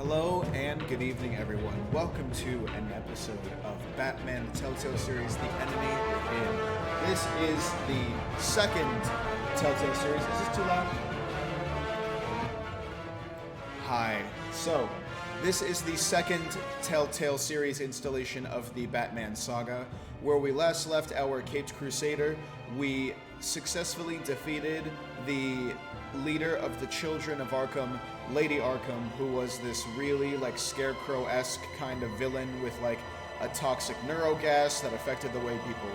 Hello and good evening, everyone. Welcome to an episode of Batman the Telltale series, The Enemy Within. This is the second Telltale series. Is this too loud? Hi. So, this is the second Telltale series installation of the Batman saga. Where we last left our Caped Crusader, we successfully defeated the leader of the Children of Arkham, Lady Arkham, who was this really scarecrow-esque kind of villain with a toxic neurogas that affected the way people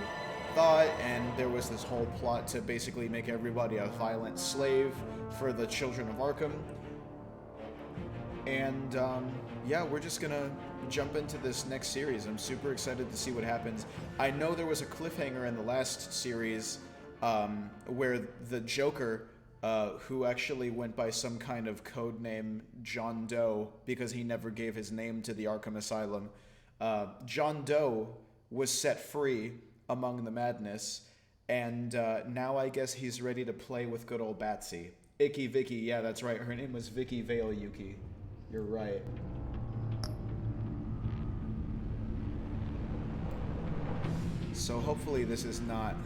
thought, and there was this whole plot to basically make everybody a violent slave for the Children of Arkham. And yeah, we're just gonna jump into this next series. I'm super excited to see what happens. I know there was a cliffhanger in the last series where the Joker, who actually went by some kind of code name John Doe because he never gave his name to the Arkham Asylum. John Doe was set free among the madness, and now I guess he's ready to play with good old Batsy. Icky Vicky, yeah, that's right. Her name was Vicky Vale Yuki. You're right. So hopefully this is not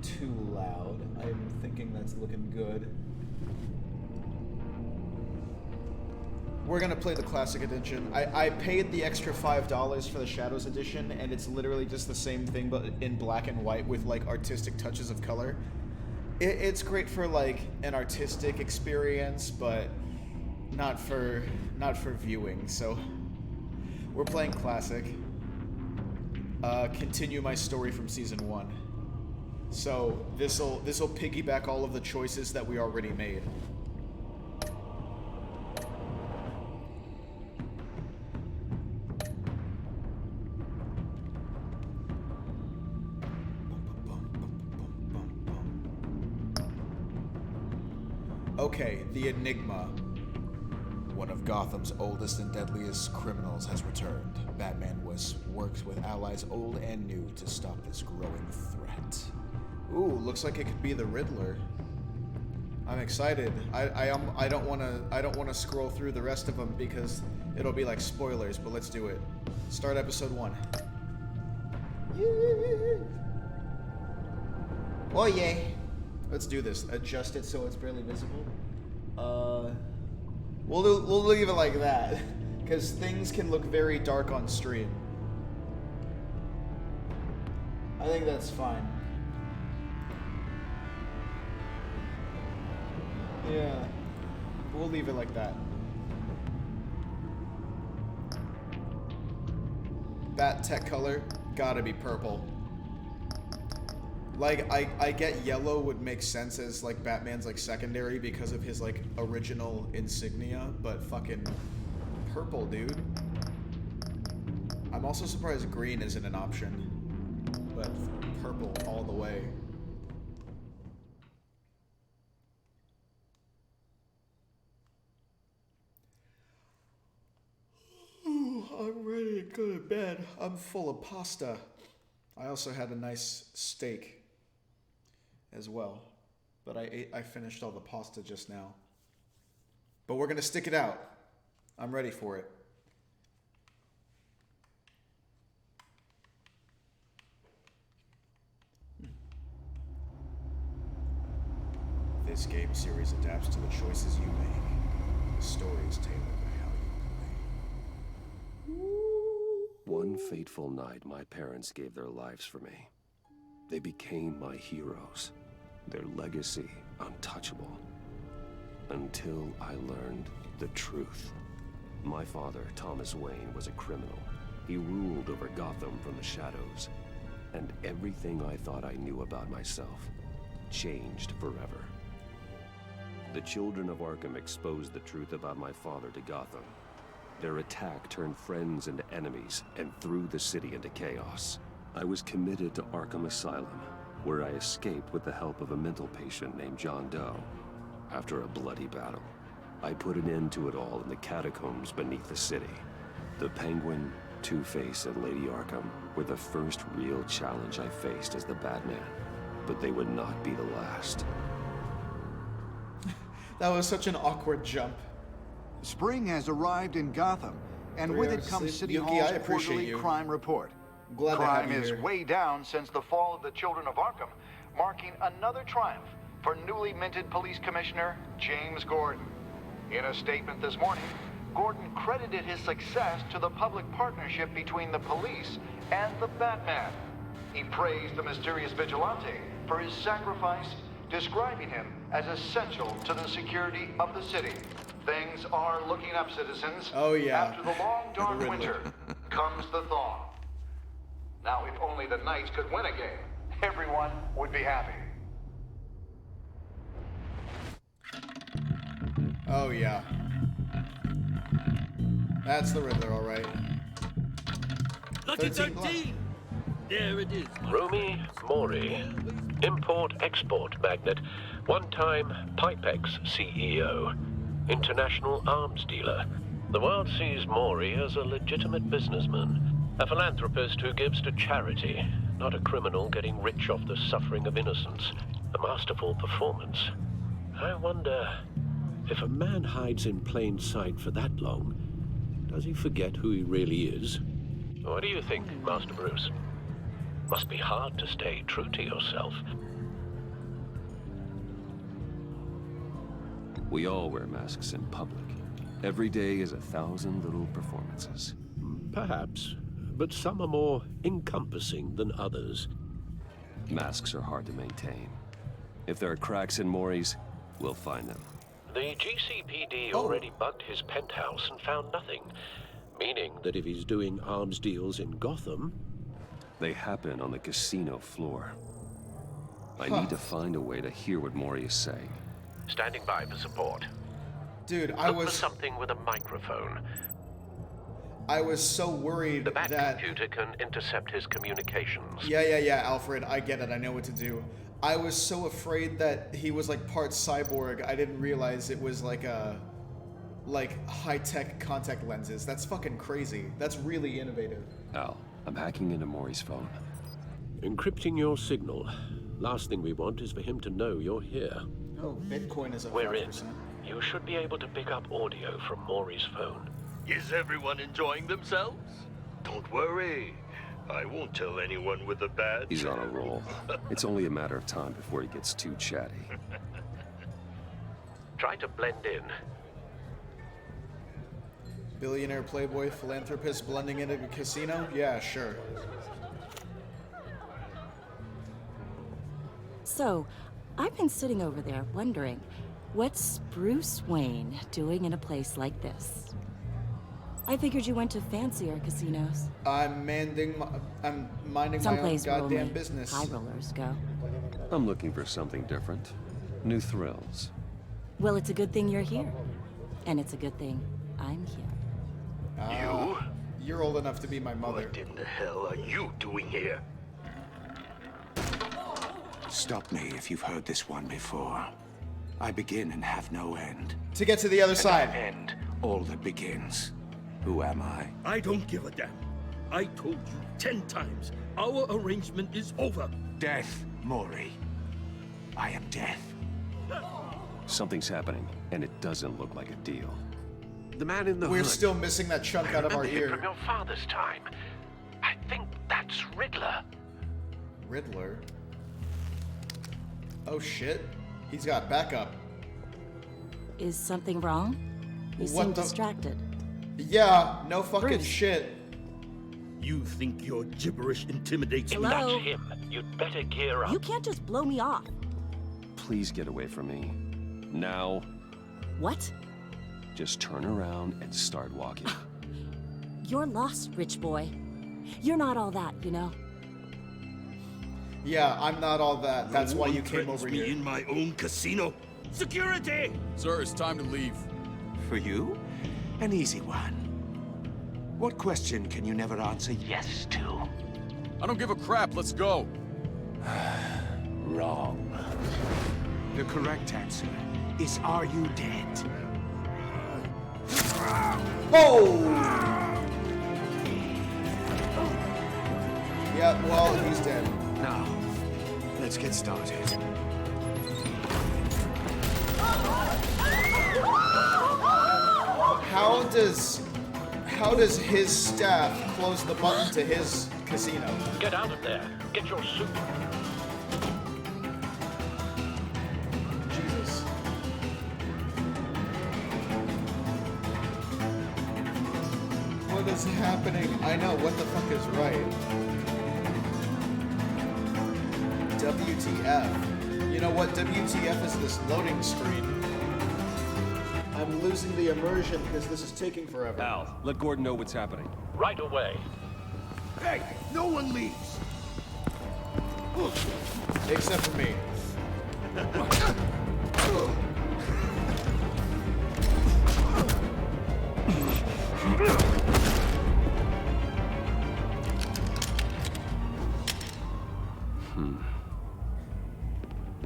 too loud. I'm thinking that's looking good. We're gonna play the classic edition. I paid the extra $5 for the Shadows edition, and it's literally just the same thing but in black and white with artistic touches of color. It's great for an artistic experience, but not for viewing. So we're playing classic. Continue my story from season 1. So this'll piggyback all of the choices that we already made. Okay, the Enigma. One of Gotham's oldest and deadliest criminals has returned. Batman works with allies old and new to stop this growing threat. Ooh, looks like it could be the Riddler. I'm excited. I don't wanna scroll through the rest of them because it'll be spoilers, but let's do it. Start episode 1. Oh yeah. Let's do this. Adjust it so it's barely visible. We'll leave it like that, because things can look very dark on stream. I think that's fine. Yeah, we'll leave it like that. Bat tech color, gotta be purple. I get yellow would make sense as Batman's secondary because of his original insignia, but fucking purple, dude. I'm also surprised green isn't an option, but purple all the way. Ooh, I'm ready to go to bed. I'm full of pasta. I also had a nice steak as well, but I finished all the pasta just now. But we're gonna stick it out. I'm ready for it. This game series adapts to the choices you make. The story is tailored by how you play. One fateful night, my parents gave their lives for me. They became my heroes, their legacy untouchable. Until I learned the truth. My father, Thomas Wayne, was a criminal. He ruled over Gotham from the shadows. And everything I thought I knew about myself changed forever. The Children of Arkham exposed the truth about my father to Gotham. Their attack turned friends into enemies and threw the city into chaos. I was committed to Arkham Asylum, where I escaped with the help of a mental patient named John Doe. After a bloody battle, I put an end to it all in the catacombs beneath the city. The Penguin, Two-Face, and Lady Arkham were the first real challenge I faced as the Batman, but they would not be the last. That was such an awkward jump. Spring has arrived in Gotham, and with it comes City Yuki, Hall's I appreciate quarterly you. crime report. I'm glad to have Crime you is here. way down since the fall of the Children of Arkham, marking another triumph for newly minted police commissioner James Gordon. In a statement this morning, Gordon credited his success to the public partnership between the police and the Batman. He praised the mysterious vigilante for his sacrifice, describing him as essential to the security of the city. Things are looking up, citizens. Oh, yeah. After the long, dark Riddler. winter comes the thaw. Now, if only the Knights could win a game, everyone would be happy. Oh, yeah. That's the Riddler, all right. Lucky 13 plus. 13! There it is. Rumi Mori, import-export magnate, one-time Pipex CEO, international arms dealer. The world sees Mori as a legitimate businessman, a philanthropist who gives to charity, not a criminal getting rich off the suffering of innocence. A masterful performance. I wonder, if a man hides in plain sight for that long, does he forget who he really is? What do you think, Master Bruce? Must be hard to stay true to yourself. We all wear masks in public. Every day is 1,000 little performances. Perhaps, but some are more encompassing than others. Masks are hard to maintain. If there are cracks in Mori's, we'll find them. The GCPD already bugged his penthouse and found nothing, meaning that if he's doing arms deals in Gotham... They happen on the casino floor. I need to find a way to hear what Mori is saying. Standing by for support. Dude, I Look for was something with a microphone. so worried The Bat that... computer can intercept his communications. Yeah, Alfred, I get it. I know what to do. I was so afraid that he was like part cyborg. I didn't realize it was like high-tech contact lenses. That's fucking crazy. That's really innovative. Al, I'm hacking into Mori's phone. Encrypting your signal. Last thing we want is for him to know you're here. Oh, Bitcoin is up We're in. 5%. You should be able to pick up audio from Maury's phone. Is everyone enjoying themselves? Don't worry. I won't tell anyone with a badge. He's on a roll. It's only a matter of time before he gets too chatty. Try to blend in. Billionaire, playboy, philanthropist blending into a casino? Yeah, sure. So, I've been sitting over there wondering, what's Bruce Wayne doing in a place like this? I figured you went to fancier casinos. I'm minding my own Someplace where goddamn only business. high rollers go. I'm looking for something different. New thrills. Well, it's a good thing you're here. And it's a good thing I'm here. You? You're old enough to be my mother. What in the hell are you doing here? Stop me if you've heard this one before. I begin and have no end. To get to the other side. End all that begins. Who am I? I don't give a damn. I told you 10 times. Our arrangement is over. Death, Mori. I am death. Something's happening, and it doesn't look like a deal. The man in the We're hood. still missing that chunk out of our Remember him ear. from your father's time. I think that's Riddler. Riddler? Oh shit. He's got backup. Is something wrong? You What seem the- distracted. Yeah, no fucking Bruce. shit. You think your gibberish intimidates If me? Hello? that's him, you'd better gear up. You can't just blow me off. Please get away from me. Now, What? just turn around and start walking. You're lost, rich boy. You're not all that, you know? Yeah, I'm not all that. That's No why one you came threatens over me here. in my own casino. Security! Sir, it's time to leave. For you? An easy one. What question can you never answer yes to? I don't give a crap. Let's go. Wrong. The correct answer is, are you dead? Oh! Yeah, well, he's dead. Now, let's get started. How does his staff close the button to his casino? Get out of there. Get your suit. Jesus. What is happening? I know, what the fuck is right? WTF. You know what WTF is this loading screen? I'm losing the immersion because this is taking forever. Al, let Gordon know what's happening. Right away. Hey, no one leaves. Except for me.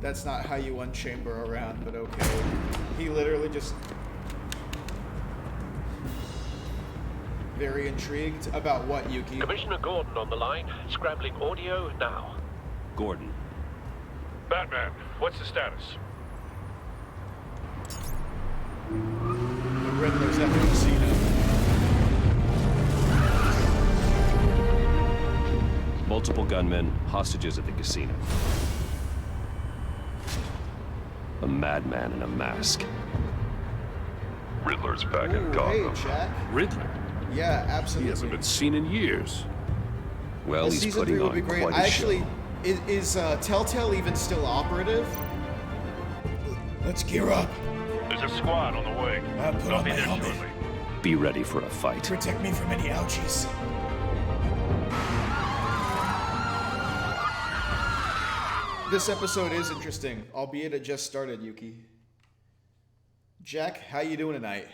That's not how you unchamber around, but okay. He literally just... Very intrigued about what, Yuki? Commissioner Gordon on the line. Scrambling audio now. Gordon. Batman, what's the status? The Riddler's at the casino. Multiple gunmen, hostages at the casino. A madman in a mask. Riddler's back Ooh, in Gotham. hey, Jack. Riddler? Yeah, absolutely. He hasn't been seen in years. Well, he's Season putting 3 would on be great. quite a I actually... show. Is Telltale even still operative? Let's gear up. There's a squad on the way. Put I'll on be my there helmet. shortly. Be ready for a fight. Protect me from any ouchies. This episode is interesting, albeit it just started, Yuki. Jack, how you doing tonight?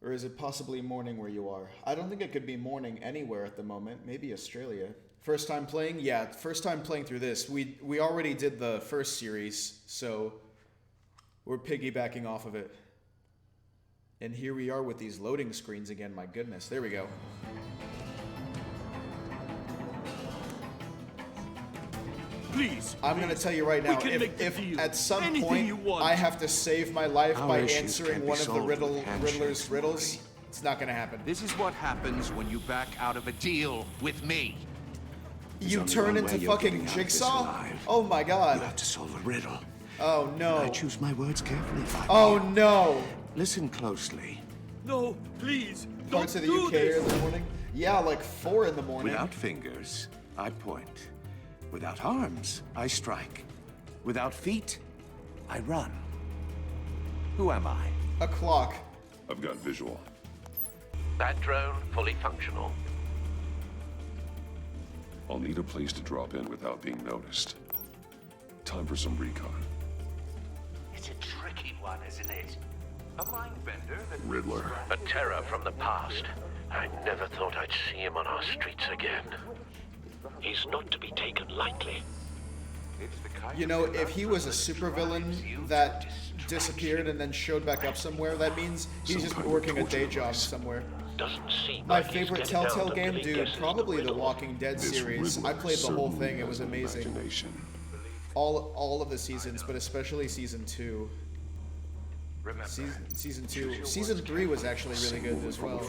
Or is it possibly morning where you are? I don't think it could be morning anywhere at the moment. Maybe Australia. First time playing? Yeah, first time playing through this. We already did the first series, so we're piggybacking off of it. And here we are with these loading screens again, my goodness. There we go. Please. I'm gonna tell you right now, can make the if deal. at some Anything point you want. I have to save my life Our by issues answering can't be one of the solved with handshakes, Riddler's riddles, Maury. it's not gonna happen. This is what happens when you back out of a deal with me. You only turn one into way you're fucking getting out of this Jigsaw? alive. Oh my You god. have to solve a riddle. Oh no. I choose my words carefully, Fabio. Oh no. Listen closely. No, please. Parts of the don't UK do are in this. the morning? Yeah, like 4 in the morning. Without fingers, I point. Without arms, I strike. Without feet, I run. Who am I? A clock. I've got visual. That drone fully functional. I'll need a place to drop in without being noticed. Time for some recon. It's a tricky one, isn't it? A mind bender that... Riddler. A terror from the past. I never thought I'd see him on our streets again. He's not to be taken lightly. It's the kind You of know, if he was a phenomenon supervillain drives you that to distraction. disappeared and then showed back up somewhere, that means he's Some just kind of working a torture day job device. somewhere. Doesn't seem My like he's favorite getting out Telltale until game, he dude, guesses probably the riddle. Walking Dead This series. Riddler I played the whole certainly thing, it was has an amazing. imagination. All of the seasons, but especially season 2. Remember, Season 2. Season 3 was actually really good as well.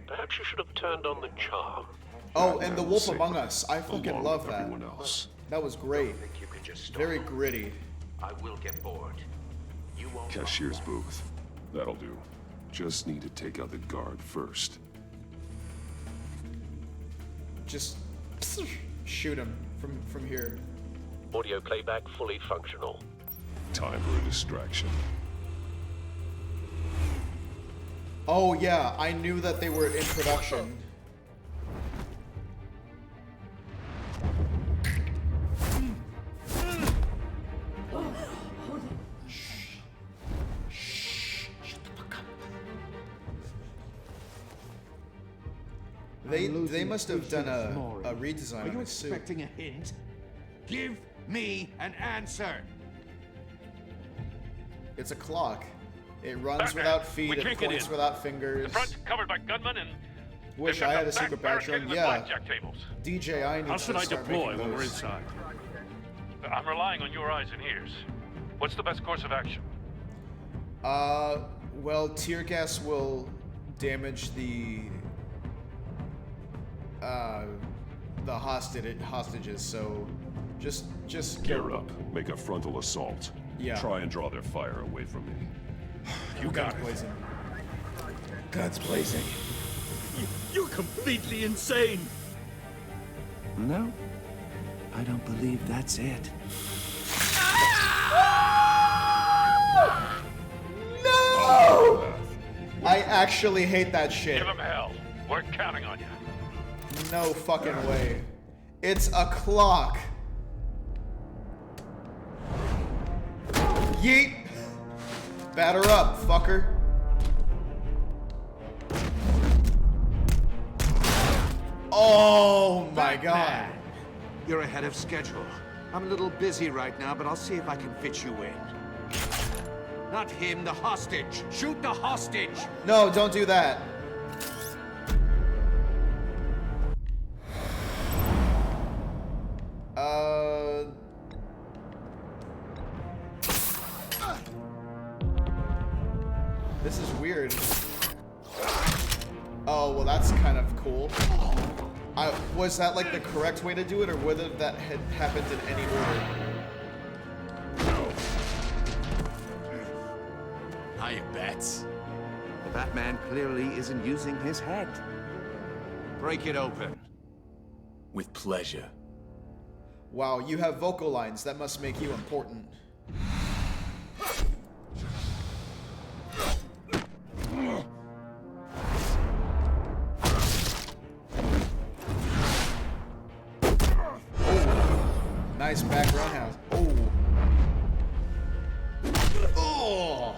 Perhaps you should have turned on the charm. Oh, and The Wolf Safer, Among Us. I fucking along love with that. everyone else. That was great. think you can just stop. Very gritty. I will get bored. You won't. Cashier's booth. That'll do. Just need to take out the guard first. Just shoot him from here. Audio playback fully functional. Time for a distraction. Oh yeah, I knew that they were in production. They must have done a redesign on his suit. a hint? Give me an answer. It's a clock. It runs Batman, without feet, we it can't get points in. without fingers. Front covered by gunmen and... Wish they've I got had the a secret back background. barricaded with Yeah. blackjack tables. DJ, I need How to should I start deploy making when we're those. inside? I'm relying on your eyes and ears. What's the best course of action? Well, tear gas will damage the hostages, so just Gear up. Make a frontal assault. Yeah. Try and draw their fire away from me. You got it. poison. Guns blazing. You're completely insane. No, I don't believe that's it. No! I actually hate that shit. Give him hell. We're counting on you. No fucking way. It's a clock. Yeet. Batter up, fucker. Oh my god. You're ahead of schedule. I'm a little busy right now, but I'll see if I can fit you in. Not him, the hostage. Shoot the hostage! No, don't do that. This is weird. Oh, well that's kind of cool. Was that like the correct way to do it, or whether that had happened in any order? I bet. The Batman clearly isn't using his head. Break it open. With pleasure. Wow, you have vocal lines. That must make you important. Nice back roundhouse. Oh. Oh.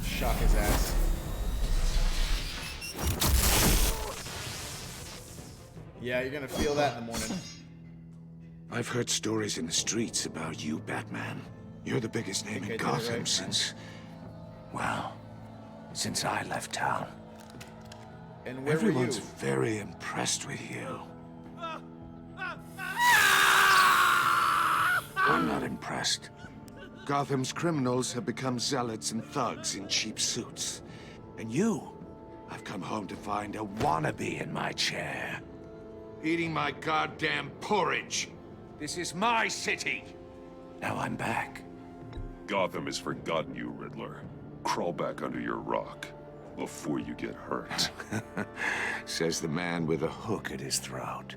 Shock his ass. Yeah, you're gonna feel that in the morning. I've heard stories in the streets about you, Batman. You're the biggest name in Gotham since... well, since I left town. And where Everyone's were you? very impressed with you. I'm not impressed. Gotham's criminals have become zealots and thugs in cheap suits. And you, I've come home to find a wannabe in my chair. Eating my goddamn porridge. This is my city. Now I'm back. Gotham has forgotten you, Riddler. Crawl back under your rock before you get hurt. Says the man with a hook at his throat.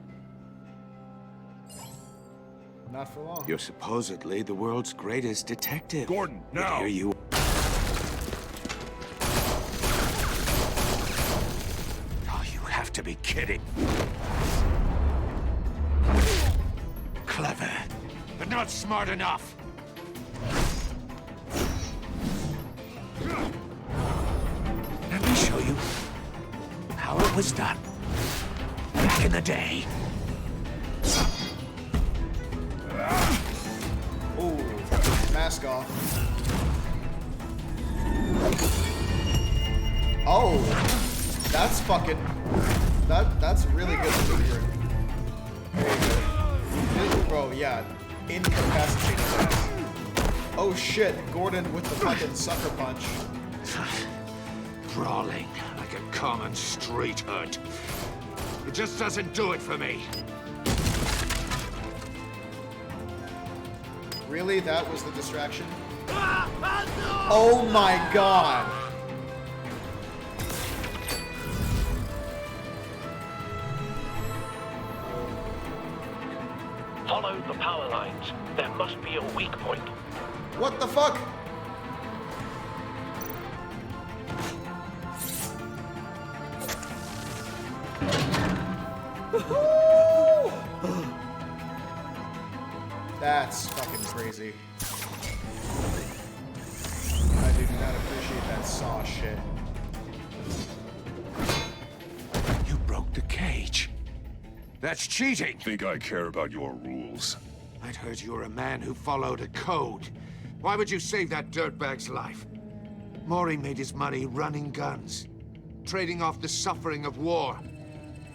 Not for long. You're supposedly the world's greatest detective. Gordon, But now! here you... Oh, you have to be kidding. Clever, but not smart enough. Let me show you how it was done back in the day. Ooh, mask off. Oh, that's fucking. That's really good maneuvering. Very good. Bro, yeah, incapacitated ass. Oh shit, Gordon with the fucking sucker punch. Brawling like a common street hood. It just doesn't do it for me. Really? That was the distraction? Oh my god! Follow the power lines. There must be a weak point. What the fuck? That's fucking crazy. I do not appreciate that saw shit. You broke the cage. That's cheating. Think I care about your rules? I'd heard you were a man who followed a code. Why would you save that dirtbag's life? Maury made his money running guns, trading off the suffering of war.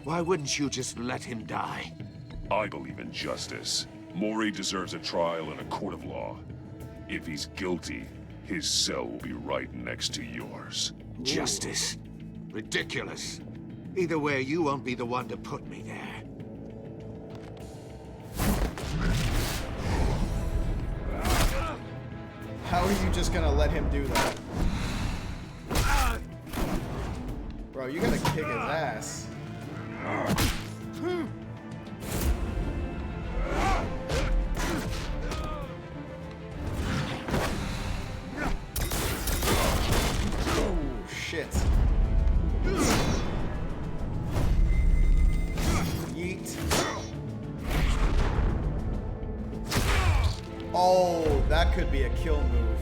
Why wouldn't you just let him die? I believe in justice. Mori deserves a trial in a court of law. If he's guilty, his cell will be right next to yours. Justice? Ridiculous. Either way, you won't be the one to put me there. How are you just gonna let him do that? Bro, you gotta kick his ass. Oh, shit. Yeet. Oh, that could be a kill move.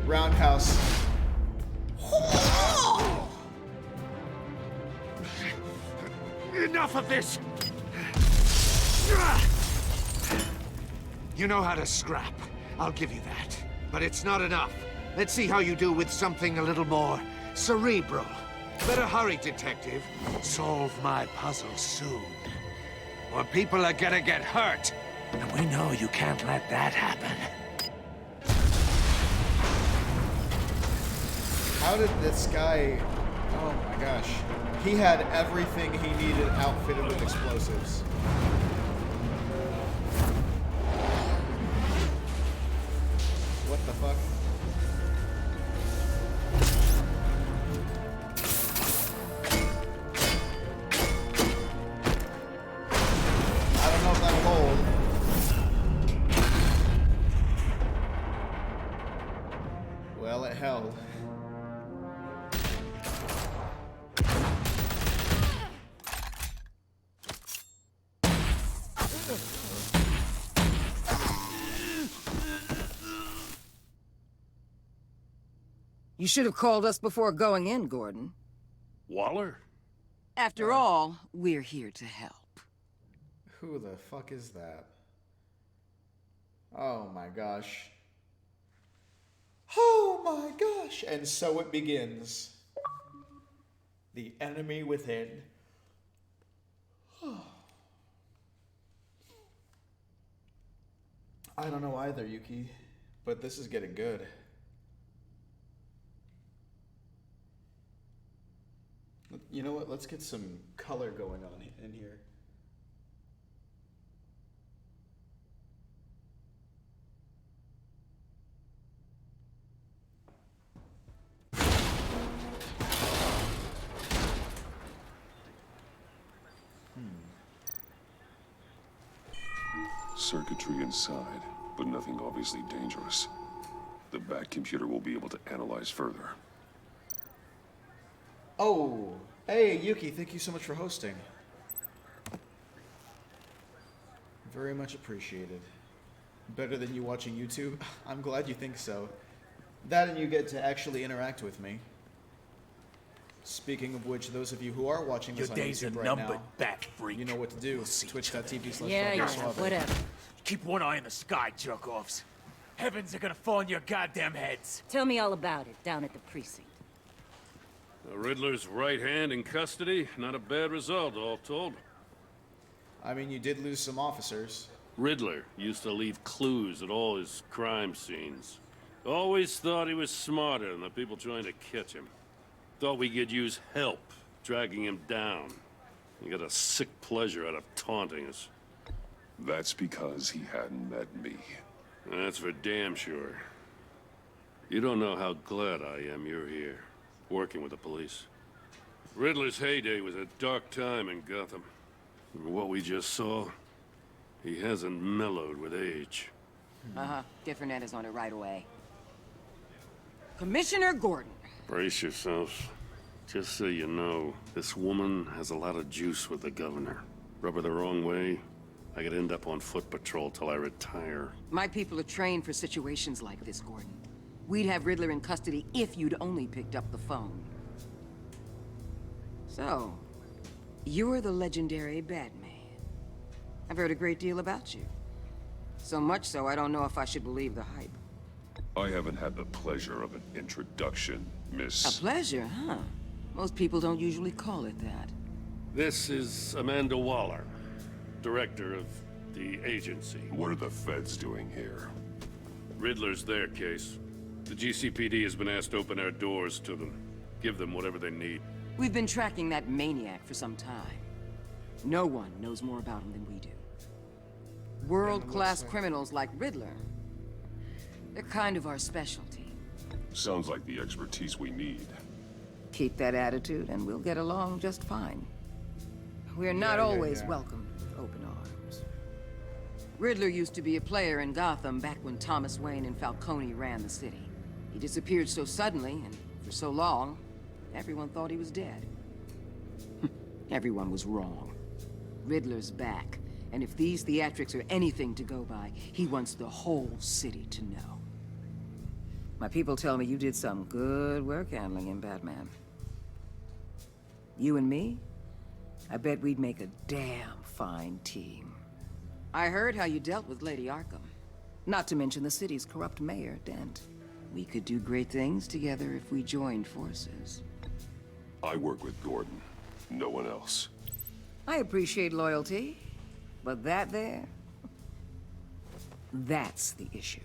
Roundhouse. Enough of this! You know how to scrap. I'll give you that. But it's not enough. Let's see how you do with something a little more cerebral. Better hurry, detective. Solve my puzzle soon. Or people are gonna get hurt. And we know you can't let that happen. How did this guy... Oh my gosh. He had everything he needed outfitted with explosives. What the fuck? I don't know if that'll hold. Well, it held. You should have called us before going in, Gordon. Waller? After all, we're here to help. Who the fuck is that? Oh my gosh. Oh my gosh. And so it begins. The enemy within. I don't know either, Yuki, but this is getting good. You know what? Let's get some color going on in here. Circuitry inside, but nothing obviously dangerous. The back computer will be able to analyze further. Oh, hey Yuki, thank you so much for hosting. Very much appreciated. Better than you watching YouTube? I'm glad you think so. That and you get to actually interact with me. Speaking of which, those of you who are watching this on YouTube right now, bat freak. you know what to do. Twitch.tv/Fabio Yeah, Suave. whatever. Keep one eye in the sky, jerk-offs. Heavens are gonna fall on your goddamn heads. Tell me all about it down at the precinct. The Riddler's right hand in custody. Not a bad result, all told. I mean, you did lose some officers. Riddler used to leave clues at all his crime scenes. Always thought he was smarter than the people trying to catch him. Thought we could use help dragging him down. He got a sick pleasure out of taunting us. That's because he hadn't met me. That's for damn sure. You don't know how glad I am you're here, working with the police. Riddler's heyday was a dark time in Gotham. And what we just saw, he hasn't mellowed with age. Uh-huh. Get Fernandez on it right away. Commissioner Gordon. Brace yourselves. Just so you know, this woman has a lot of juice with the governor. Rub her the wrong way, I could end up on foot patrol till I retire. My people are trained for situations like this, Gordon. We'd have Riddler in custody if you'd only picked up the phone. So, you're the legendary Batman. I've heard a great deal about you. So much so, I don't know if I should believe the hype. I haven't had the pleasure of an introduction, Miss... A pleasure, huh? Most people don't usually call it that. This is Amanda Waller, director of The agency. What are the feds doing here? Riddler's their case. The GCPD has been asked to open our doors to them. Give them whatever they need. We've been tracking that maniac for some time. No one knows more about him than we do. World-class criminals like Riddler. They're kind of our specialty. Sounds like the expertise we need. Keep that attitude and we'll get along just fine. We're not always welcomed with open arms. Riddler used to be a player in Gotham back when Thomas Wayne and Falcone ran the city. He disappeared so suddenly and for so long, everyone thought he was dead. Everyone was wrong. Riddler's back, and if these theatrics are anything to go by, he wants the whole city to know. My people tell me you did some good work handling him, Batman. You and me? I bet we'd make a damn fine team. I heard how you dealt with Lady Arkham. Not to mention the city's corrupt mayor, Dent. We could do great things together if we joined forces. I work with Gordon. No one else. I appreciate loyalty, but that there... that's the issue.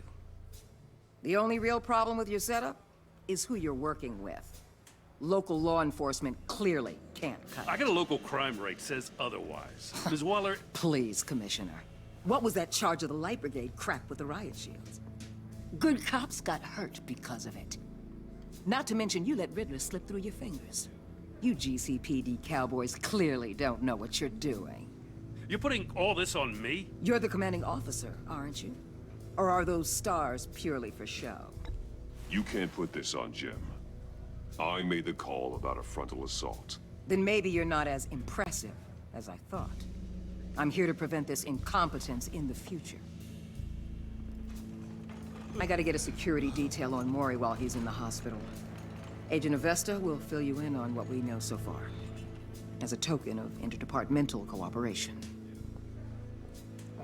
The only real problem with your setup is who you're working with. Local law enforcement clearly can't cut it. I got a local crime rate says otherwise. Ms. Waller... Please, Commissioner. What was that charge of the Light Brigade crap with the riot shields? Good cops got hurt because of it. Not to mention you let Riddler slip through your fingers. You GCPD cowboys clearly don't know what you're doing. You're putting all this on me? You're the commanding officer, aren't you? Or are those stars purely for show? You can't put this on Jim. I made the call about a frontal assault. Then maybe you're not as impressive as I thought. I'm here to prevent this incompetence in the future. I gotta get a security detail on Mori while he's in the hospital. Agent Avesta will fill you in on what we know so far, as a token of interdepartmental cooperation.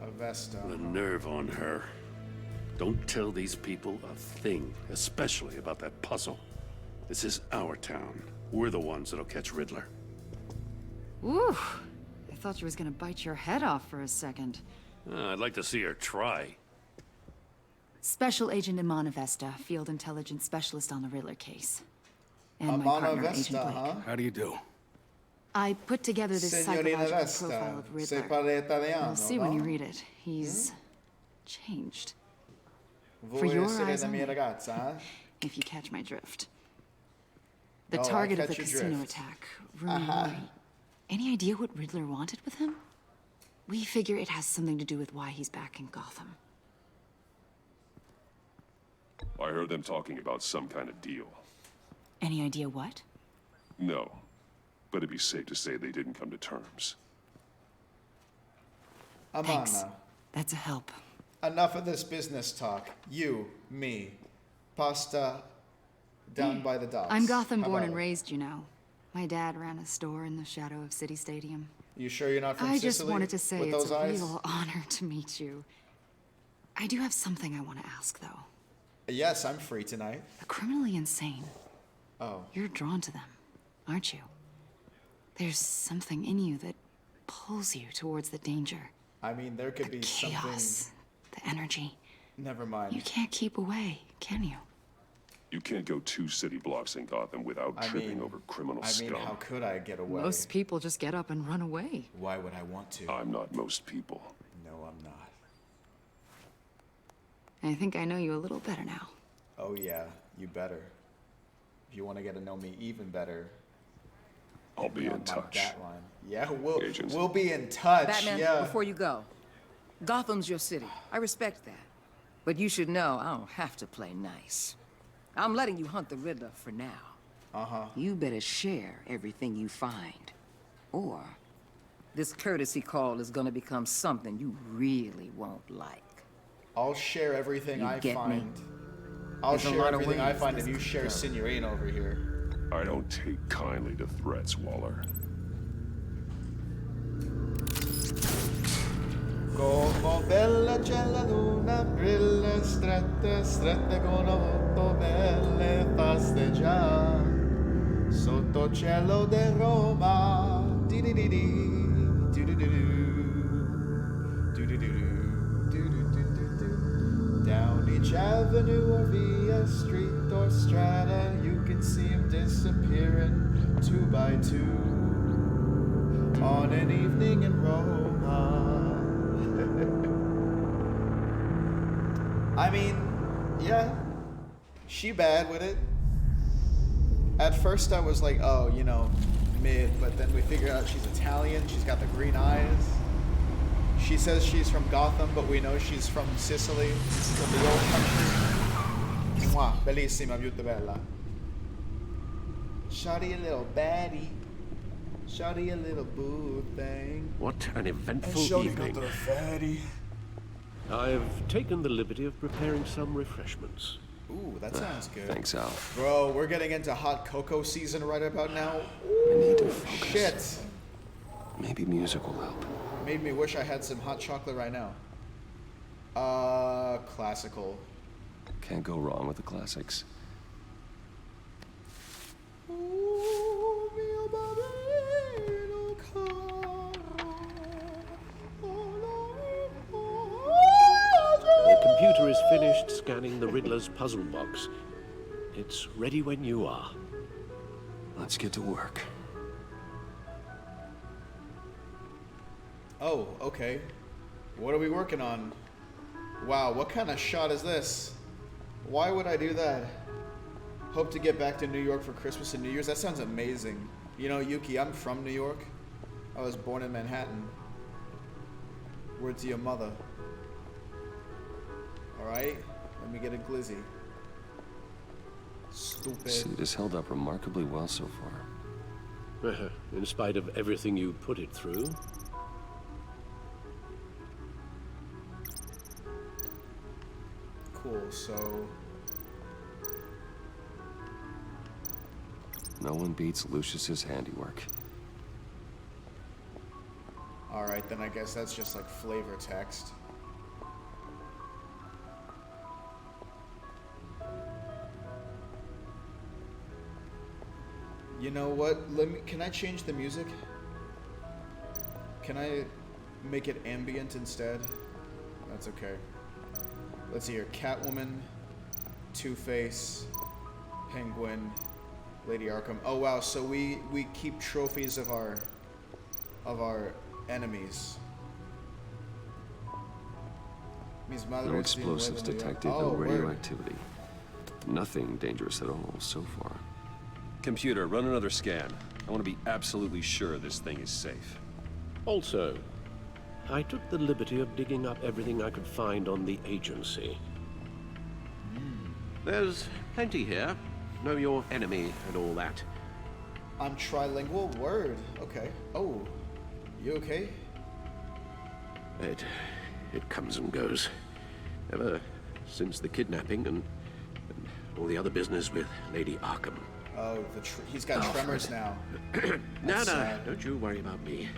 Avesta. The nerve on her. Don't tell these people a thing, especially about that puzzle. This is our town. We're the ones that'll catch Riddler. Ooh, I thought you was gonna bite your head off for a second. I'd like to see her try. Special Agent Imana Vesta, Field Intelligence Specialist on the Riddler case. And my Imana partner, Vesta, Agent Blake. huh? How do you do? I put together this Signorina psychological Vesta. profile of Se Riddler. parla italiano, You'll see when you no? read it. He's changed. For Vuoi your essere eyes la mia only. ragazza, huh? If you catch my drift. The Oh, I target of the catch your casino drift. attack, Rooney Mori. Any idea what Riddler wanted with him? We figure it has something to do with why he's back in Gotham. I heard them talking about some kind of deal. Any idea what? No, but it'd be safe to say they didn't come to terms. Thanks. Amana. That's a help. Enough of this business talk. You, me, pasta down by the docks. I'm Gotham How born about and it? raised, you know. My dad ran a store in the shadow of City Stadium. You sure you're not from I Sicily? just wanted to say with it's those a eyes? real honor to meet you. I do have something I want to ask, though. Yes, I'm free tonight. The criminally insane. Oh. You're drawn to them, aren't you? There's something in you that pulls you towards the danger. I mean, there could be Chaos. The energy. Never mind. You can't keep away, can you? You can't go 2 city blocks in Gotham without tripping over criminal scum. how could I get away? Most people just get up and run away. Why would I want to? I'm not most people. No, I'm not. I think I know you a little better now. Oh yeah, you better. If you want to get to know me even better, I'll be in on my touch. bat line. Yeah, Agent. we'll be in touch. Batman, yeah. before you go, Gotham's your city. I respect that. But you should know I don't have to play nice. I'm letting you hunt the Riddler for now. Uh-huh. You better share everything you find. Or this courtesy call is gonna become something you really won't like. I'll share everything You I get me? find. I'll There's a share lot of everything I ways find this if you could share go. Signorina over here. I don't take kindly to threats, Waller. Como bella c'è la luna, brilla strette, strette con otto belle pasteggiare sotto cielo di Roma. Di di di di, di di di di, di di di di. Each avenue or via street or strata, you can see him disappearing 2 by 2 on an evening in Roma. I mean, yeah, she bad with it. At first I was like, oh, you know, mid, but then we figured out she's Italian, she's got the green eyes. She says she's from Gotham, but we know she's from Sicily, from the old country. Mwah, bellissima, molto bella. Shawty a little baddie. Shawty a little boo thing. What an eventful evening. Got the fatty. I've taken the liberty of preparing some refreshments. Ooh, that sounds good. Thanks, Al. Bro, we're getting into hot cocoa season right about now. I need to focus. Shit. Maybe music will help. Made me wish I had some hot chocolate right now. Classical. Can't go wrong with the classics. The computer is finished scanning the Riddler's puzzle box. It's ready when you are. Let's get to work. Oh, okay. What are we working on? Wow, what kind of shot is this? Why would I do that? Hope to get back to New York for Christmas and New Year's. That sounds amazing. You know, Yuki, I'm from New York. I was born in Manhattan. Word to your mother. Alright? Let me get a glizzy. Stupid. Suit has held up remarkably well so far. In spite of everything you put it through. Cool, so... No one beats Lucius's handiwork. Alright, then I guess that's just like flavor text. You know what? Can I change the music? Can I make it ambient instead? That's okay. Let's see here. Catwoman, Two-Face, Penguin, Lady Arkham. Oh wow, so we keep trophies of our enemies. No explosives detected, no radioactivity. Nothing dangerous at all so far. Computer, run another scan. I want to be absolutely sure this thing is safe. Also, I took the liberty of digging up everything I could find on the agency. There's plenty here. Know your enemy and all that. I'm trilingual? Word. Okay. Oh. You okay? It comes and goes. Ever since the kidnapping and all the other business with Lady Arkham. Oh, he's got tremors now. No, don't you worry about me.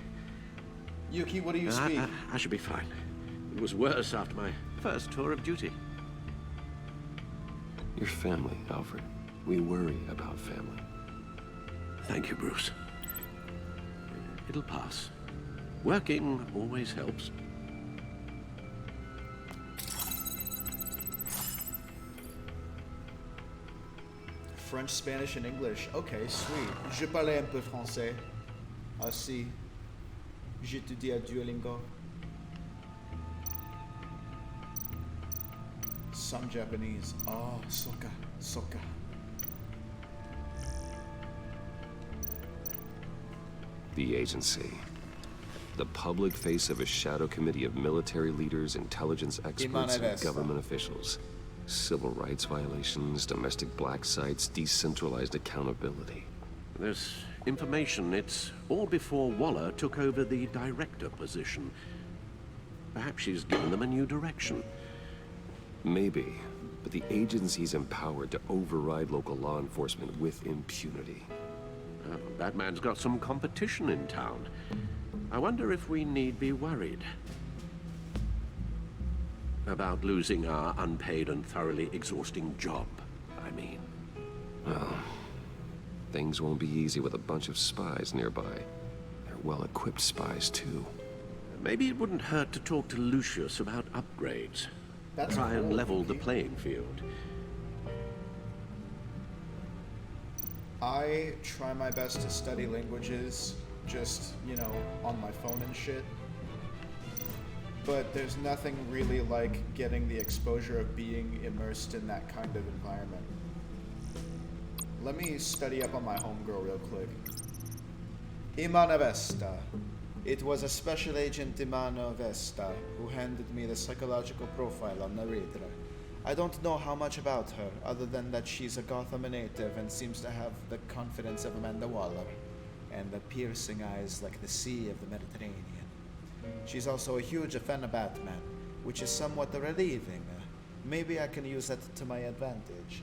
Yuki, what do you speak? I should be fine. It was worse after my first tour of duty. Your family, Alfred. We worry about family. Thank you, Bruce. It'll pass. Working always helps. French, Spanish, and English. Okay, sweet. Je parle un peu français. Aussi. J'étudie à Duolingo. Some Japanese. Oh, soka, soka. The agency. The public face of a shadow committee of military leaders, intelligence experts, and government officials. Civil rights violations, domestic black sites, decentralized accountability. There's information. It's all before Waller took over the director position. Perhaps she's given them a new direction. Maybe, but the agency's empowered to override local law enforcement with impunity. That man's got some competition in town. I wonder if we need be worried about losing our unpaid and thoroughly exhausting job, I mean. Well, things won't be easy with a bunch of spies nearby. They're well-equipped spies, too. Maybe it wouldn't hurt to talk to Lucius about upgrades. That's try and cool, level the Ruby. playing field. I try my best to study languages, just, you know, on my phone and shit. But there's nothing really like getting the exposure of being immersed in that kind of environment. Let me study up on my homegirl real quick. Imana Vesta. It was a special agent, Imana Vesta, who handed me the psychological profile on Narendra. I don't know how much about her, other than that she's a Gotham native and seems to have the confidence of Amanda Waller, and the piercing eyes like the sea of the Mediterranean. She's also a huge fan of Batman, which is somewhat relieving. Maybe I can use that to my advantage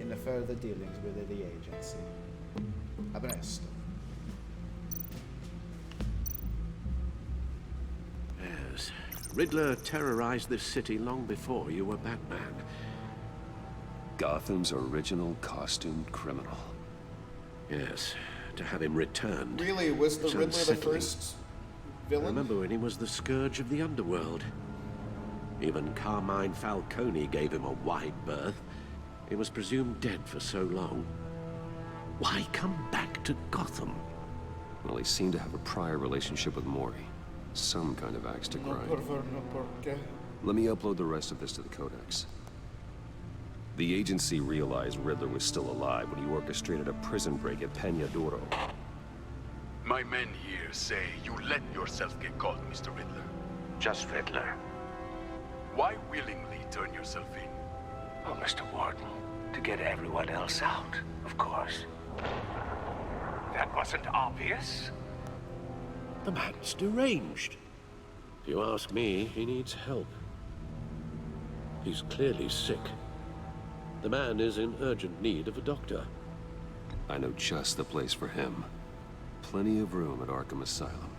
in the further dealings with the agency. A presto. Yes. Riddler terrorized this city long before you were Batman. Gotham's original costumed criminal. Yes. To have him returned. Really? Was the It's Riddler the unsettling. first villain? I remember when he was the scourge of the underworld. Even Carmine Falcone gave him a wide berth. He was presumed dead for so long. Why come back to Gotham? Well, he seemed to have a prior relationship with Mori. Some kind of axe to grind. Let me upload the rest of this to the Codex. The agency realized Riddler was still alive when he orchestrated a prison break at Peñadoro. My men here say you let yourself get caught, Mr. Riddler. Just Riddler. Why willingly turn yourself in? Oh, Mr. Warden, to get everyone else out, of course. That wasn't obvious. The man's deranged. If you ask me, he needs help. He's clearly sick. The man is in urgent need of a doctor. I know just the place for him. Plenty of room at Arkham Asylum.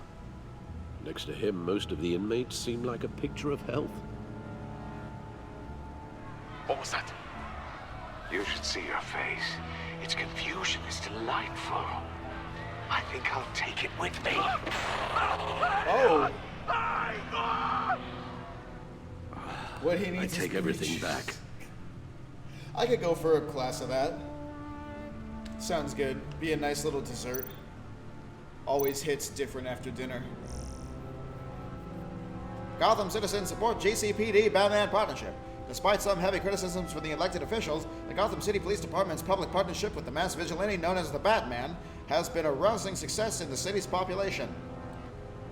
Next to him, most of the inmates seem like a picture of health. What was that? You should see your face. Its confusion is delightful. I think I'll take it with me. Oh! What he I needs take is everything bleach. back. I could go for a glass of that. Sounds good. Be a nice little dessert. Always hits different after dinner. Gotham citizens support GCPD Batman partnership. Despite some heavy criticisms from the elected officials, the Gotham City Police Department's public partnership with the mass vigilante known as the Batman has been a rousing success in the city's population.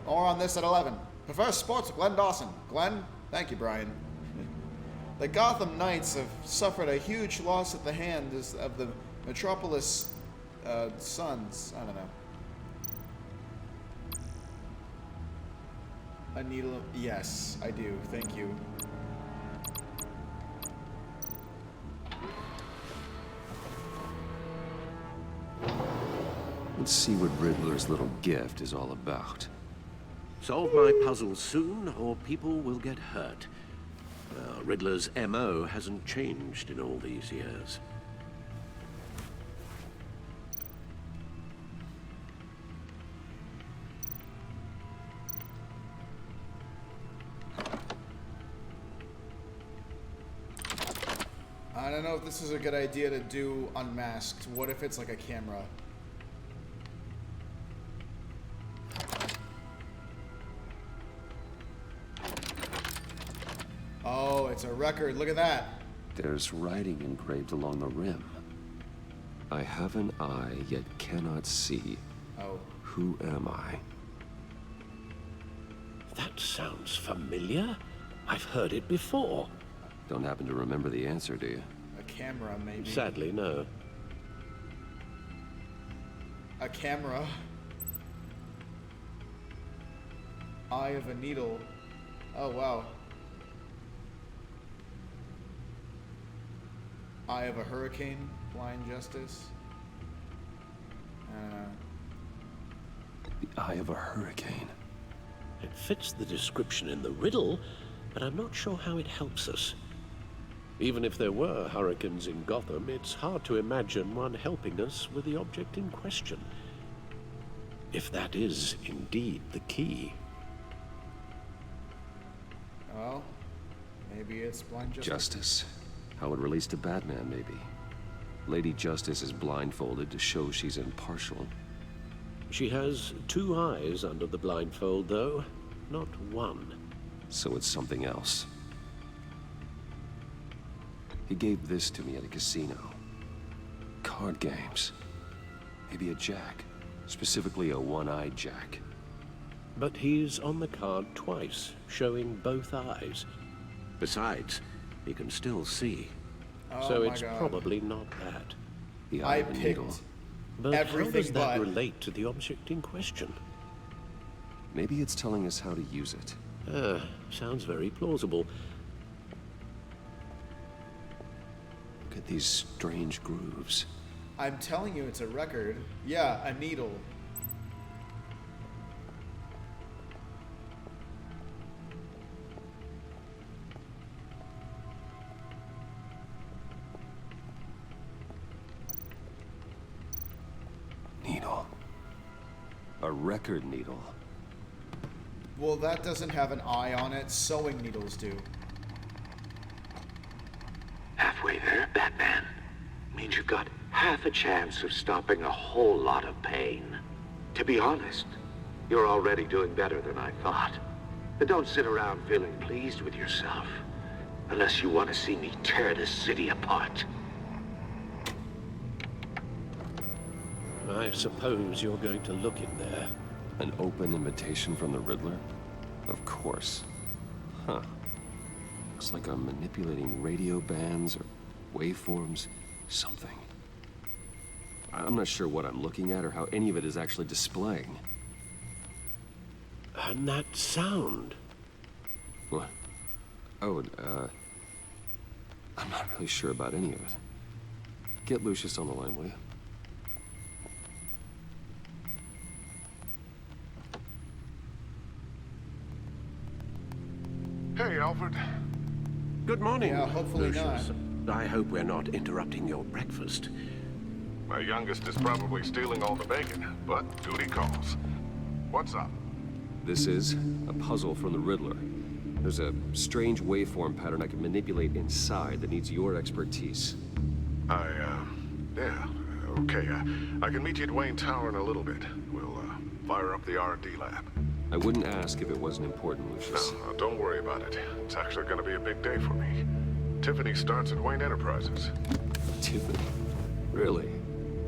More on this at 11. Prefer sports, Glenn Dawson. Glenn, thank you, Brian. The Gotham Knights have suffered a huge loss at the hands of the Metropolis Sons. I don't know. A needle. Yes, I do. Thank you. Let's see what Riddler's little gift is all about. Solve my puzzle soon, or people will get hurt. Riddler's MO hasn't changed in all these years. I don't know if this is a good idea to do unmasked. What if it's like a camera? Oh, it's a record. Look at that. There's writing engraved along the rim. I have an eye, yet cannot see. Oh. Who am I? That sounds familiar. I've heard it before. Don't happen to remember the answer, do you? A camera, maybe. Sadly, no. A camera. Eye of a needle. Oh, wow. Eye of a hurricane. Blind justice. The eye of a hurricane. It fits the description in the riddle, but I'm not sure how it helps us. Even if there were hurricanes in Gotham, it's hard to imagine one helping us with the object in question. If that is indeed the key. Well, maybe. Maybe it's blind justice. Justice? How it relates to Batman, maybe. Lady Justice is blindfolded to show she's impartial. She has 2 eyes under the blindfold, though, not 1. So it's something else. He gave this to me at a casino. Card games. Maybe a jack. Specifically a one-eyed jack. But he's on the card twice, showing both eyes. Besides, he can still see. Oh so my it's God. probably not that. The eye of the needle. But how everything does that but. relate to the object in question? Maybe it's telling us how to use it. Sounds very plausible. Look at these strange grooves. I'm telling you, it's a record. Yeah, a needle. Needle. A record needle. Well, that doesn't have an eye on it. Sewing needles do. Halfway there, Batman. Means you've got half a chance of stopping a whole lot of pain. To be honest, you're already doing better than I thought. But don't sit around feeling pleased with yourself. Unless you want to see me tear this city apart. I suppose you're going to look in there. An open invitation from the Riddler? Of course. Huh. Looks like I'm manipulating radio bands or waveforms. Something. I'm not sure what I'm looking at or how any of it is actually displaying. And that sound. What? Oh, I'm not really sure about any of it. Get Lucius on the line, will you? Hey, Alfred. Good morning, Yeah, hopefully Lucius. I hope we're not interrupting your breakfast. My youngest is probably stealing all the bacon, but duty calls. What's up? This is a puzzle from the Riddler. There's a strange waveform pattern I can manipulate inside that needs your expertise. Yeah, okay. I can meet you at Wayne Tower in a little bit. We'll, fire up the R&D lab. I wouldn't ask if it wasn't important, Lucius. No, don't worry about it. It's actually gonna be a big day for me. Tiffany starts at Wayne Enterprises. Tiffany? Really?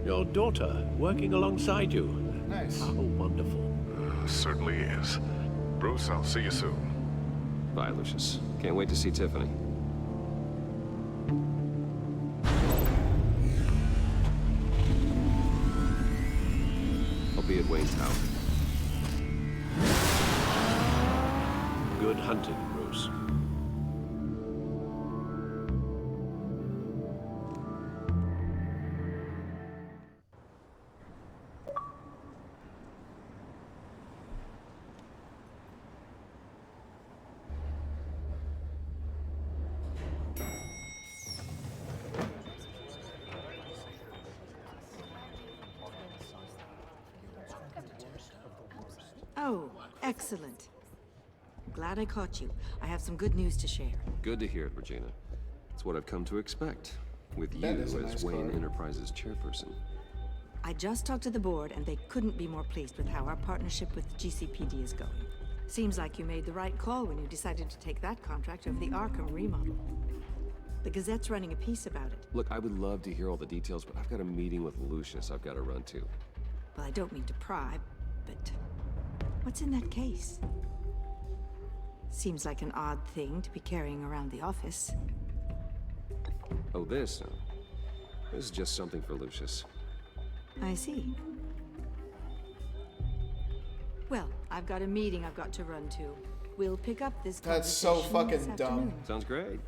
Your daughter working alongside you. Nice. How wonderful. Certainly is. Bruce, I'll see you soon. Bye, Lucius. Can't wait to see Tiffany. I'll be at Wayne Tower. Good hunting, Bruce. Oh, excellent. Glad I caught you. I have some good news to share. Good to hear it, Regina. It's what I've come to expect, with you That is a as nice Wayne car. Enterprises chairperson. I just talked to the board, and they couldn't be more pleased with how our partnership with GCPD is going. Seems like you made the right call when you decided to take that contract over the Arkham remodel. The Gazette's running a piece about it. Look, I would love to hear all the details, but I've got a meeting with Lucius I've got to run to. Well, I don't mean to pry, but what's in that case? Seems like an odd thing to be carrying around the office. Oh, this? No. This is just something for Lucius. I see. Well, I've got a meeting I've got to run to. We'll pick up this That's so conversation fucking this dumb. afternoon. Sounds great.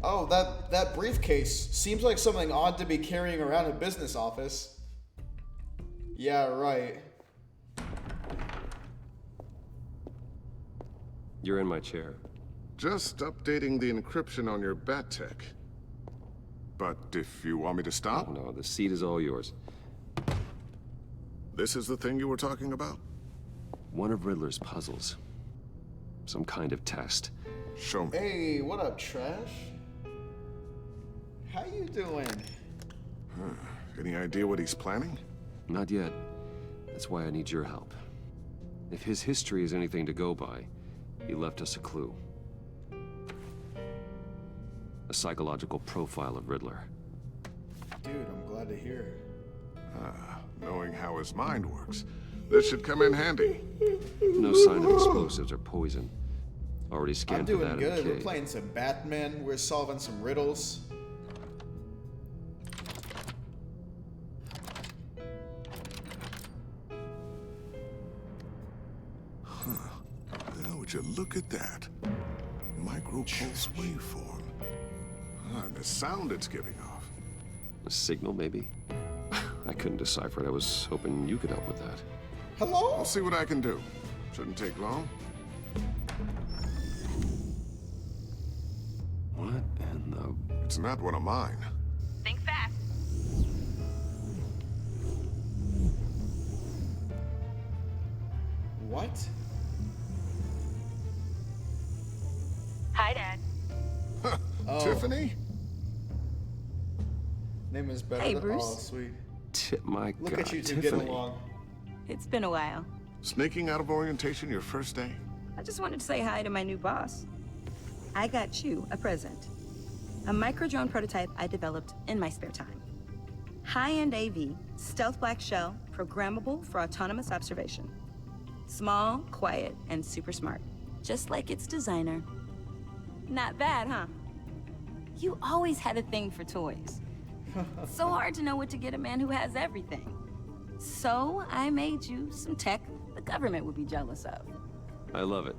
Oh, that briefcase seems like something odd to be carrying around a business office. Yeah, right. You're in my chair. Just updating the encryption on your bat tech. But if you want me to stop? Oh, no, the seat is all yours. This is the thing you were talking about? One of Riddler's puzzles. Some kind of test. Show me. Hey, what up, Trash? How you doing? Any idea what he's planning? Not yet. That's why I need your help. If his history is anything to go by, he left us a clue. A psychological profile of Riddler. Dude, I'm glad to hear it. Knowing how his mind works, this should come in handy. No sign of explosives or poison. Already I'm scanned for doing that in good. the We're cave. playing some Batman. We're solving some riddles. Now, would you look at that? Micro-pulse waveform. And the sound it's giving off. A signal, maybe? I couldn't decipher it. I was hoping you could help with that. Hello? I'll see what I can do. Shouldn't take long. What in the... It's not one of mine. Think fast. What? Hi, Dad. Oh. Tiffany? Name is better Hey, than... Bruce. Oh, sweet. My Look God, at you two Tiffany. getting along. It's been a while. Sneaking out of orientation your first day? I just wanted to say hi to my new boss. I got you a present. A micro-drone prototype I developed in my spare time. High-end AV, stealth black shell, programmable for autonomous observation. Small, quiet, and super smart. Just like its designer. Not bad, huh? You always had a thing for toys. So hard to know what to get a man who has everything. So I made you some tech the government would be jealous of. I love it.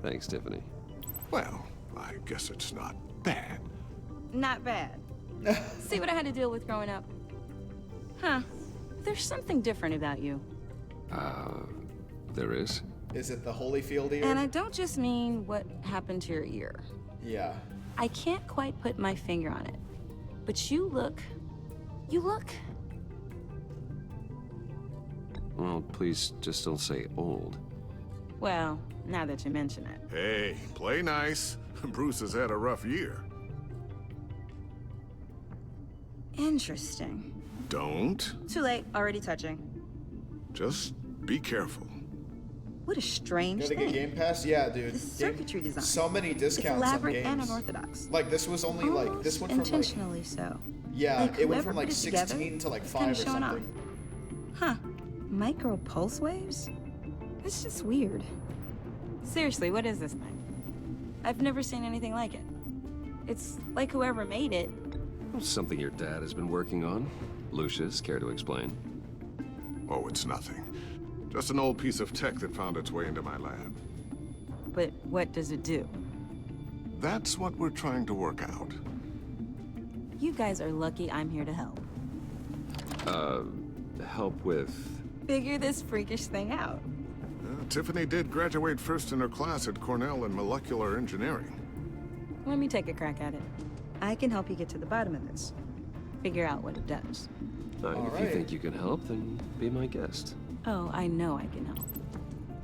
Thanks, Tiffany. Well, I guess it's not bad. Not bad. See what I had to deal with growing up? Huh. There's something different about you. There is? Is it the Holyfield ear? And I don't just mean what happened to your ear. Yeah. I can't quite put my finger on it. But you look... Well, please just don't say old. Well, now that you mention it. Hey, play nice. Bruce has had a rough year. Interesting. Don't. Too late, already touching. Just be careful. What a strange Gotta thing. get Game Pass? Yeah, dude. The circuitry design. So many discounts It's on elaborate games. and unorthodox. Like, this was only, like, this went from, like... Intentionally so. Yeah, Like, it went whoever from, like, put it together 16 to, like, is 5 kinda or showing off. something. Huh. Micro pulse waves? That's just weird. Seriously, what is this thing? I've never seen anything like it. It's like whoever made it. Something your dad has been working on. Lucius, care to explain? Oh, it's nothing. Just an old piece of tech that found its way into my lab. But what does it do? That's what we're trying to work out. You guys are lucky I'm here to help. Help with... Figure this freakish thing out. Tiffany did graduate first in her class at Cornell in molecular engineering. Let me take a crack at it. I can help you get to the bottom of this. Figure out what it does. If you think you can help, then be my guest. Oh, I know I can help.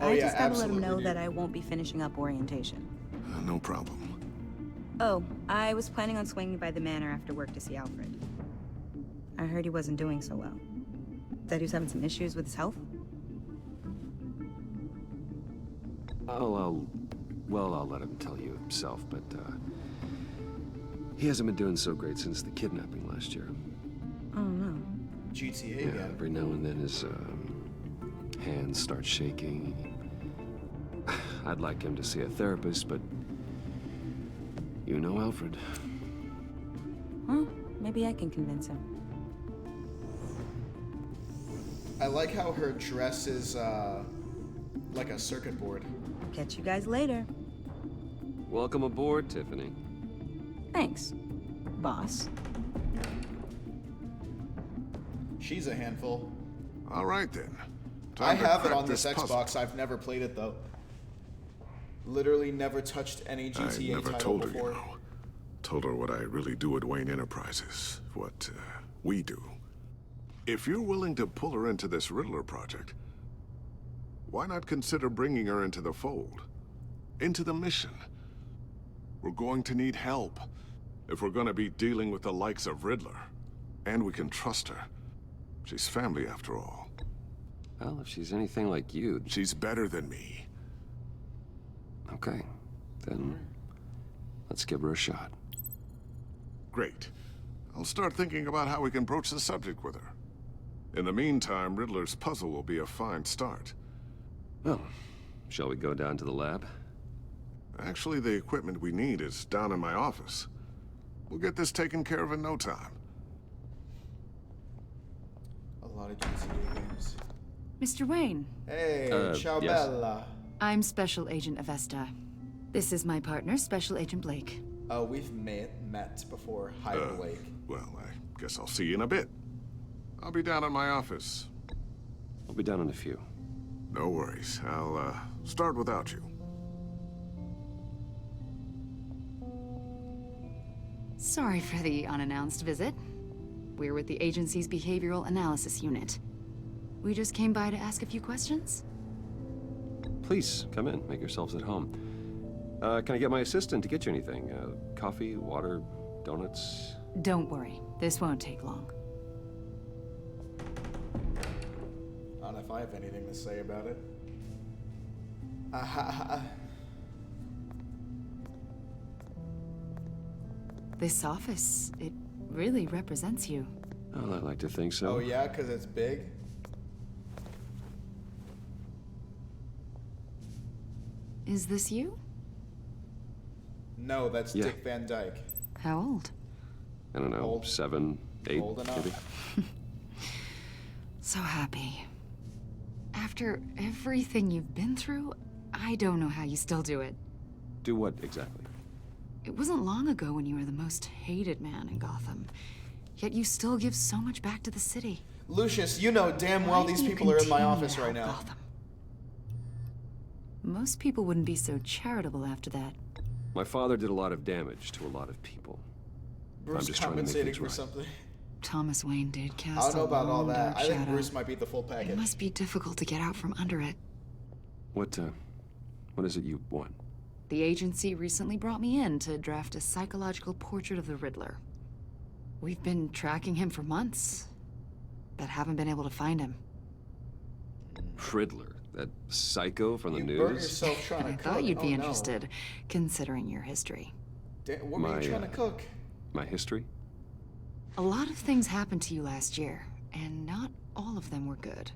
Oh, I yeah, just gotta let him absolutely, know dude. that I won't be finishing up orientation. No problem. Oh, I was planning on swinging by the manor after work to see Alfred. I heard he wasn't doing so well. That he was having some issues with his health? I'll let him tell you himself, but, he hasn't been doing so great since the kidnapping last year. Oh, no. GTA Yeah, again. every now and then his, hands start shaking. I'd like him to see a therapist, but... You know Alfred. Well, maybe I can convince him. I like how her dress is, like a circuit board. Catch you guys later. Welcome aboard, Tiffany. Thanks, boss. She's a handful. All right, then. I Time to have it crack on this puzzle. Xbox. I've never played it, though. Literally never touched any GTA I never title told her, before. you know. Told her what I really do at Wayne Enterprises. What we do. If you're willing to pull her into this Riddler project, why not consider bringing her into the fold? Into the mission? We're going to need help. If we're gonna be dealing with the likes of Riddler. And we can trust her. She's family after all. Well, if she's anything like you... She's better than me. Okay. Then let's give her a shot. Great. I'll start thinking about how we can broach the subject with her. In the meantime, Riddler's puzzle will be a fine start. Well, shall we go down to the lab? Actually, the equipment we need is down in my office. We'll get this taken care of in no time. A lot of juicy games. Mr. Wayne. Hey, ciao yes. bella. I'm Special Agent Avesta. This is my partner, Special Agent Blake. We've met before. Hi, Blake. Well, I guess I'll see you in a bit. I'll be down in my office. I'll be down in a few. No worries. I'll, start without you. Sorry for the unannounced visit. We're with the agency's Behavioral Analysis Unit. We just came by to ask a few questions. Please, come in. Make yourselves at home. Can I get my assistant to get you anything? Coffee, water, donuts? Don't worry. This won't take long. I don't know if I have anything to say about it. This office, it really represents you. Oh, I like to think so. Oh yeah, because it's big? Is this you? No, that's Yeah. Dick Van Dyke. How old? I don't know, 7, 8, Old enough. maybe? So happy. After everything you've been through, I don't know how you still do it. Do what exactly? It wasn't long ago when you were the most hated man in Gotham. Yet you still give so much back to the city. Lucius, you know damn well Why these do you people are in my continue office to right help now. Gotham? Most people wouldn't be so charitable after that. My father did a lot of damage to a lot of people. I'm Bruce just trying to make compensating things for right. something. Thomas Wayne did I cast don't know a about all long, that. dark I think shadow. Bruce might be the full It package. must be difficult to get out from under it. What is it you want? The agency recently brought me in to draft a psychological portrait of the Riddler. We've been tracking him for months, but haven't been able to find him. Riddler, that psycho from the You news? burnt yourself trying to I cook. thought you'd be Oh, no. interested, considering your history. What were you trying to cook? My history? A lot of things happened to you last year, and not all of them were good.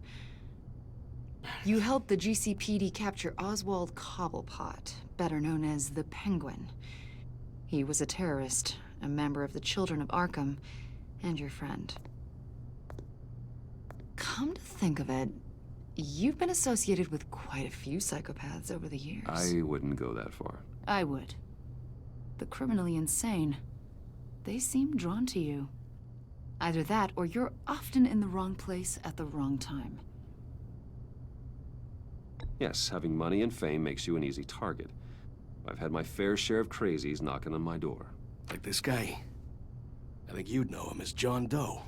You helped the GCPD capture Oswald Cobblepot, better known as the Penguin. He was a terrorist, a member of the Children of Arkham, and your friend. Come to think of it, you've been associated with quite a few psychopaths over the years. I wouldn't go that far. I would. The criminally insane. They seem drawn to you. Either that, or you're often in the wrong place at the wrong time. Yes, having money and fame makes you an easy target. I've had my fair share of crazies knocking on my door. Like this guy. I think you'd know him as John Doe.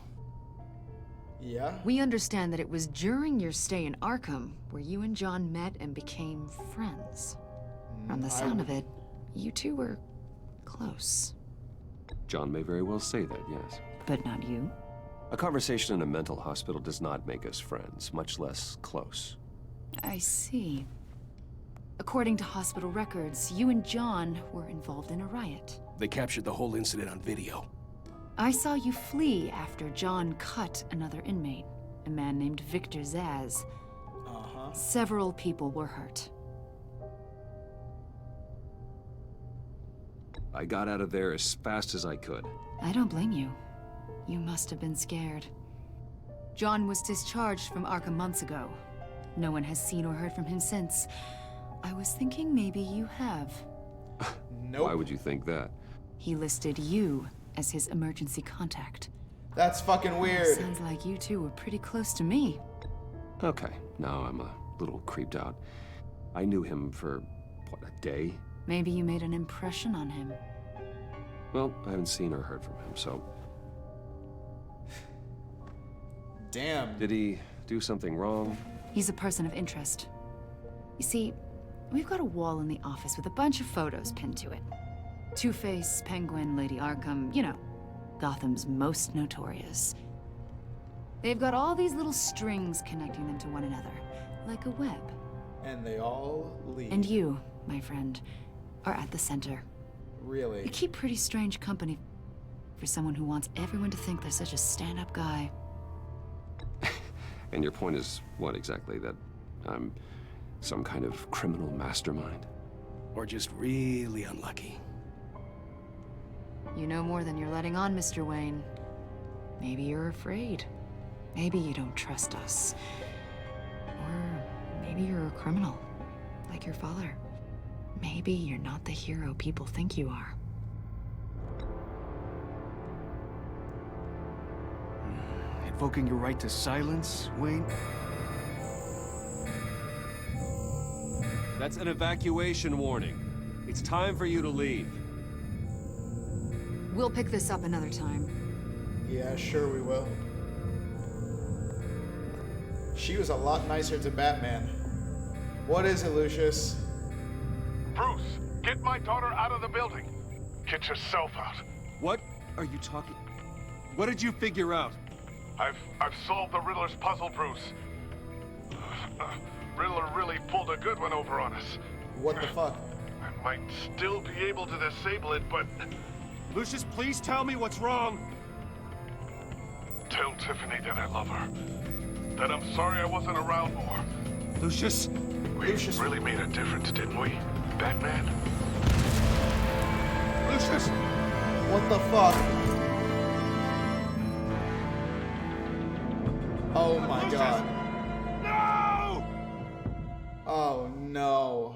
Yeah? We understand that it was during your stay in Arkham where you and John met and became friends. From the sound of it, you two were close. John may very well say that, yes. But not you? A conversation in a mental hospital does not make us friends, much less close. I see. According to hospital records, you and John were involved in a riot. They captured the whole incident on video. I saw you flee after John cut another inmate, a man named Victor Zaz. Several people were hurt. I got out of there as fast as I could. I don't blame you. You must have been scared. John was discharged from Arkham months ago. No one has seen or heard from him since. I was thinking maybe you have. Nope. Why would you think that? He listed you as his emergency contact. That's fucking weird. Sounds like you two were pretty close to me. Okay, now I'm a little creeped out. I knew him for, what, a day? Maybe you made an impression on him. Well, I haven't seen or heard from him, so... Damn. Did he do something wrong? He's a person of interest. You see, we've got a wall in the office with a bunch of photos pinned to it. Two-Face, Penguin, Lady Arkham, you know, Gotham's most notorious. They've got all these little strings connecting them to one another, like a web. And they all lead. And you, my friend, are at the center. Really? You keep pretty strange company for someone who wants everyone to think they're such a stand-up guy. And your point is what exactly? That I'm some kind of criminal mastermind? Or just really unlucky? You know more than you're letting on, Mr. Wayne. Maybe you're afraid. Maybe you don't trust us. Or maybe you're a criminal, like your father. Maybe you're not the hero people think you are. Invoking your right to silence, Wayne? That's an evacuation warning. It's time for you to leave. We'll pick this up another time. Yeah, sure we will. She was a lot nicer to Batman. What is it, Lucius? Bruce, get my daughter out of the building. Get yourself out. What are you talking? What did you figure out? I've solved the Riddler's puzzle, Bruce. Riddler really pulled a good one over on us. What the fuck? I might still be able to disable it, but... Lucius, please tell me what's wrong. Tell Tiffany that I love her. That I'm sorry I wasn't around more. Lucius? We really made a difference, didn't we, Batman? Lucius! What the fuck? Oh my god. No! Oh no.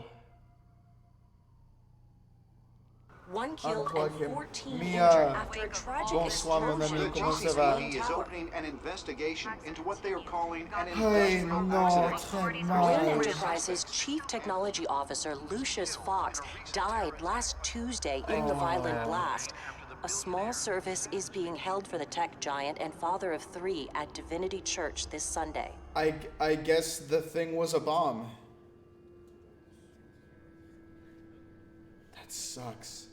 One killed Unplug and him. 14 Mia. injured after a tragic Bonsoir, mon ami. explosion. Comment ça va? GCPD is opening an investigation into what they are calling an Hey, industrial no, accident. Wayne no. Enterprises Chief Technology Officer Lucius Fox died last Tuesday in the violent blast. A small service is being held for the tech giant and father of 3 at Divinity Church this Sunday. I guess the thing was a bomb. That sucks.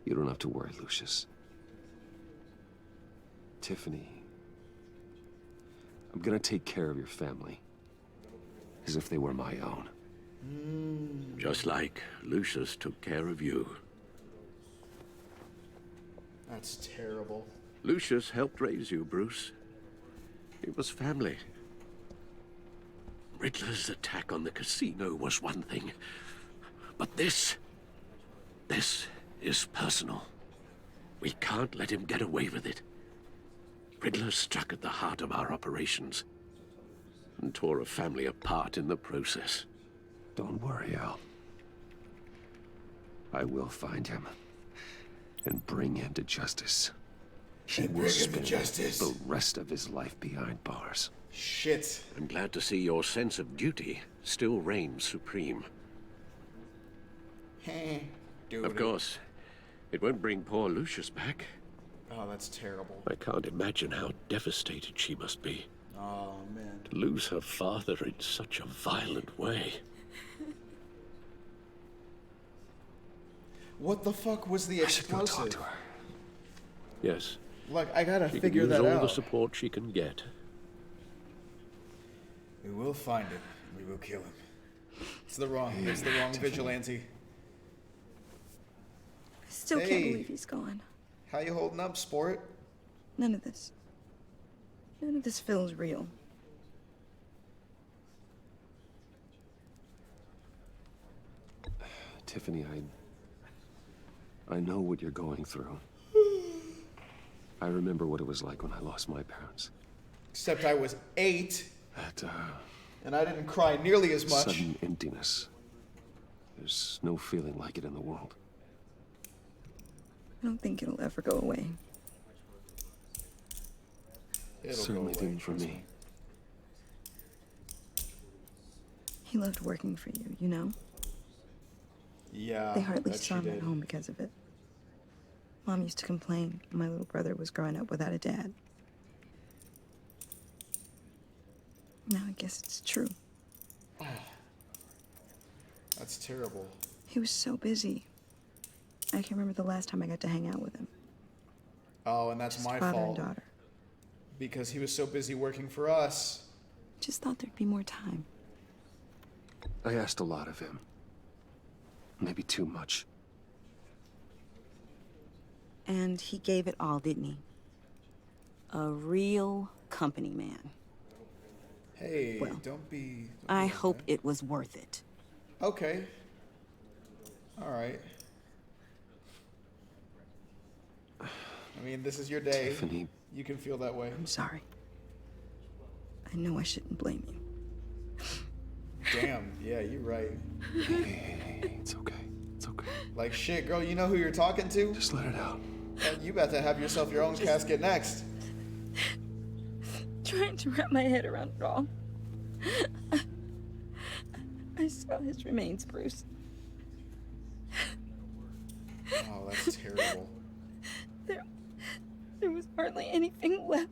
You don't have to worry, Lucius. Tiffany, I'm gonna take care of your family. As if they were my own. Just like Lucius took care of you. That's terrible. Lucius helped raise you, Bruce. It was family. Riddler's attack on the casino was one thing. But this is personal. We can't let him get away with it. Riddler struck at the heart of our operations and tore a family apart in the process. Don't worry, Al. I will find him and bring him to justice. He will spend the rest of his life behind bars. Shit. I'm glad to see your sense of duty still reigns supreme. Dude. Of course, it won't bring poor Lucius back. Oh, that's terrible. I can't imagine how devastated she must be. Oh, man. To lose her father in such a violent way. What the fuck was the explosive? Yes. Like, I gotta she figure can use that all out. the support she can get. We will find him. We will kill him. It's the wrong vigilante. I still can't believe he's gone. How you holding up, sport? None of this feels real. Tiffany, I know what you're going through. I remember what it was like when I lost my parents. Except I was 8. That, and I didn't cry nearly as much. Sudden emptiness. There's no feeling like it in the world. I don't think it'll ever go away. It certainly didn't for me. He loved working for you, you know? Yeah, They hardly bet saw she him at did. home because of it. Mom used to complain my little brother was growing up without a dad. Now guess it's true. That's terrible. He was so busy. I can't remember the last time I got to hang out with him. Oh, and that's Just my father fault. and daughter. Because he was so busy working for us. Just thought there'd be more time. I asked a lot of him. Maybe too much. And he gave it all, didn't he? A real company man. Hey, Well, don't be I like hope that. it was worth it. Okay. All right. I mean, this is your day. Tiffany. You can feel that way. I'm sorry. I know I shouldn't blame you. Damn, yeah, you're right. Hey, it's okay. It's okay. Like, shit, girl, you know who you're talking to? Just let it out. You about to have yourself your own casket next. Trying to wrap my head around it all. I saw his remains, Bruce. Oh, that's terrible. There was hardly anything left.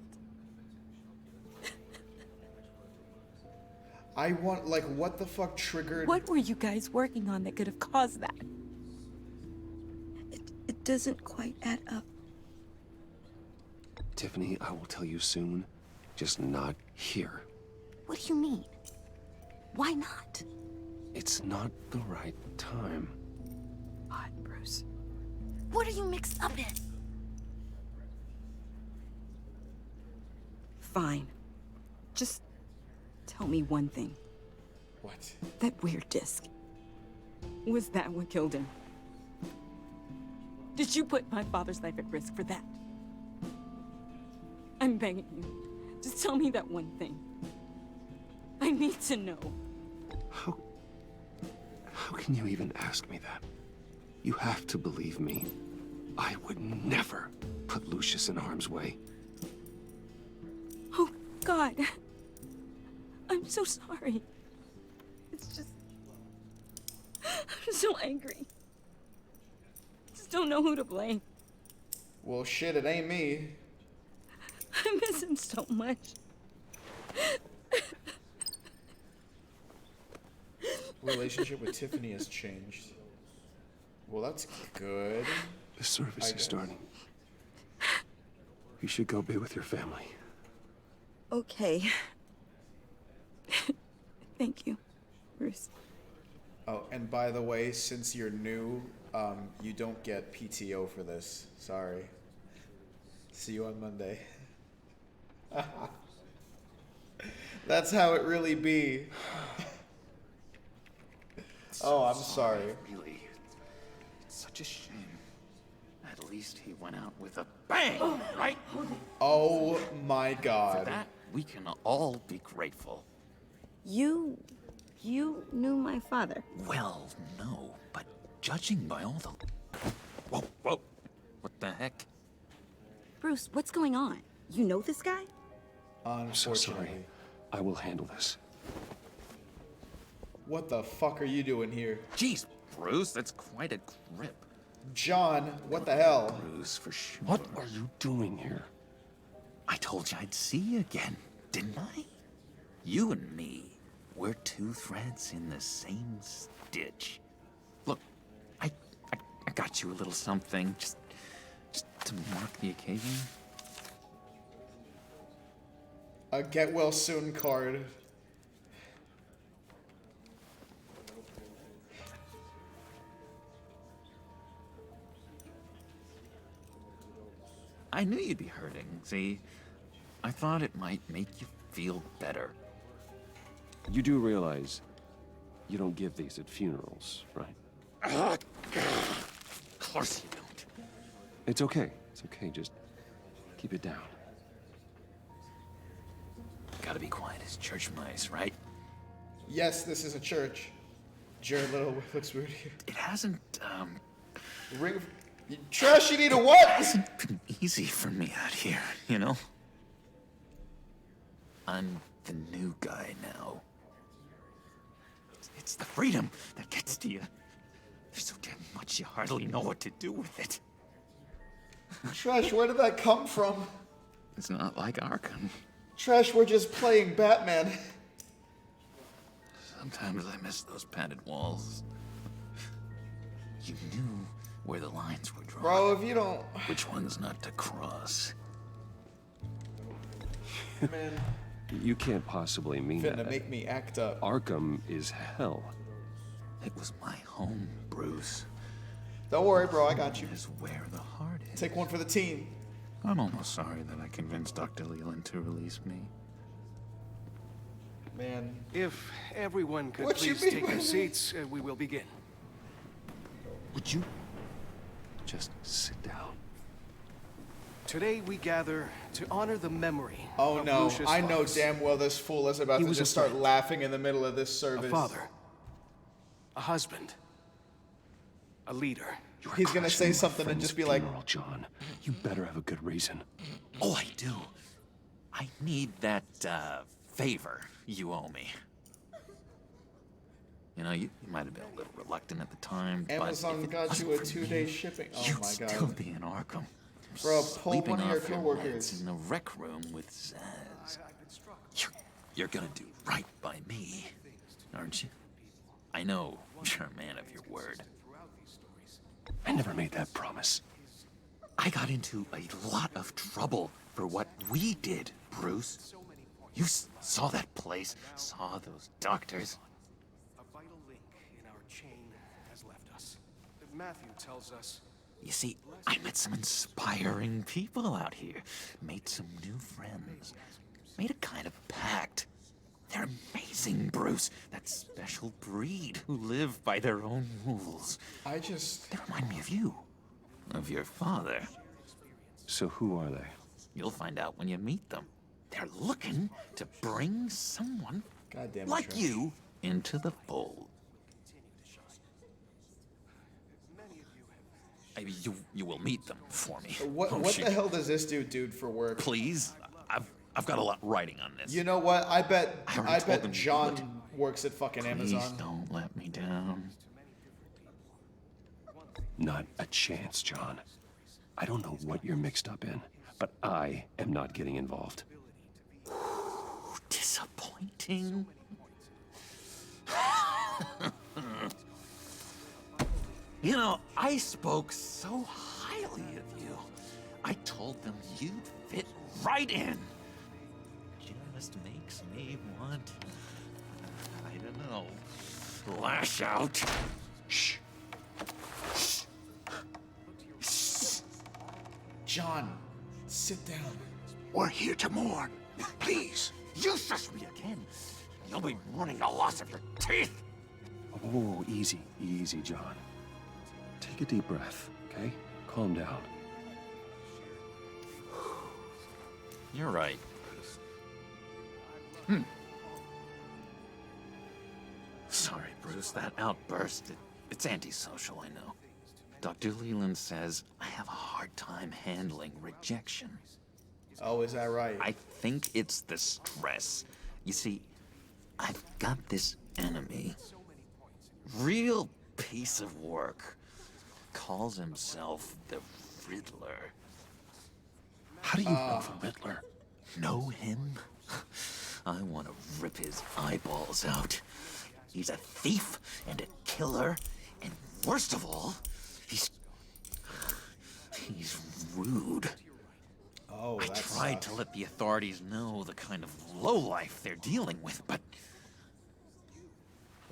I want, like, what the fuck triggered... What were you guys working on that could have caused that? It doesn't quite add up. Tiffany, I will tell you soon. Just not here. What do you mean? Why not? It's not the right time. What, Bruce? What are you mixed up in? Fine. Just tell me one thing. What? That weird disc. Was that what killed him? Did you put my father's life at risk for that? I'm begging you. Just tell me that one thing. I need to know. How can you even ask me that? You have to believe me. I would never put Lucius in harm's way. Oh, God. I'm so sorry. It's just... I'm so angry. Just don't know who to blame. Well, shit, it ain't me. I miss him so much. Relationship with Tiffany has changed. Well, that's good. The service is starting. You should go be with your family. Okay. Thank you, Bruce. Oh, and by the way, since you're new, you don't get PTO for this. Sorry. See you on Monday. That's how it really be. Oh, I'm sorry. Really, it's such a shame. At least he went out with a bang, right? Oh my For God. that, we can all be grateful. You knew my father. Well, no, but judging by all the... Whoa, whoa. What the heck? Bruce, what's going on? You know this guy? I'm so sorry. I will handle this. What the fuck are you doing here? Jeez, Bruce, that's quite a grip. John, what the hell? Bruce, for sure. What are you doing here? I told you I'd see you again, didn't I? You and me, we're two threads in the same stitch. Look, I got you a little something, just to mark the occasion. A get well soon card. I knew you'd be hurting, see? I thought it might make you feel better. You do realize you don't give these at funerals, right? Of course you don't. It's okay. It's okay. Just keep it down. Gotta be quiet as church mice, right? Yes, this is a church. Jared Little looks weird here. It hasn't, Ring... Trash, you need a what? It hasn't been easy for me out here, you know? I'm the new guy now. It's the freedom that gets to you. There's so damn much you hardly know what to do with it. Trash, where did that come from? It's not like Arkham. Trash, we're just playing Batman. Sometimes I miss those padded walls. You knew where the lines were drawn. Bro, if you don't... Which ones not to cross. Man. You can't possibly mean that. Finna make me act up. Arkham is hell. It was my home, Bruce. Don't worry, bro, I got you. Is where the heart is. Take one for the team. I'm almost sorry that I convinced Dr. Leland to release me. Man. If everyone could What you please mean take by their that? seats, we will begin. Would you just sit down? Today we gather to honor the memory Oh of no, Lucius I know Fox. damn well this fool is about He to was just a start friend. laughing in the middle of this service. A father. A husband. A leader. He's gonna say something and just be like, John, you better have a good reason. Oh, I do. I need that, favor you owe me. You know, you might have been a little reluctant at the time, Amazon but if it got you a wasn't for 2-day me, shipping. Oh you'd my still god. be in Arkham. Bro, pull Sleeping one of your off your coworkers. meds in the rec room with Zaz. You're gonna do right by me, aren't you? I know you're a man of your word. I never made that promise. I got into a lot of trouble for what we did, Bruce. You saw that place, saw those doctors. A vital link in our chain has left us. Matthew tells us. You see, I met some inspiring people out here, made some new friends, made a kind of pact. They're amazing, Bruce. That special breed who live by their own rules. They remind me of you, of your father. So who are they? You'll find out when you meet them. They're looking to bring someone Goddamn like Trish. you into the fold. You will meet them for me. What won't what you? the hell does this dude for work? Please, I've got a lot writing on this. You know what? I bet already told them you John works at fucking Please Amazon. don't let me down. Not a chance, John. I don't know what you're mixed up in, but I am not getting involved. Disappointing. You know, I spoke so highly of you. I told them you'd fit right in. Just makes me want, I don't know, lash out. Shh. John, sit down. We're here to mourn. Please, you shush me again. You'll be mourning the loss of your teeth. Oh, easy, easy, John. Take a deep breath, okay? Calm down. You're right. Sorry, Bruce, that outburst, it's antisocial, I know. Dr. Leland says I have a hard time handling rejection. Oh, is that right? I think it's the stress. You see, I've got this enemy. Real piece of work. Calls himself the Riddler. How do you know the Riddler? Know him? I want to rip his eyeballs out. He's a thief and a killer, and worst of all, he's rude. Oh, I tried to let the authorities know the kind of lowlife they're dealing with, but...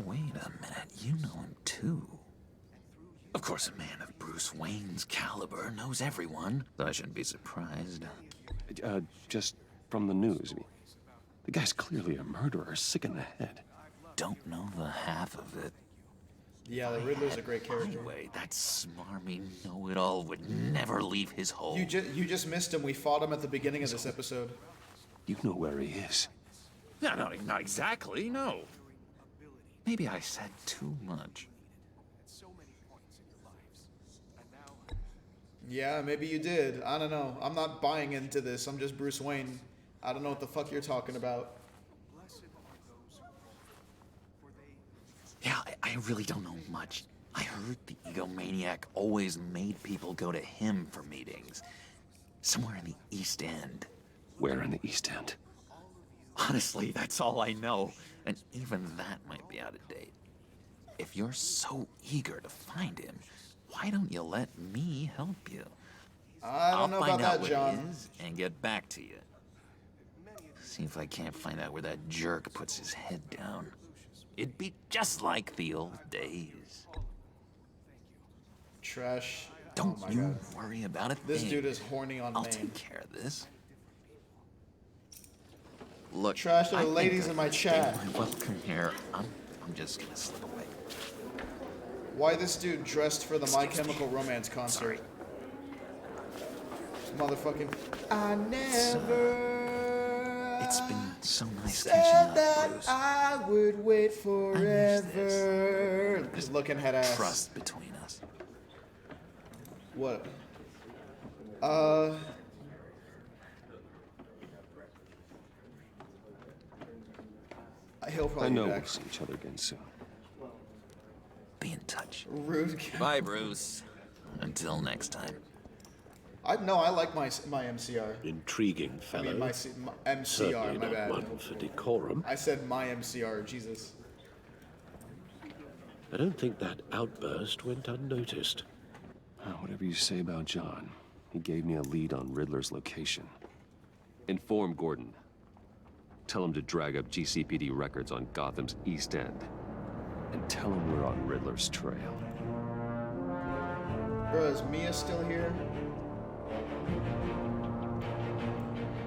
Wait a minute, you know him too. Of course, a man of Bruce Wayne's caliber knows everyone, so I shouldn't be surprised. Just from the news. I mean, the guy's clearly a murderer, sick in the head. Don't know the half of it. Yeah, the Riddler's a great character. Anyway, that smarmy know-it-all would never leave his hole. You just missed him. We fought him at the beginning of this episode. You know where he is. No, not exactly, no. Maybe I said too much. Yeah, maybe you did. I don't know. I'm not buying into this. I'm just Bruce Wayne. I don't know what the fuck you're talking about. Yeah, I really don't know much. I heard the egomaniac always made people go to him for meetings. Somewhere in the East End. Where in the East End? Honestly, that's all I know. And even that might be out of date. If you're so eager to find him, why don't you let me help you? I don't know about that, John. I'll find out what it is and get back to you. See if I can't find out where that jerk puts his head down. It'd be just like the old days. Trash. Don't Oh my you God. worry about it. This dude is horny on I'll main. take care of this. Look, Trash to I the think ladies I in my think chat. my welcome here. I'm just gonna slip away. Why this dude dressed for the My Chemical Romance concert? Motherfucking. I never. It's been so nice said catching up, that Bruce. I would wait forever. Just looking head ass. Trust between us. What? He'll probably I know be we'll back. see each other again soon. Be in touch. Rude. Bye, Bruce. Until next time. I like my MCR. Intriguing I fellow. mean my MCR. Certainly My not bad. one for decorum. I said my MCR. Jesus. I don't think that outburst went unnoticed. Whatever you say about John, he gave me a lead on Riddler's location. Inform Gordon. Tell him to drag up GCPD records on Gotham's East End. And tell him we're on Riddler's trail. Bro, is Mia still here?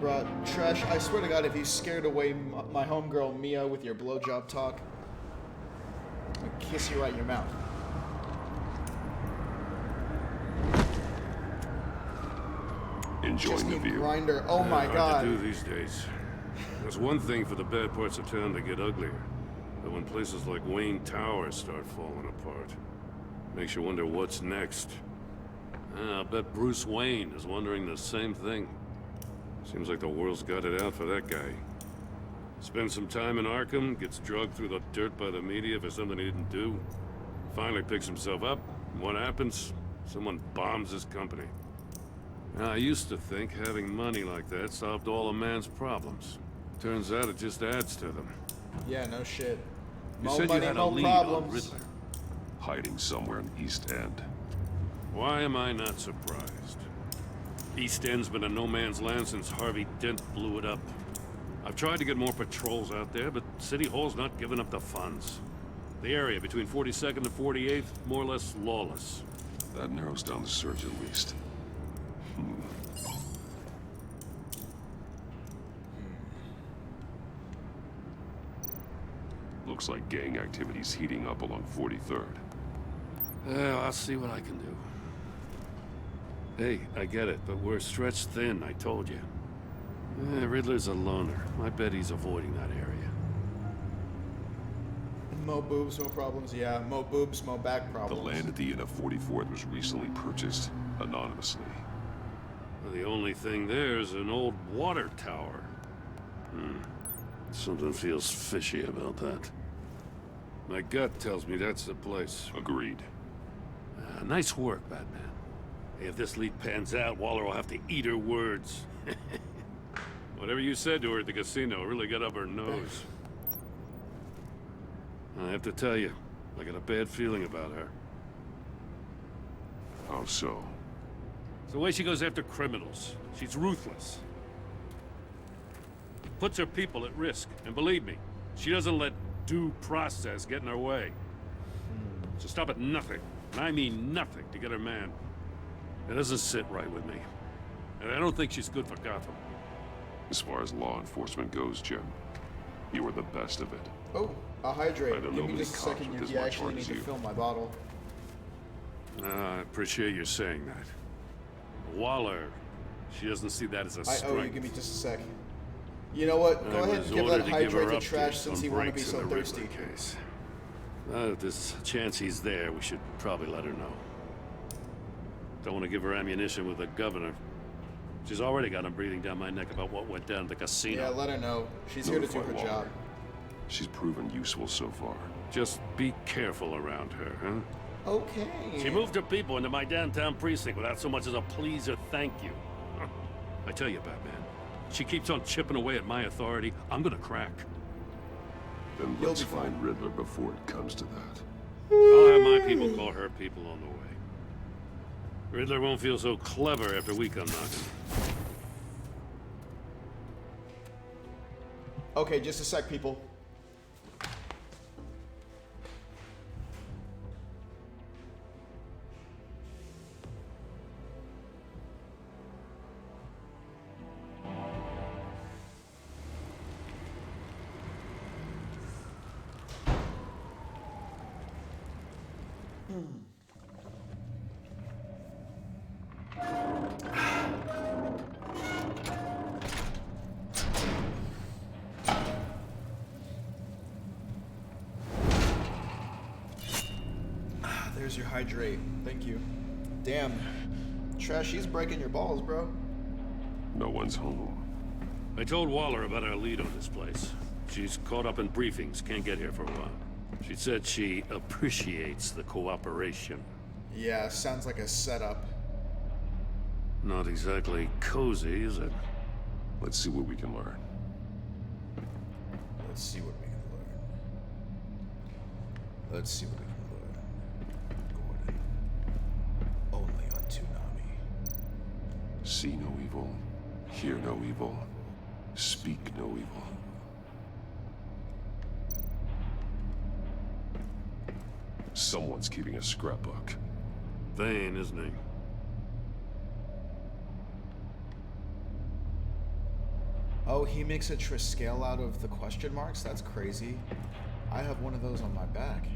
Bro, Trash, I swear to God, if you scared away my homegirl Mia with your blowjob talk, I'm gonna kiss you right in your mouth. Enjoying the view. Grinder. Oh my Hard God. to do these days. There's one thing for the bad parts of town to get uglier. But when places like Wayne Towers start falling apart, makes you wonder what's next. I'll bet Bruce Wayne is wondering the same thing. Seems like the world's got it out for that guy. Spends some time in Arkham, gets drugged through the dirt by the media for something he didn't do. Finally picks himself up, and what happens? Someone bombs his company. Now, I used to think having money like that solved all a man's problems. Turns out it just adds to them. Yeah, no shit. You Mo said money, you had a mo lead on problems. Riddler. Hiding somewhere in East End. Why am I not surprised? East End's been a no man's land since Harvey Dent blew it up. I've tried to get more patrols out there, but City Hall's not giving up the funds. The area between 42nd and 48th, more or less lawless. That narrows down the search at least. Looks like gang activity's heating up along 43rd. Well, I'll see what I can do. Hey, I get it, but we're stretched thin, I told you. Riddler's a loner. I bet he's avoiding that area. Mo boobs, mo problems. Yeah, mo boobs, mo back The problems. land at the end of 44th was recently purchased anonymously. Well, the only thing there is an old water tower. Something feels fishy about that. My gut tells me that's the place. Agreed. Nice work, Batman. Hey, if this lead pans out, Waller will have to eat her words. Whatever you said to her at the casino really got up her nose. I have to tell you, I got a bad feeling about her. How so? It's the way she goes after criminals. She's ruthless. Puts her people at risk. And believe me, she doesn't let due process get in her way. So stop at nothing, and I mean nothing, to get her man. It doesn't sit right with me. And I don't think she's good for Gotham. As far as law enforcement goes, Jim, you are the best of it. Oh, I'll hydrate. I don't Give know me many just a cops second. with as You much actually heart need as to you. fill my bottle. I appreciate you saying that. Waller, she doesn't see that as a I strength. owe you. Give me just a sec. You know what? Go I ahead was and give ordered that to give her hydrate to Trash updates since on he wanted to be breaks so in the Riddler thirsty. case. If there's a chance he's there, we should probably let her know. Don't want to give her ammunition with the governor. She's already got him breathing down my neck about what went down at the casino. Yeah, let her know. She's here to do her Notify job. Waller. She's proven useful so far. Just be careful around her, huh? Okay. She moved her people into my downtown precinct without so much as a please or thank you. I tell you, Batman, She keeps on chipping away at my authority. I'm gonna crack. Then let's find Riddler before it comes to that. I'll have my people call her people on the way. Riddler won't feel so clever after we come knocking. Okay, just a sec, people. There's your hydrate. Thank you. Damn. Trash, he's breaking your balls, bro. No one's home. I told Waller about our lead on this place. She's caught up in briefings, can't get here for a while. She said she appreciates the cooperation. Yeah, sounds like a setup. Not exactly cozy, is it? Let's see what we can learn. Let's see what we can learn. Let's see what we can learn. Gordon. Only on Toonami. See no evil, hear no evil, speak no evil. Someone's keeping a scrapbook. Vane, isn't he? Oh, he makes a Triskele out of the question marks? That's crazy. I have one of those on my back.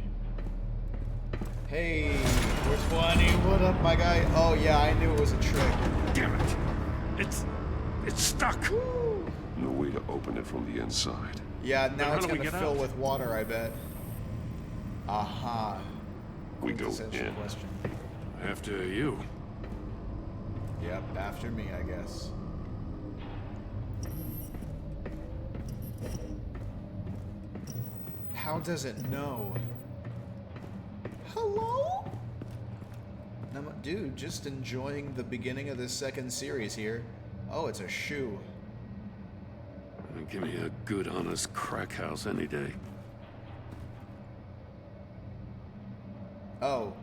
Hey, 420, what up, my guy? Oh yeah, I knew it was a trick. Damn it. It's stuck. No way to open it from the inside. Yeah, now it's how do we gonna get fill out? with water, I bet. Aha. We go in. Question. After you. Yep, after me, I guess. How does it know? Hello? Dude, just enjoying the beginning of this second series here. Oh, it's a shoe. Give me a good, honest crack house any day. Oh,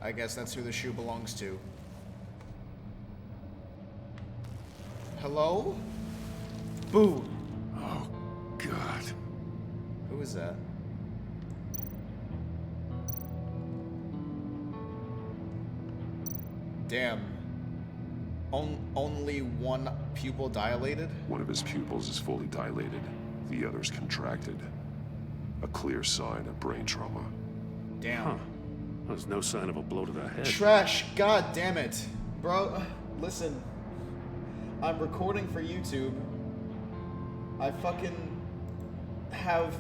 I guess that's who the shoe belongs to. Hello? Boo. Oh, God. Who is that? Damn. Only one pupil dilated? One of his pupils is fully dilated. The other's contracted. A clear sign of brain trauma. Damn. Huh. There's no sign of a blow to the head. Trash, god damn it. Bro, listen. I'm recording for YouTube. I fucking have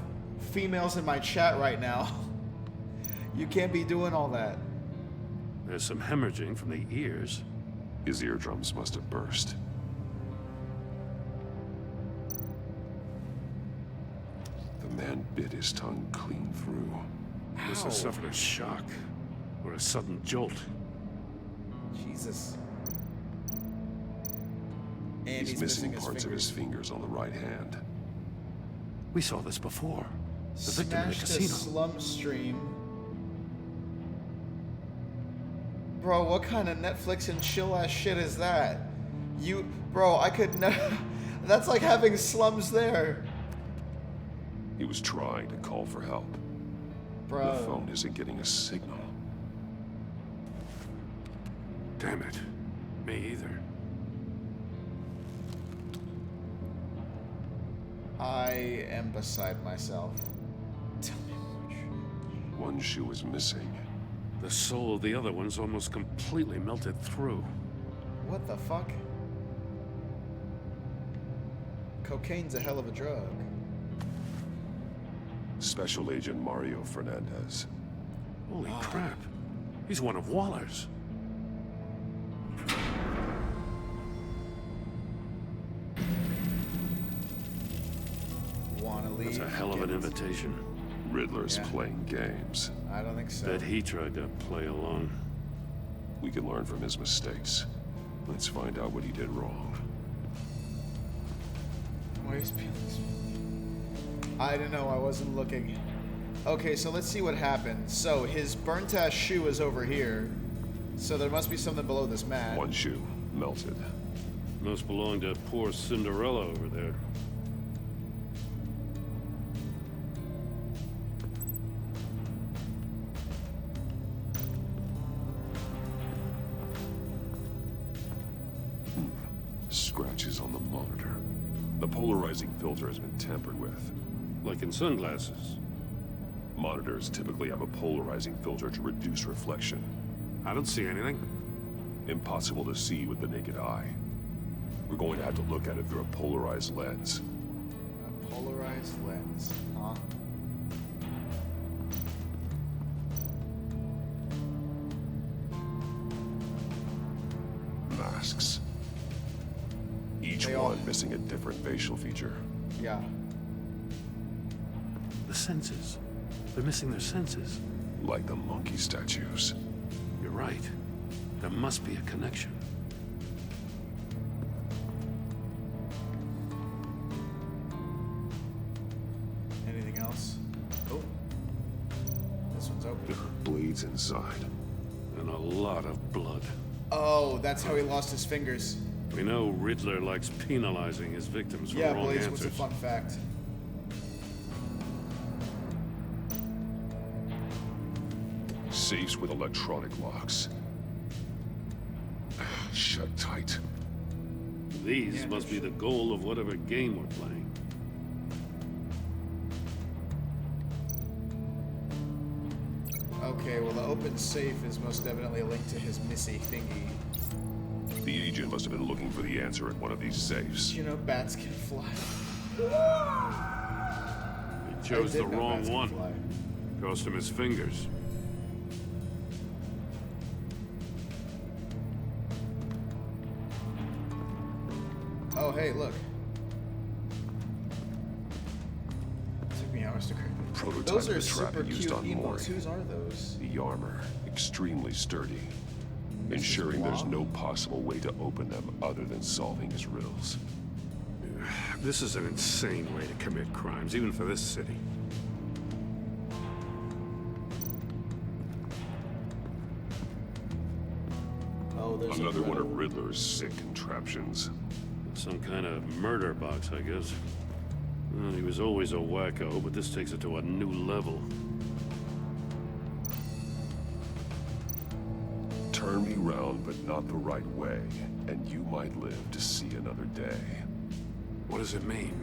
females in my chat right now. You can't be doing all that. There's some hemorrhaging from the ears. His eardrums must have burst. The man bit his tongue clean through. Must have suffered a shock or a sudden jolt. Jesus. And He's missing parts of his fingers on the right hand. We saw this before. The victim in the Smashed a casino. slum stream. Bro, what kind of Netflix and chill ass shit is that? Bro, I could never. That's like having slums there. He was trying to call for help. Bro. The phone isn't getting a signal. Damn it. Me either. I am beside myself. Tell me which. One shoe is missing. The soul of the other one's almost completely melted through. What the fuck? Cocaine's a hell of a drug. Special Agent Mario Fernandez. Holy crap. He's one of Waller's. Wanna leave? That's a hell of an invitation. Riddler's playing games. I don't think so. Bet he tried to play along. We can learn from his mistakes. Let's find out what he did wrong. Where's Peel's? I don't know. I wasn't looking. Okay, so let's see what happened. So his burnt ass shoe is over here. So there must be something below this mat. One shoe melted. Must belong to poor Cinderella over there. Scratches on the monitor. The polarizing filter has been tampered with. Like in sunglasses. Monitors typically have a polarizing filter to reduce reflection. I don't see anything. Impossible to see with the naked eye. We're going to have to look at it through a polarized lens. A polarized lens, huh? Masks. Each one missing a different facial feature. Yeah. The senses. They're missing their senses. Like the monkey statues. You're right. There must be a connection. Anything else? Oh. This one's open. There are blades inside. And a lot of blood. Oh, that's how he lost his fingers. We know Riddler likes penalizing his victims for wrong Blaze, answers. what's a fun fact? Safes with electronic locks. Shut tight. These must be the goal of whatever game we're playing. Okay, well the open safe is most definitely a link to his Missy thingy. The agent must have been looking for the answer at one of these safes. You know bats can fly. He chose the wrong one. Cost him his fingers. Oh, hey, look. Took me hours to create. Prototype Those of are the trap super used cute on Maury. emotes. Whose are those? The armor, extremely sturdy, ensuring there's no possible way to open them other than solving his riddles. This is an insane way to commit crimes, even for this city. Oh, there's another one of Riddler's sick contraptions. Some kind of murder box, I guess. Well, he was always a wacko, but this takes it to a new level. Turn me round, but not the right way, and you might live to see another day. What does it mean?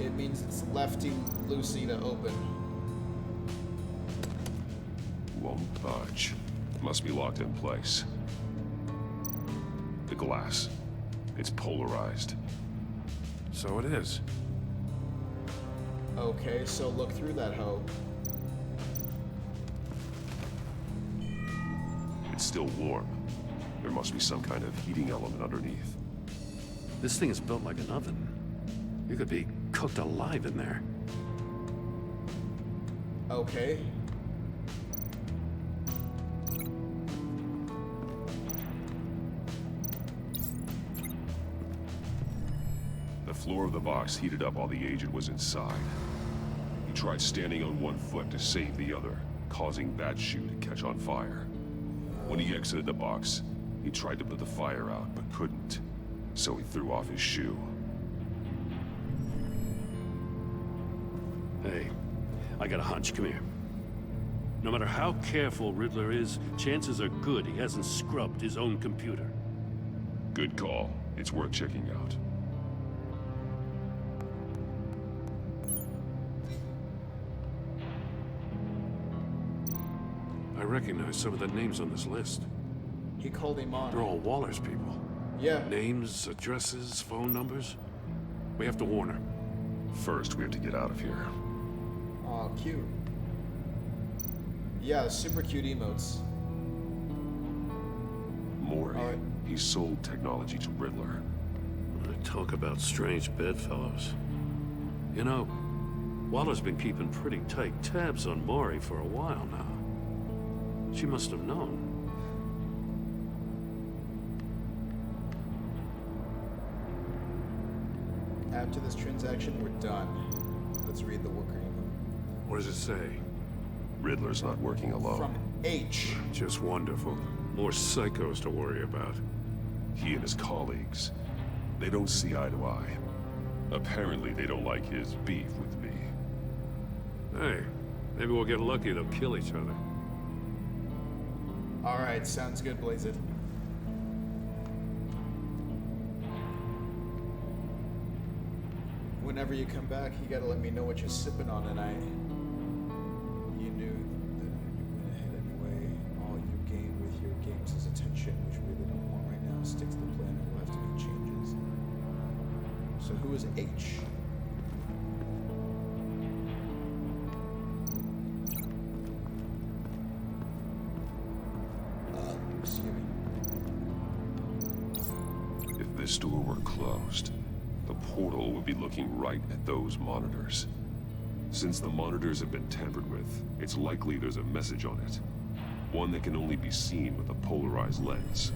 It means it's lefty-loosey to open. Won't budge. Must be locked in place. The glass. It's polarized. So it is. Okay, so look through that hoe. It's still warm. There must be some kind of heating element underneath. This thing is built like an oven. You could be cooked alive in there. Okay. The floor of the box heated up while the agent was inside. He tried standing on one foot to save the other, causing that shoe to catch on fire. When he exited the box, he tried to put the fire out, but couldn't. So he threw off his shoe. Hey, I got a hunch. Come here. No matter how careful Riddler is, chances are good he hasn't scrubbed his own computer. Good call. It's worth checking out. I recognize some of the names on this list. He called him on. They're all Waller's people. Yeah. Names, addresses, phone numbers. We have to warn her. First, we have to get out of here. Aw, cute. Yeah, super cute emotes. Maury, he sold technology to Riddler. Talk about strange bedfellows. You know, Waller's been keeping pretty tight tabs on Maury for a while now. She must have known. After this transaction, we're done. Let's read the worker email. What does it say? Riddler's not working alone. From H. Just wonderful. More psychos to worry about. He and his colleagues, they don't see eye to eye. Apparently, they don't like his beef with me. Hey, maybe we'll get lucky. They'll kill each other. All right, sounds good, Blaze It. Whenever you come back, you gotta let me know what you're sipping on tonight. You knew that you went ahead anyway. All you gain with your games is attention, which we really don't want right now. Stick to the plan, or we'll have to make changes. So who is H? Excuse me. If this door were closed, the portal would be looking right at those monitors. Since the monitors have been tampered with, it's likely there's a message on it. One that can only be seen with a polarized lens.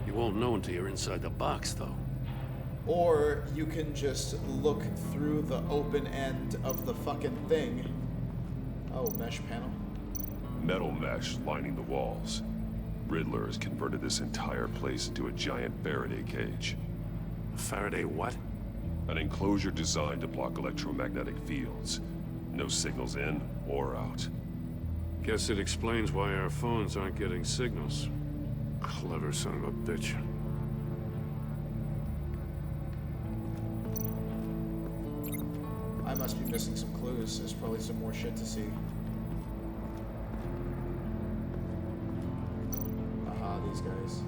You won't know until you're inside the box, though. Or you can just look through the open end of the fucking thing. Oh, mesh panel. Metal mesh lining the walls. Riddler has converted this entire place into a giant Faraday cage. Faraday what? An enclosure designed to block electromagnetic fields. No signals in or out. Guess it explains why our phones aren't getting signals. Clever son of a bitch. I must be missing some clues. There's probably some more shit to see. Aha, these guys.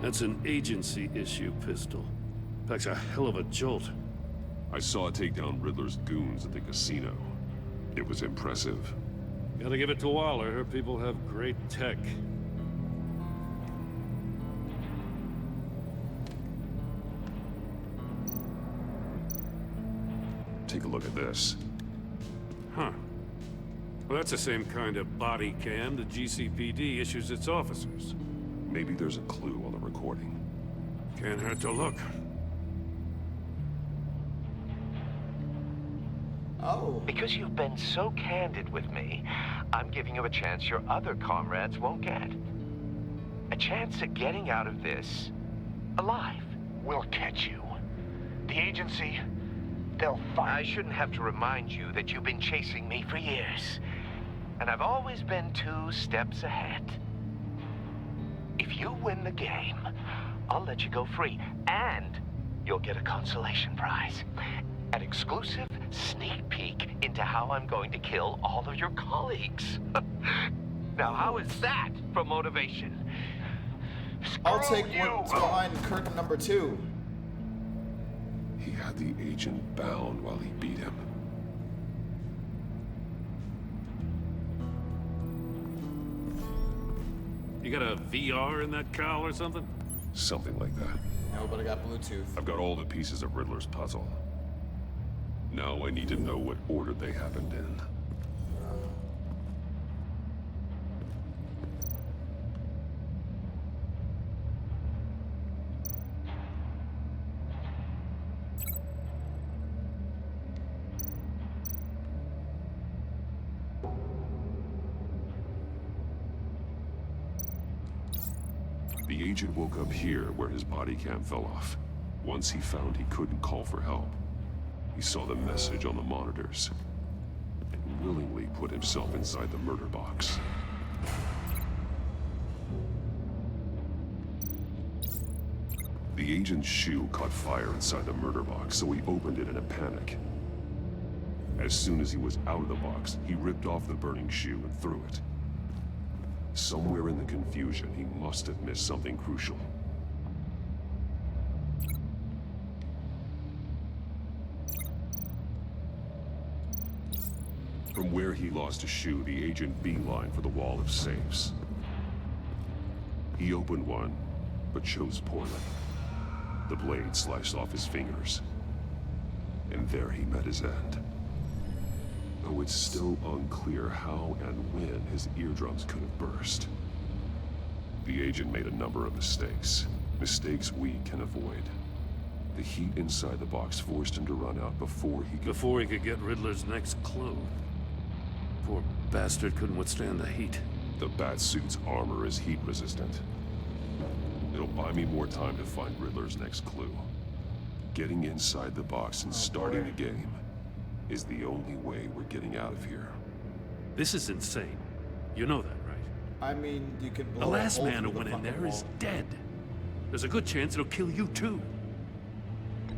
That's an agency issue pistol. Packs a hell of a jolt. I saw it take down Riddler's goons at the casino. It was impressive. Gotta give it to Waller. Her people have great tech. Take a look at this. Huh. Well, that's the same kind of body cam the GCPD issues its officers. Maybe there's a clue on the recording. Can't hurt to look. Oh. Because you've been so candid with me, I'm giving you a chance your other comrades won't get. A chance at getting out of this alive. We'll catch you. The agency, they'll find... I shouldn't have to remind you that you've been chasing me for years. And I've always been 2 steps ahead. If you win the game, I'll let you go free. And you'll get a consolation prize. An exclusive sneak peek into how I'm going to kill all of your colleagues. Now, how is that for motivation? I'll take what's behind curtain number 2. He had the agent bound while he beat him. You got a VR in that cowl or something? Something like that. No, but I got Bluetooth. I've got all the pieces of Riddler's puzzle. Now I need to know what order they happened in. The agent woke up here where his body cam fell off. Once he found he couldn't call for help, he saw the message on the monitors and willingly put himself inside the murder box. The agent's shoe caught fire inside the murder box, so he opened it in a panic. As soon as he was out of the box, he ripped off the burning shoe and threw it. Somewhere in the confusion, he must have missed something crucial. From where he lost a shoe, the agent beelined for the wall of safes. He opened one, but chose poorly. The blade sliced off his fingers. And there he met his end. Though it's still unclear how and when his eardrums could have burst. The agent made a number of mistakes. Mistakes we can avoid. The heat inside the box forced him to run out before he could get Riddler's next clue. Poor bastard couldn't withstand the heat. The Batsuit's armor is heat resistant. It'll buy me more time to find Riddler's next clue. Getting inside the box and starting the game is the only way we're getting out of here. This is insane. You know that, right? I mean, you could blow the last a hole man who through the went in fucking there wall. is dead. There's a good chance it'll kill you too.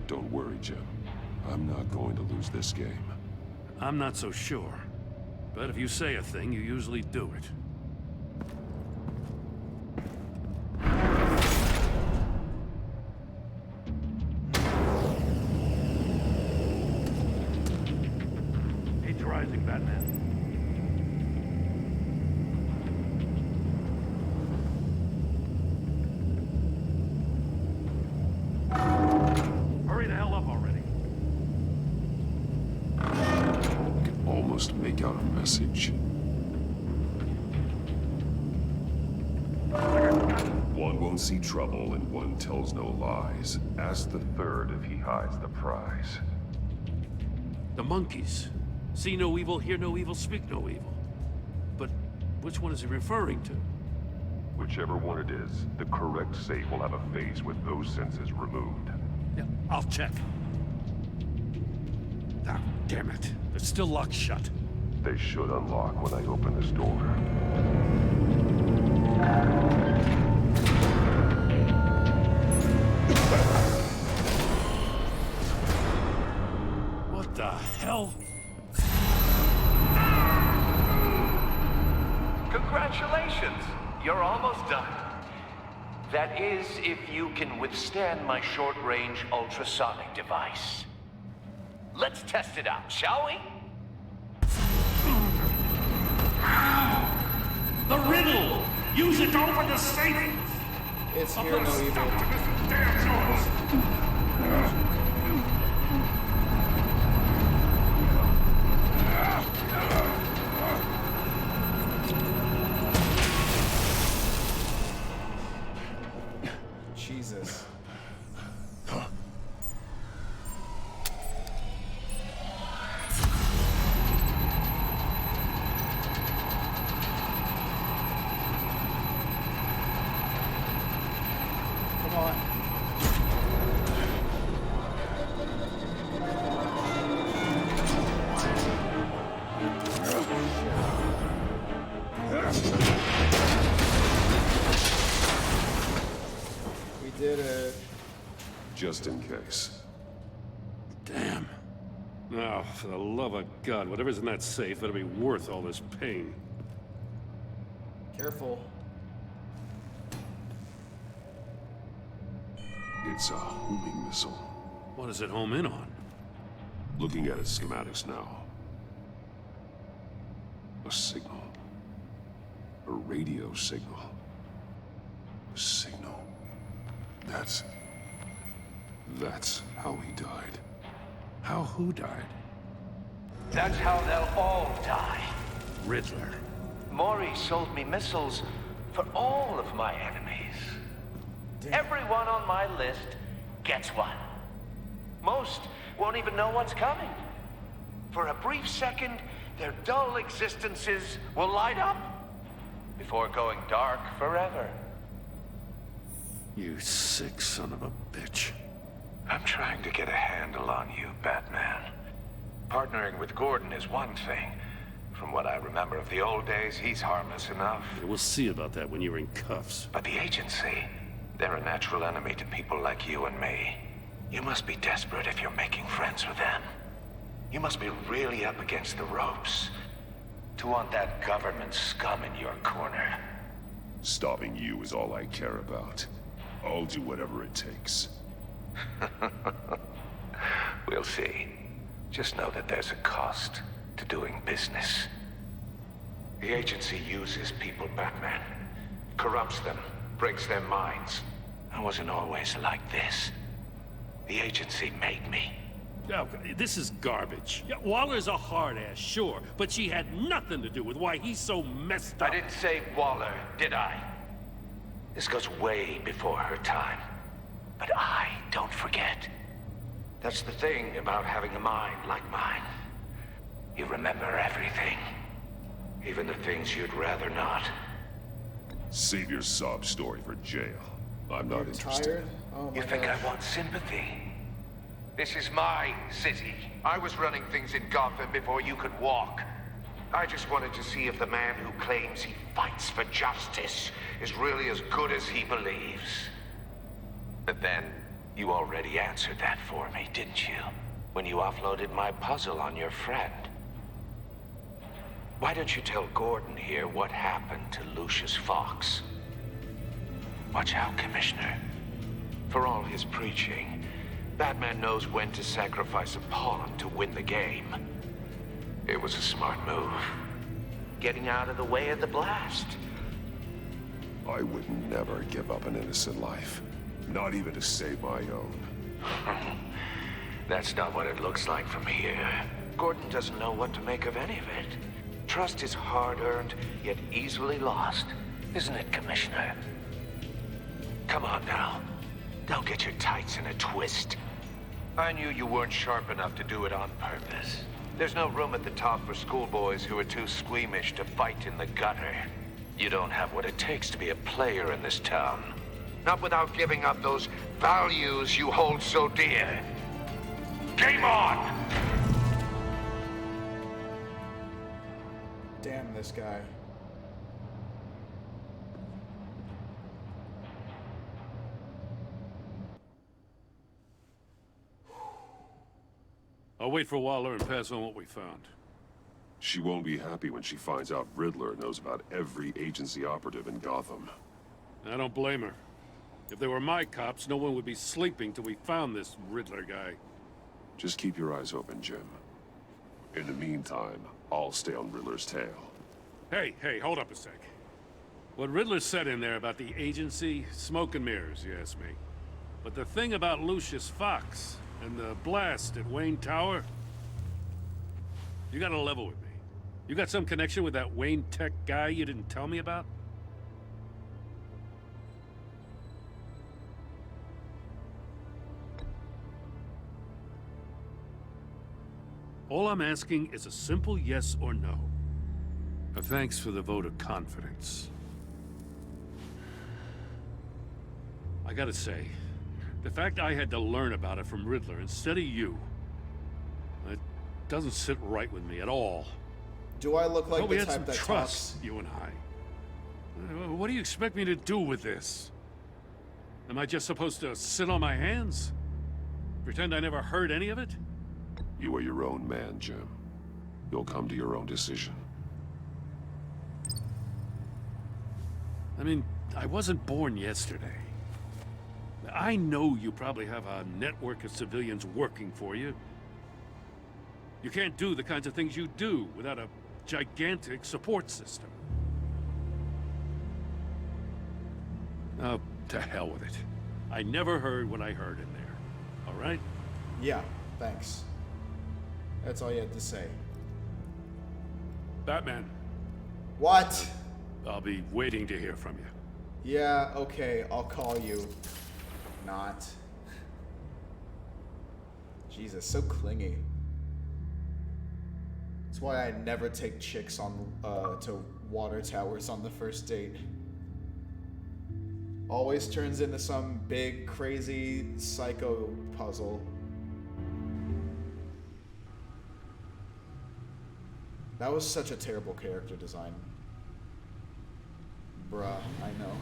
Don't worry, Jim. I'm not going to lose this game. I'm not so sure. But if you say a thing, you usually do it. Heat's rising, Batman. Hurry the hell up already. I can almost make out a message. One won't see trouble and one tells no lies. Ask the third if he hides the prize. The monkeys. See no evil, hear no evil, speak no evil. But which one is he referring to? Whichever one it is, the correct safe will have a phase with those senses removed. Yeah, I'll check. Ah, damn it. They're still locked shut. They should unlock when I open this door. What the hell? Congratulations! You're almost done. That is, if you can withstand my short-range ultrasonic device. Let's test it out, shall we? The riddle! Use it to open the safe! It's here no evil. Jesus. Come on. We did it. Just in case. Damn. Oh, for the love of God, whatever's in that safe better be worth all this pain. Careful. It's a homing missile. What does it home in on? Looking at its schematics now. A signal. A radio signal. A signal. That's how he died. How who died? That's how they'll all die. Riddler. Maury sold me missiles for all of my enemies. Everyone on my list gets one. Most won't even know what's coming. For a brief second, their dull existences will light up before going dark forever. You sick son of a bitch. I'm trying to get a handle on you, Batman. Partnering with Gordon is one thing. From what I remember of the old days, he's harmless enough. We'll see about that when you're in cuffs. But the agency, they're a natural enemy to people like you and me. You must be desperate if you're making friends with them. You must be really up against the ropes to want that government scum in your corner. Stopping you is all I care about. I'll do whatever it takes. We'll see. Just know that there's a cost to doing business. The agency uses people, Batman. Corrupts them, breaks their minds. I wasn't always like this. The agency made me. Oh, this is garbage. Yeah, Waller's a hard-ass, sure, but she had nothing to do with why he's so messed up. I didn't say Waller, did I? This goes way before her time. But I don't forget. That's the thing about having a mind like mine. You remember everything. Even the things you'd rather not. Save your sob story for jail. I'm not interested. Oh You think I want sympathy? This is my city. I was running things in Gotham before you could walk. I just wanted to see if the man who claims he fights for justice is really as good as he believes. But then, you already answered that for me, didn't you? When you offloaded my puzzle on your friend. Why don't you tell Gordon here what happened to Lucius Fox? Watch out, Commissioner. For all his preaching, Batman knows when to sacrifice a pawn to win the game. It was a smart move. Getting out of the way of the blast. I would never give up an innocent life. Not even to save my own. That's not what it looks like from here. Gordon doesn't know what to make of any of it. Trust is hard-earned, yet easily lost. Isn't it, Commissioner? Come on now. Don't get your tights in a twist. I knew you weren't sharp enough to do it on purpose. There's no room at the top for schoolboys who are too squeamish to fight in the gutter. You don't have what it takes to be a player in this town. Not without giving up those values you hold so dear. Game on! Damn this guy. I'll wait for Waller and pass on what we found. She won't be happy when she finds out Riddler knows about every agency operative in Gotham. I don't blame her. If they were my cops, no one would be sleeping till we found this Riddler guy. Just keep your eyes open, Jim. In the meantime, I'll stay on Riddler's tail. Hey, hold up a sec. What Riddler said in there about the agency, smoke and mirrors, you ask me. But the thing about Lucius Fox and the blast at Wayne Tower, you gotta level with me. You got some connection with that Wayne Tech guy you didn't tell me about? All I'm asking is a simple yes or no. Thanks for the vote of confidence. I gotta say, the fact I had to learn about it from Riddler instead of you, it doesn't sit right with me at all. Do I look like we the had type some that trust, talks? you and I. What do you expect me to do with this? Am I just supposed to sit on my hands? Pretend I never heard any of it? You are your own man, Jim. You'll come to your own decision. I mean, I wasn't born yesterday. I know you probably have a network of civilians working for you. You can't do the kinds of things you do without a gigantic support system. Oh, to hell with it. I never heard what I heard in there. All right? Yeah, thanks. That's all you had to say. Batman. What? I'll be waiting to hear from you. Yeah, okay, I'll call you. Not. Jesus, so clingy. That's why I never take chicks on to water towers on the first date. Always turns into some big, crazy, psycho puzzle. That was such a terrible character design. Bruh, I know.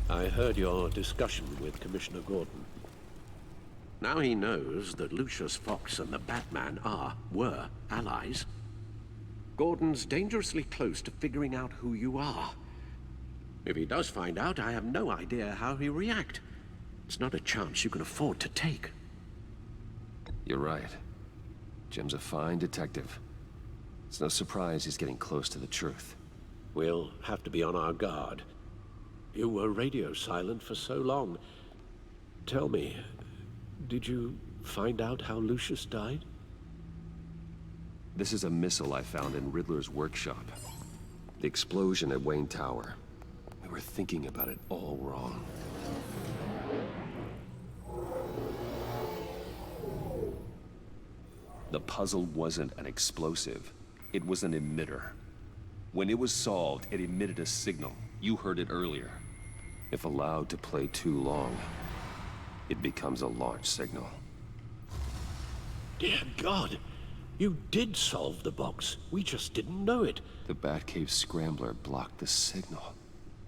I heard your discussion with Commissioner Gordon. Now he knows that Lucius Fox and the Batman were allies. Gordon's dangerously close to figuring out who you are. If he does find out, I have no idea how he'll react. It's not a chance you can afford to take. You're right. Jim's a fine detective. It's no surprise he's getting close to the truth. We'll have to be on our guard. You were radio silent for so long. Tell me, did you find out how Lucius died? This is a missile I found in Riddler's workshop. The explosion at Wayne Tower. We were thinking about it all wrong. The puzzle wasn't an explosive. It was an emitter. When it was solved, it emitted a signal. You heard it earlier. If allowed to play too long, it becomes a launch signal. Dear God! You did solve the box. We just didn't know it. The Batcave scrambler blocked the signal.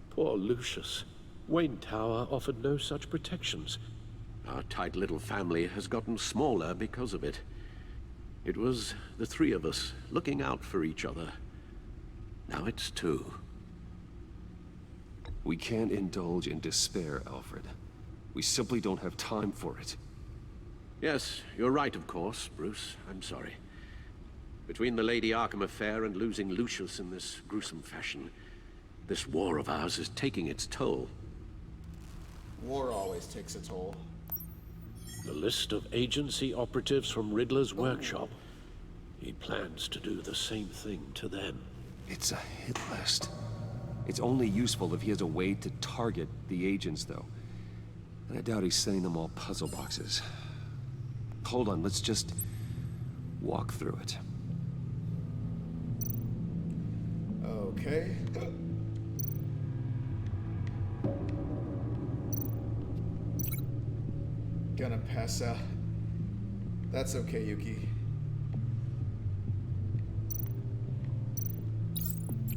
Poor Lucius. Wayne Tower offered no such protections. Our tight little family has gotten smaller because of it. It was the three of us looking out for each other. Now it's two. We can't indulge in despair, Alfred. We simply don't have time for it. Yes, you're right, of course, Bruce. I'm sorry. Between the Lady Arkham affair and losing Lucius in this gruesome fashion, this war of ours is taking its toll. War always takes a toll. The list of agency operatives from Riddler's workshop. He plans to do the same thing to them. It's a hit list. It's only useful if he has a way to target the agents, though. And I doubt he's sending them all puzzle boxes. Hold on, let's just walk through it. Okay. Gonna pass out. That's okay, Yuki.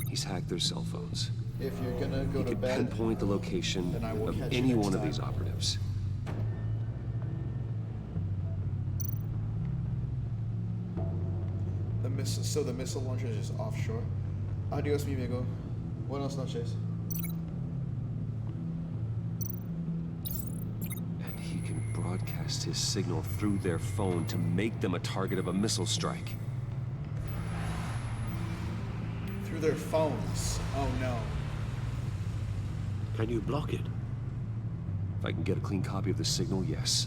He's hacked their cell phones. If you're gonna go to bed, pinpoint the location then I will of catch you any next one of time. these operatives. So the missile launcher is just offshore. Adios, mi amigo. Buenas noches. And he can broadcast his signal through their phone to make them a target of a missile strike. Through their phones. Oh no. Can you block it? If I can get a clean copy of the signal, yes.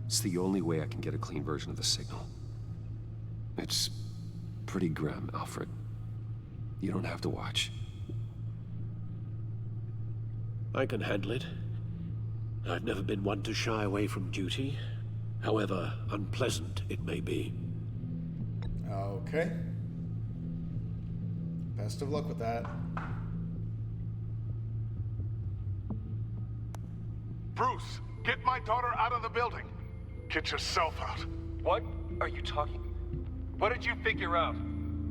It's the only way I can get a clean version of the signal. It's pretty grim, Alfred. You don't have to watch. I can handle it. I've never been one to shy away from duty, however unpleasant it may be. Okay. Best of luck with that. Bruce, get my daughter out of the building. Get yourself out. What are you talking? What did you figure out?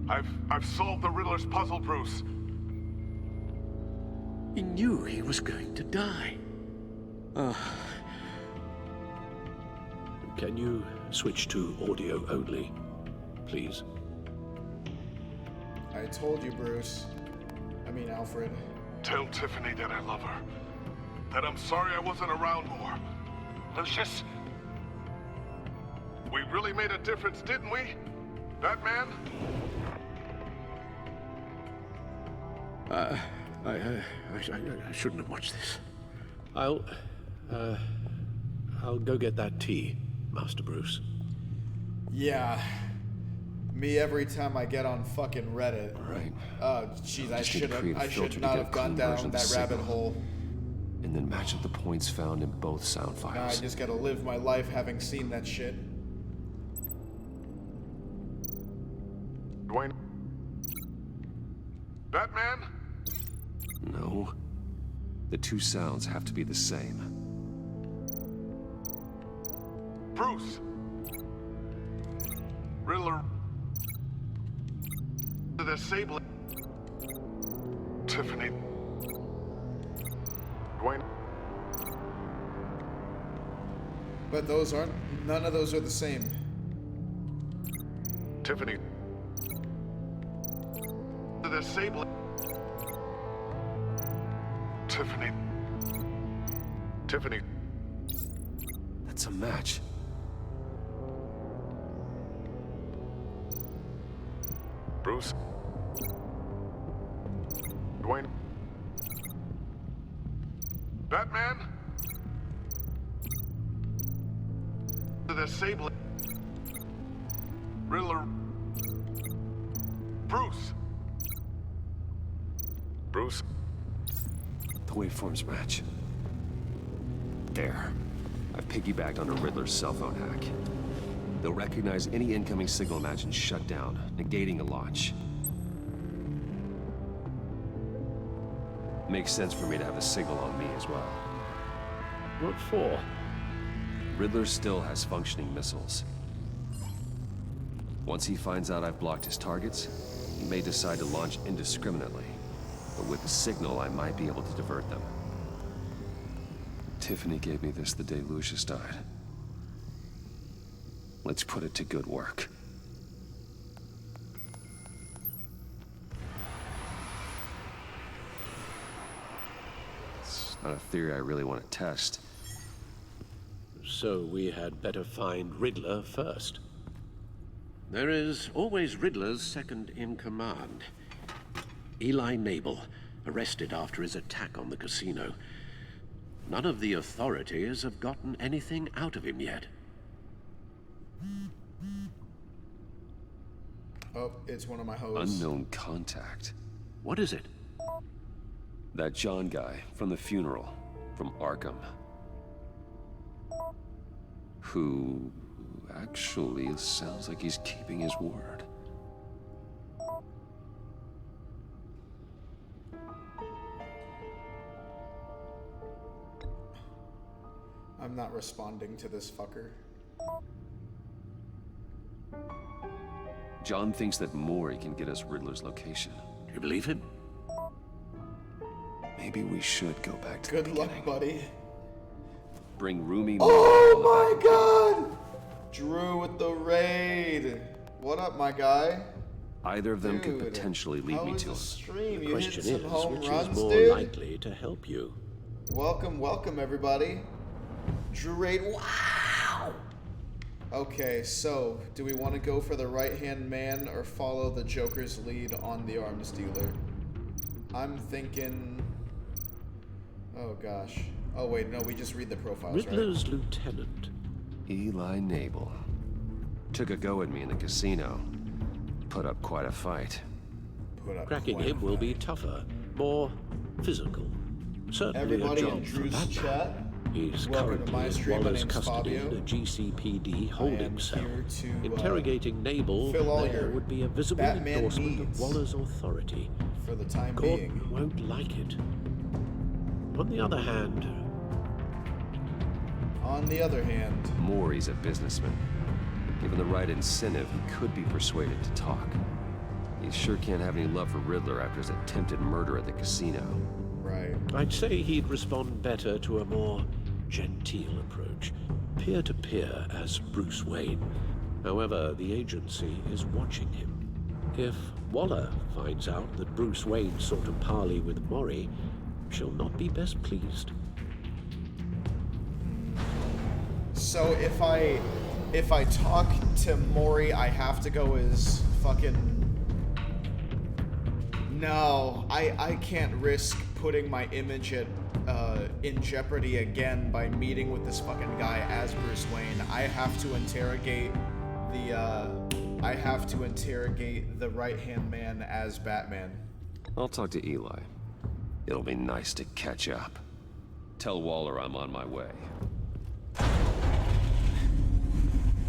I've solved the Riddler's puzzle, Bruce. He knew he was going to die. Can you switch to audio only, please? I told you, Bruce. I mean, Alfred. Tell Tiffany that I love her. That I'm sorry I wasn't around more. Lucius? We really made a difference, didn't we? Batman? I shouldn't have watched this. I'll go get that tea, Master Bruce. Yeah. Me every time I get on fucking Reddit. Right. Oh, jeez, I should not to have gone down that rabbit hole. And then match up the points found in both sound files. Now I just gotta live my life having seen that shit. Dwayne? Batman? No. The two sounds have to be the same. Bruce! Riddler... The disabling... Tiffany... Dwayne... But those aren't... None of those are the same. Tiffany... The disabling... Tiffany... Tiffany... That's a match. Bruce? Dwayne? Batman? The disabling... Riddler... Bruce? Bruce? The waveforms match. There. I've piggybacked on a Riddler's cell phone hack. They'll recognize any incoming signal match and shut down, negating a launch. Makes sense for me to have the signal on me as well. What for? Riddler still has functioning missiles. Once he finds out I've blocked his targets, he may decide to launch indiscriminately. But with the signal, I might be able to divert them. Tiffany gave me this the day Lucius died. Let's put it to good work. It's not a theory I really want to test. So we had better find Riddler first. There is always Riddler's second in command. Eli Nabel, arrested after his attack on the casino. None of the authorities have gotten anything out of him yet. Oh, it's one of my hoes. Unknown contact. What is it? That John guy from the funeral, from Arkham. Who actually sounds like he's keeping his word. I'm not responding to this fucker. John thinks that Maury can get us Riddler's location. Do you believe him? Maybe we should go back to Good the luck, beginning. buddy. Bring Roomy. Oh my god! Drew with the raid. What up, my guy? Either of them could Dude, potentially lead how me was to the him. stream? The You question hit some is, home which runs, is more dude? likely to help you? Welcome, welcome, everybody. Drew raid. Wow! Okay, so do we want to go for the right-hand man or follow the Joker's lead on the arms dealer? I'm thinking... Oh, gosh. Oh, wait, no, we just read the profiles, Riddler's lieutenant. Eli Nabel. Took a go at me in the casino. Put up quite a fight. Cracking him will be tougher, more physical. Certainly Everybody a in job for Drew's Batman. chat. He's Welcome to my currently in stream. My Waller's name's custody Fabio. in a GCPD holding cell. to, Interrogating Nabel fill all there your would be a visible Batman endorsement needs of Waller's authority. For the time Gordon being. won't like it. On the other hand... Maury's a businessman. Given the right incentive, he could be persuaded to talk. He sure can't have any love for Riddler after his attempted murder at the casino. Right. I'd say he'd respond better to a more genteel approach. Peer-to-peer as Bruce Wayne. However, the agency is watching him. If Waller finds out that Bruce Wayne sought a parley with Maury, she'll not be best pleased. So if I talk to Maury, I have to go as fucking... No, I can't risk putting my image in jeopardy again by meeting with this fucking guy as Bruce Wayne. I have to interrogate the right-hand man as Batman. I'll talk to Eli. It'll be nice to catch up. Tell Waller I'm on my way.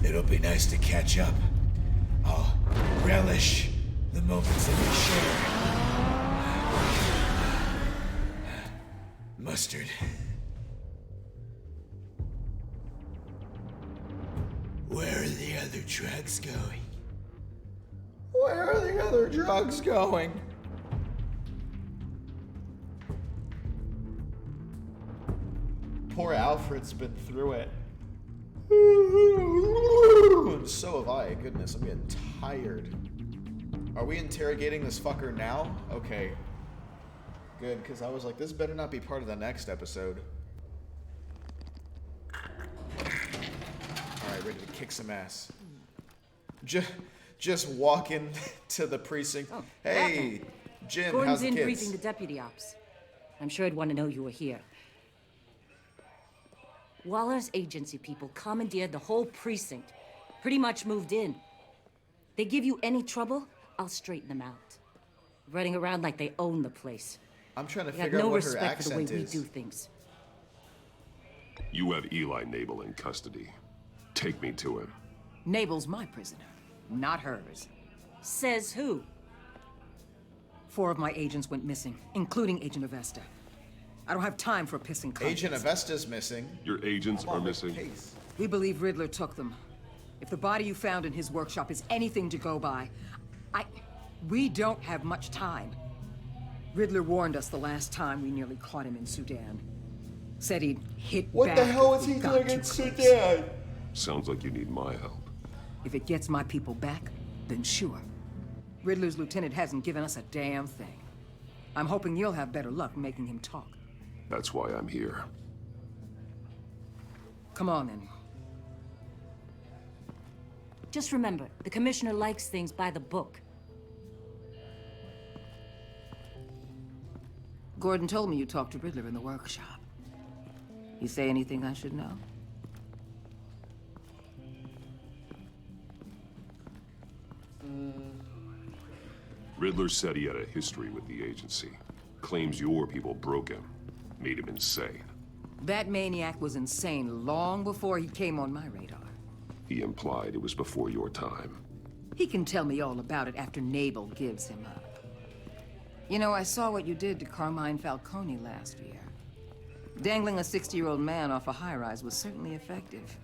It'll be nice to catch up. I'll relish the moments that we share. Mustard. Where are the other drugs going? Where are the other drugs going? Poor Alfred's been through it. And so have I. Goodness, I'm getting tired. Are we interrogating this fucker now? Okay. Good, because I was like, this better not be part of the next episode. Alright, ready to kick some ass. just walking to the precinct. Oh, hey, Jin, Gordon's how's the in kids? briefing the deputy ops. I'm sure I'd want to know you were here. Waller's agency people commandeered the whole precinct. Pretty much moved in. They give you any trouble, I'll straighten them out. Running around like they own the place. I'm trying to They have figure out no what her respect for the way accent we is. do things. You have Eli Nabel in custody. Take me to him. Nabel's my prisoner, not hers. Says who? 4 of my agents went missing, including Agent Avesta. I don't have time for pissing contest. Agent Avesta's missing. Your agents are missing? We believe Riddler took them. If the body you found in his workshop is anything to go by, we don't have much time. Riddler warned us the last time we nearly caught him in Sudan. Said he'd hit What back the hell if is we he got doing too in close. Sudan? Sounds like you need my help. If it gets my people back, then sure. Riddler's lieutenant hasn't given us a damn thing. I'm hoping you'll have better luck making him talk. That's why I'm here. Come on, then. Just remember, the commissioner likes things by the book. Gordon told me you talked to Riddler in the workshop. You say anything I should know? Riddler said he had a history with the agency. Claims your people broke him. Made him insane. That maniac was insane long before he came on my radar. He implied it was before your time. He can tell me all about it after Nabel gives him up. You know, I saw what you did to Carmine Falcone last year. Dangling a 60-year-old man off a high-rise was certainly effective.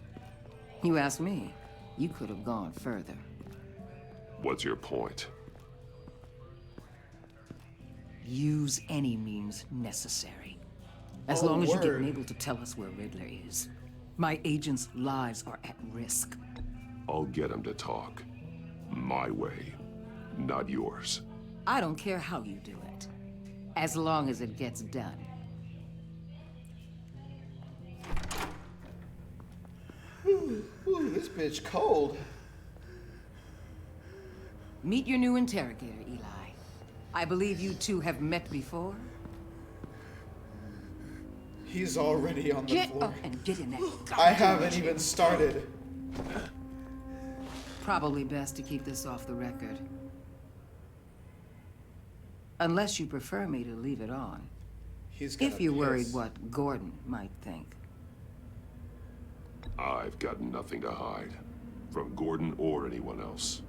You ask me, you could have gone further. What's your point? Use any means necessary. As Oh, long as you get word. Nabel to tell us where Riddler is. My agents' lives are at risk. I'll get him to talk. My way, not yours. I don't care how you do it, as long as it gets done. Ooh, this bitch cold. Meet your new interrogator, Eli. I believe you two have met before. He's already on the Get floor. up and get in that. I haven't even started. Probably best to keep this off the record. Unless you prefer me to leave it on. He's gonna If you're worried piss. what Gordon might think. I've got nothing to hide. From Gordon or anyone else.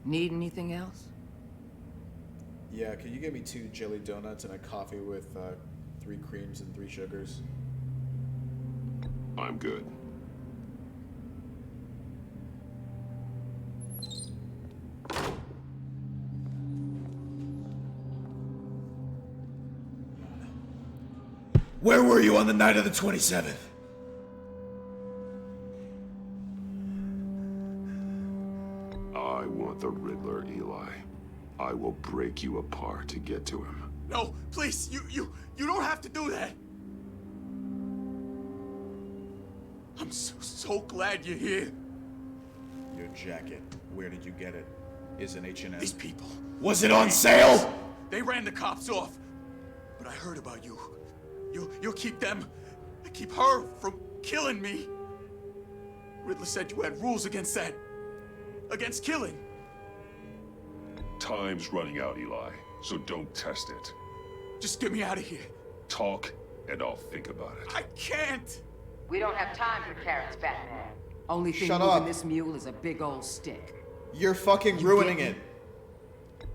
Need anything else? Yeah, can you give me 2 jelly donuts and a coffee with 3 creams and 3 sugars? I'm good. Where were you on the night of the 27th? I want the Riddler, Eli. I will break you apart to get to him. No, please, you don't have to do that. I'm so glad you're here. Your jacket. Where did you get it? Is an H&M. These people. Was it on sale? They ran the cops off. But I heard about you. You'll keep them, keep her from killing me. Riddler said you had rules against that. Against killing. Time's running out, Eli, so don't test it. Just get me out of here. Talk, and I'll think about it. I can't. We don't have time for carrots, Batman. Only thing Shut moving up. this mule is a big old stick. You're fucking You ruining get it.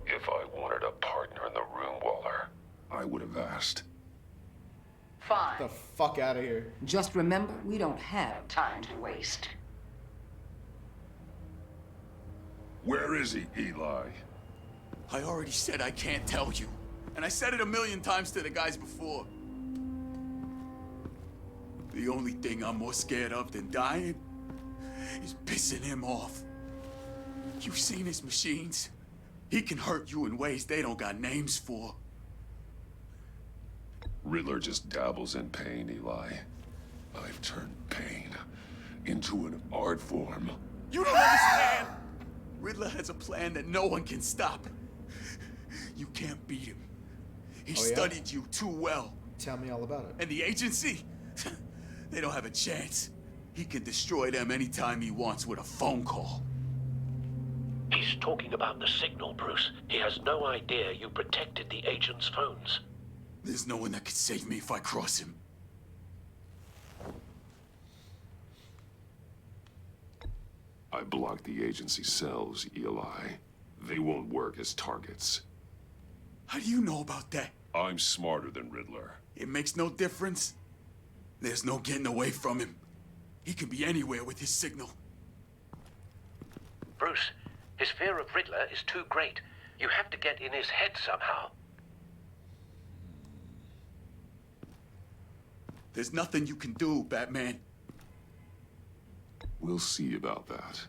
If I wanted a partner in the room, Waller, I would have asked. Fine. The fuck out of here. Just remember, we don't have time to waste. Where is he, Eli? I already said I can't tell you. And I said it 1,000,000 times to the guys before. The only thing I'm more scared of than dying is pissing him off. You've seen his machines. He can hurt you in ways they don't got names for. Riddler just dabbles in pain, Eli. I've turned pain into an art form. You don't understand! Riddler has a plan that no one can stop. You can't beat him. He studied you too well. Tell me all about it. And the agency? They don't have a chance. He can destroy them anytime he wants with a phone call. He's talking about the signal, Bruce. He has no idea you protected the agent's phones. There's no one that can save me if I cross him. I blocked the agency cells, Eli. They won't work as targets. How do you know about that? I'm smarter than Riddler. It makes no difference. There's no getting away from him. He can be anywhere with his signal. Bruce, his fear of Riddler is too great. You have to get in his head somehow. There's nothing you can do, Batman. We'll see about that.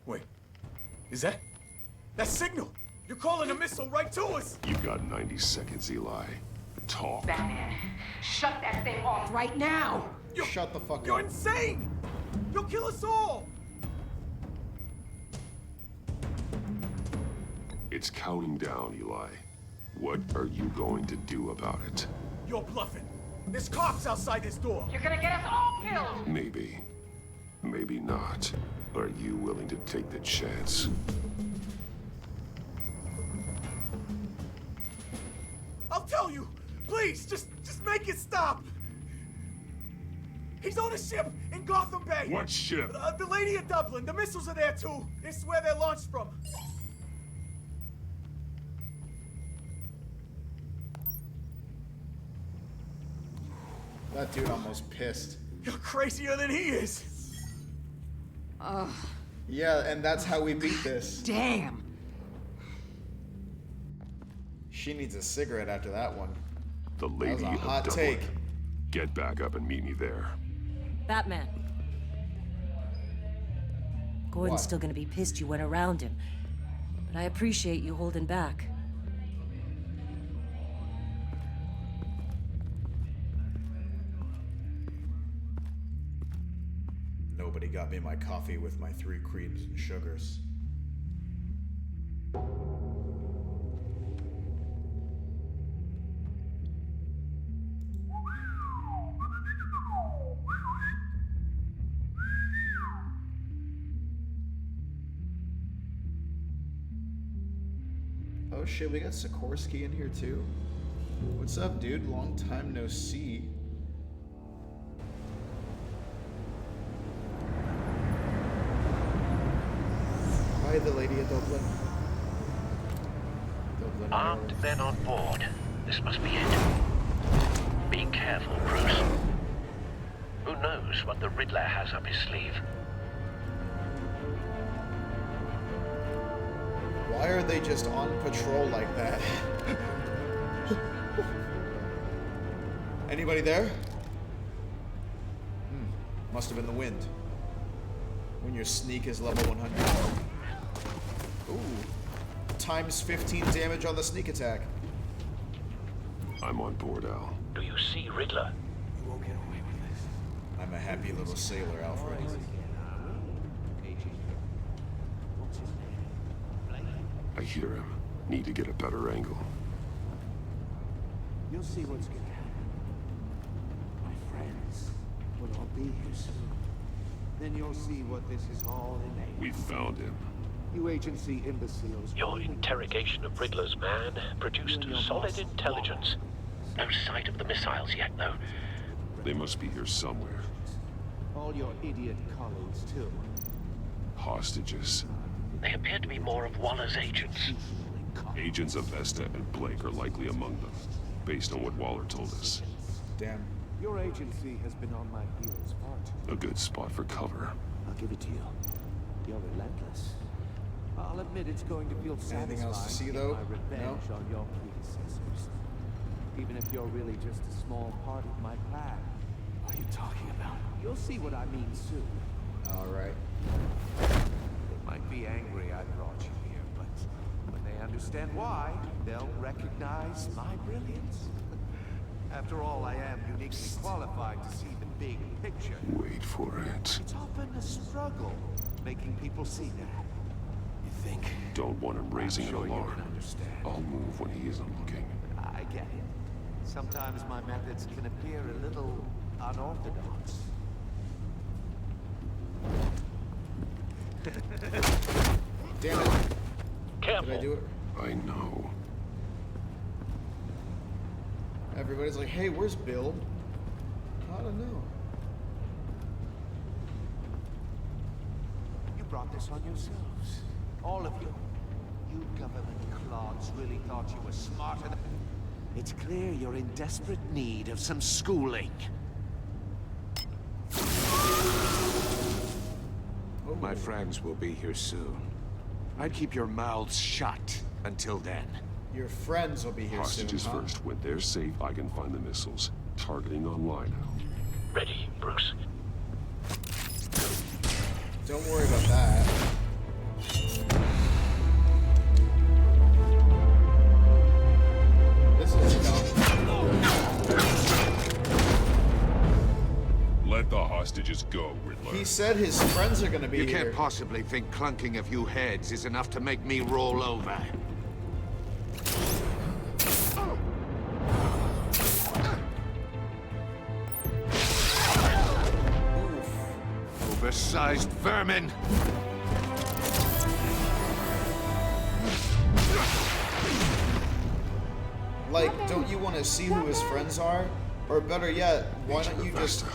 Wait, is that signal? You're calling a missile right to us! You got 90 seconds, Eli. Talk. Batman, shut that thing off right now! Shut the fuck up. You're insane! You'll kill us all! It's counting down, Eli. What are you going to do about it? You're bluffing. There's cops outside this door. You're gonna get us all killed! Maybe. Maybe not. Are you willing to take the chance? I'll tell you! Please, just make it stop! He's on a ship in Gotham Bay! What ship? The Lady of Dublin. The missiles are there too. It's where they're launched from. That dude almost pissed. You're crazier than he is. Yeah, and that's how we beat this. Damn. She needs a cigarette after that one. The That Lady was a of hot Dublin. take. Get back up and meet me there. Batman. Gordon's What? still gonna be pissed you went around him. But I appreciate you holding back. Nobody got me my coffee with my 3 creams and sugars. Oh shit, we got Sikorsky in here too? What's up, dude? Long time no see. Hi, the Lady of Dublin. Armed men on board. This must be it. Be careful, Bruce. Who knows what the Riddler has up his sleeve? Why are they just on patrol like that? Anybody there? Must have been the wind. When your sneak is level 100. Ooh. Times 15 damage on the sneak attack. I'm on board, Al. Do you see Riddler? You won't get away with this. I'm a happy little sailor, Alfred. I hear him. Need to get a better angle. You'll see what's gonna happen. My friends will all be here soon. Then you'll see what this is all in. We found him. You agency imbeciles. Your interrogation of Riddler's man produced solid intelligence. No sight of the missiles yet, though. They must be here somewhere. All your idiot colleagues, too. Hostages. They appear to be more of Waller's agents. Agents of Vesta and Blake are likely among them, based on what Waller told us. Damn. Your agency has been on my heels far too. A good spot for cover. I'll give it to you. You're relentless. I'll admit it's going to feel satisfying. Anything else to see, to get though? my revenge on your predecessors. Even if you're really just a small part of my plan. are you talking about? You'll see what I mean soon. All right. They might be angry I brought you here, but when they understand why, they'll recognize my brilliance. After all, I am uniquely qualified to see the big picture. Wait for it. It's often a struggle making people see that. You think? Don't want him raising sure an you alarm. can understand. I'll move when he isn't looking. I get it. Sometimes my methods can appear a little unorthodox. Damn it. Careful. Did I do it? I know. Everybody's like, hey, where's Bill? I don't know. You brought this on yourselves. All of you. You government clods really thought you were smarter than... It's clear you're in desperate need of some schooling. My friends will be here soon. I'd keep your mouths shut until then. Your friends will be here Hostages soon, huh? first. When they're safe, I can find the missiles. Targeting on Lino. Ready, Bruce. Don't worry about that. This is dumb. Let the hostages go, Riddler. He said his friends are gonna be You here. can't possibly think clunking a few heads is enough to make me roll over. Oversized vermin! Like, don't you want to see who his friends are? Or better yet, why don't you just...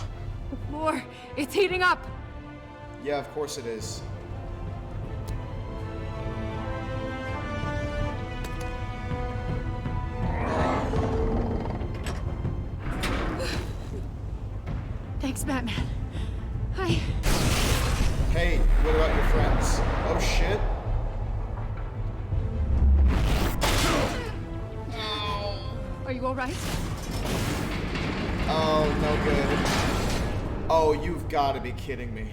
The floor, it's heating up. Yeah, of course it is. Thanks, Batman. Hi. Hey, what about your friends? Oh shit. Are you all right? Oh, no good. Oh, you've got to be kidding me.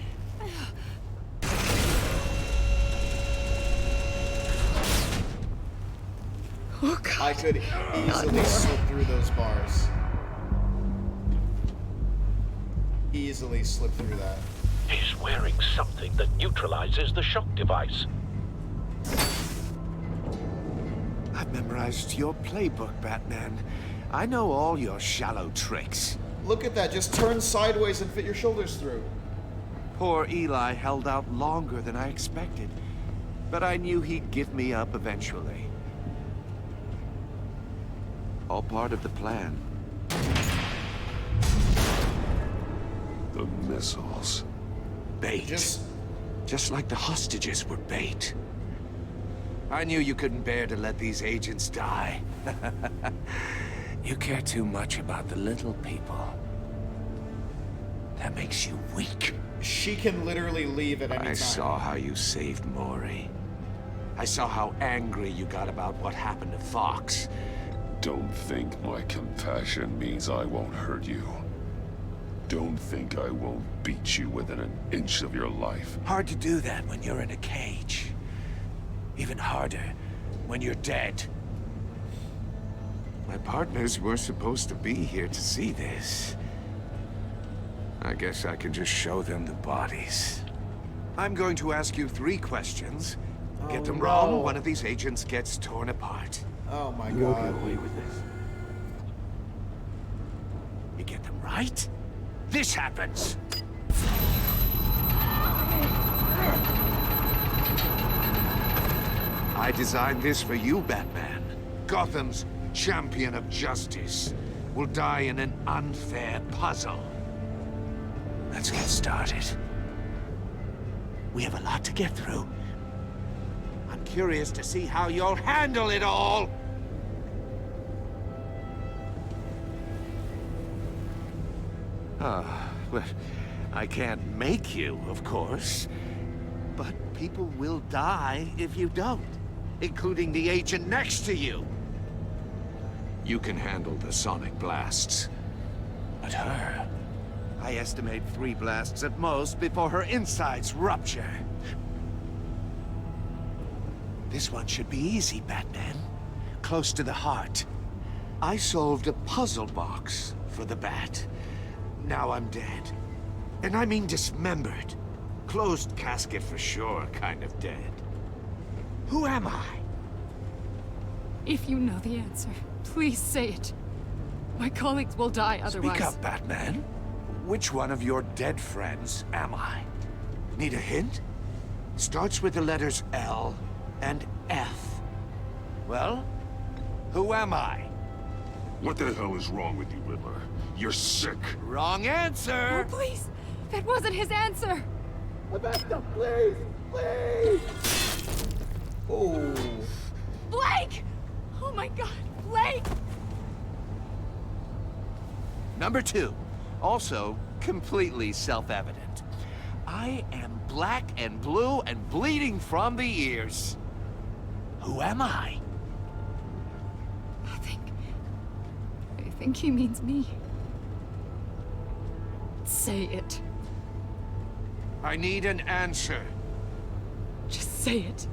Oh, God. I could easily slip through those bars. Easily slip through that. He's wearing something that neutralizes the shock device. I've memorized your playbook, Batman. I know all your shallow tricks. Look at that, just turn sideways and fit your shoulders through. Poor Eli held out longer than I expected, but I knew he'd give me up eventually. All part of the plan. The missiles. Bait. Just like the hostages were bait. I knew you couldn't bear to let these agents die. You care too much about the little people. That makes you weak. She can literally leave at any time. I saw how you saved Maury. I saw how angry you got about what happened to Fox. Don't think my compassion means I won't hurt you. Don't think I won't beat you within an inch of your life. Hard to do that when you're in a cage. Even harder when you're dead. My partners were supposed to be here to see this. I guess I can just show them the bodies. I'm going to ask you 3 questions. Get them wrong, one of these agents gets torn apart. Oh my You won't god. get away with this. You get them right, this happens. I designed this for you, Batman. Gotham's champion of justice will die in an unfair puzzle. Let's get started. We have a lot to get through. I'm curious to see how you'll handle it all. Well, I can't make you, of course. But people will die if you don't, including the agent next to you. You can handle the sonic blasts. But her, I estimate 3 blasts at most before her insides rupture. This one should be easy, Batman. Close to the heart. I solved a puzzle box for the Bat. Now I'm dead. And I mean dismembered. Closed casket for sure, kind of dead. Who am I? If you know the answer, please say it. My colleagues will die otherwise. Speak up, Batman. Which one of your dead friends am I? Need a hint? Starts with the letters L and F. Well, who am I? What the hell is wrong with you, Riddler? You're sick. Wrong answer! Oh, please! That wasn't his answer! Rebecca, please! Please! Oh. Blake! Oh my god, Blake! Number 2. Also, completely self-evident. I am black and blue and bleeding from the ears. Who am I? I think he means me. Say it. I need an answer. Just say it.